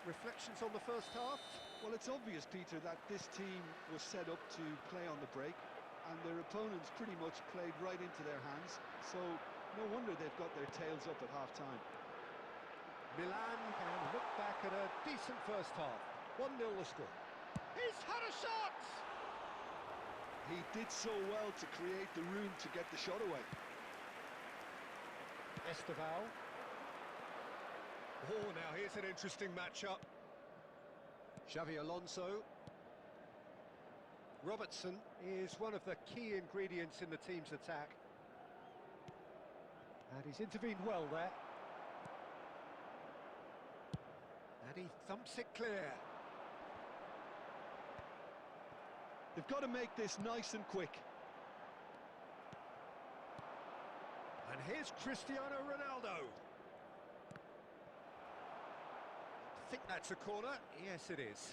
Speaker 2: Reflections on the first half?
Speaker 3: Well, it's obvious, Peter, that this team was set up to play on the break, and their opponents pretty much played right into their hands, so no wonder they've got their tails up at half-time.
Speaker 2: Milan can look back at a decent first half. 1-0 the score. He's had a shot!
Speaker 3: He did so well to create the room to get the shot away.
Speaker 2: Esteval. Oh, now here's an interesting matchup. Xavi Alonso. Robertson is one of the key ingredients in the team's attack. And he's intervened well there. And he thumps it clear.
Speaker 3: They've got to make this nice and quick.
Speaker 2: And here's Cristiano Ronaldo. I think that's a corner. Yes, it is.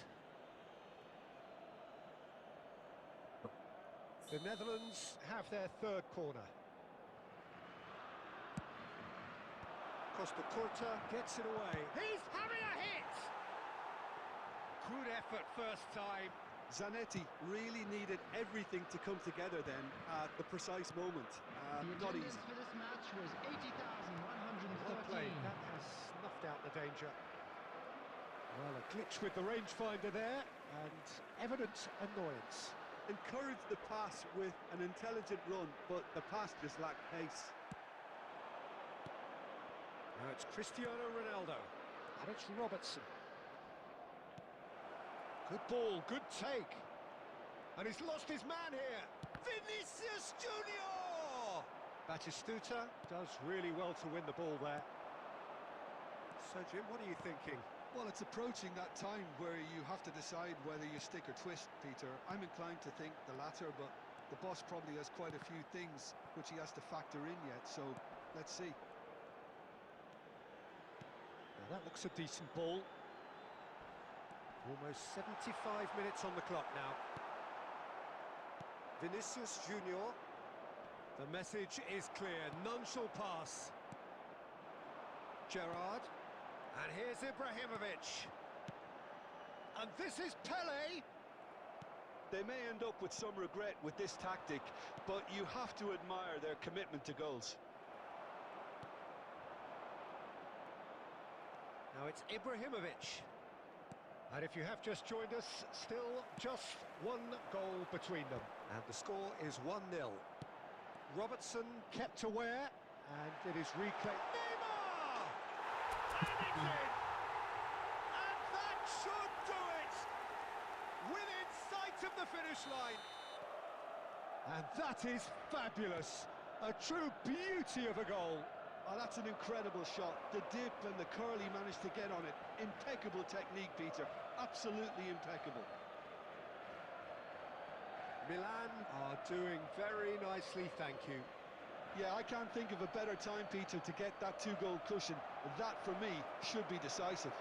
Speaker 2: The Netherlands have their third corner. Costa Curta gets it away. He's having a hit! Good effort first time.
Speaker 3: Zanetti really needed everything to come together then at the precise moment.
Speaker 4: The
Speaker 3: Not
Speaker 4: attendance
Speaker 3: easy.
Speaker 4: for this match was
Speaker 2: Well
Speaker 4: 80,113.
Speaker 2: played. That has snuffed out the danger. Well, a glitch with the rangefinder there, and evident annoyance.
Speaker 3: Encouraged the pass with an intelligent run, but the pass just lacked pace.
Speaker 2: Now it's Cristiano Ronaldo, and it's Robertson. Good ball, good take. And he's lost his man here. Vinicius Junior! Batistuta does really well to win the ball there. So, Jim, what are you thinking?
Speaker 3: Well, it's approaching that time where you have to decide whether you stick or twist, Peter. I'm inclined to think the latter, but the boss probably has quite a few things which he has to factor in yet, so let's see.
Speaker 2: Now that looks a decent ball. Almost 75 minutes on the clock now. Vinicius Junior. The message is clear, none shall pass. Gerrard. And here's Ibrahimovic. And this is Pele.
Speaker 3: They may end up with some regret with this tactic, but you have to admire their commitment to goals.
Speaker 2: Now it's Ibrahimovic. And if you have just joined us, still just 1 goal between them. And the score is 1-0. Robertson kept aware, and it is reclaimed. Neymar! And it's in! And that should do it! Within sight of the finish line. And that is fabulous. A true beauty of a goal.
Speaker 3: Oh, that's an incredible shot. The dip and the curl he managed to get on it. Impeccable technique, Peter. Absolutely impeccable.
Speaker 2: Milan are doing very nicely, thank you.
Speaker 3: Yeah, I can't think of a better time, Peter, to get that 2-goal cushion. That, for me, should be decisive.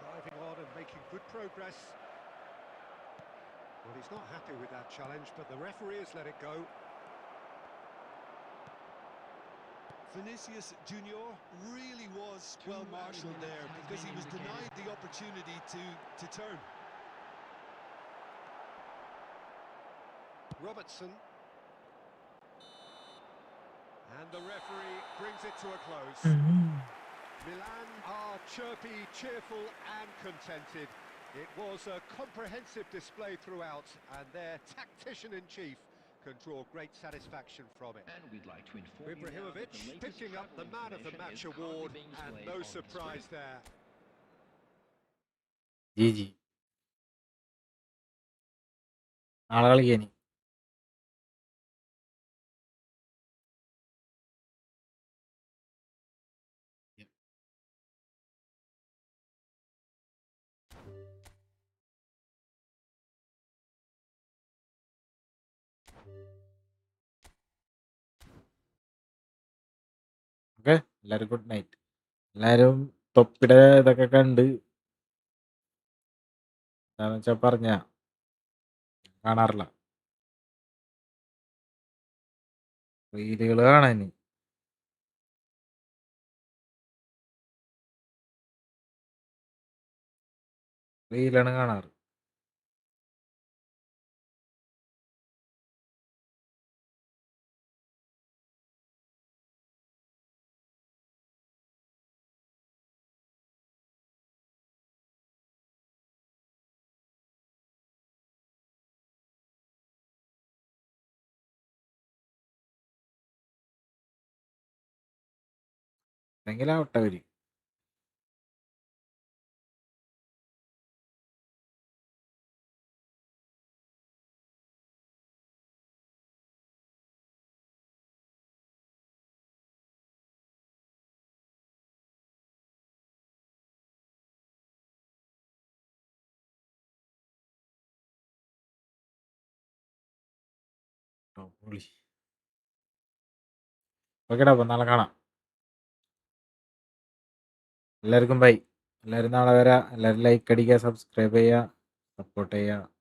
Speaker 2: Driving on and making good progress. Well, he's not happy with that challenge, but the referee has let it go.
Speaker 3: Vinicius Junior really was well marshalled there because he was denied the opportunity to turn.
Speaker 2: Robertson. And the referee brings it to a close. Milan are chirpy, cheerful and contented. It was a comprehensive display throughout, and their tactician-in-chief can draw great satisfaction from it.
Speaker 4: And we'd like to inform you now that
Speaker 2: Ibrahimovic
Speaker 4: the latest
Speaker 2: picking up the travel Man of the
Speaker 4: information
Speaker 2: Match
Speaker 4: is currently
Speaker 2: award,
Speaker 4: being
Speaker 2: and
Speaker 4: displayed
Speaker 2: no
Speaker 4: on the
Speaker 2: surprise
Speaker 4: screen.
Speaker 2: there.
Speaker 1: GG. നാളെ കളിക്കാനി. Okay, എല്ലാവരും good night. എല്ലാവരും തൊപ്പിയുടെ ഇതൊക്കെ കണ്ട് എന്താന്ന് വെച്ചാ പറഞ്ഞ കാണാറില്ല. റീലുകൾ കാണാന് റീലാണ് കാണാറ്. എന്തെങ്കിലാവട്ടെ അവര്. ഓക്കേടാ, അപ്പൊ നാളെ കാണാം. എല്ലാവർക്കും ബൈ. എല്ലാവരും നാളെ വരാം. എല്ലാവരും ലൈക്ക് അടിക്കുക, സബ്സ്ക്രൈബ് ചെയ്യുക, സപ്പോർട്ട് ചെയ്യുക.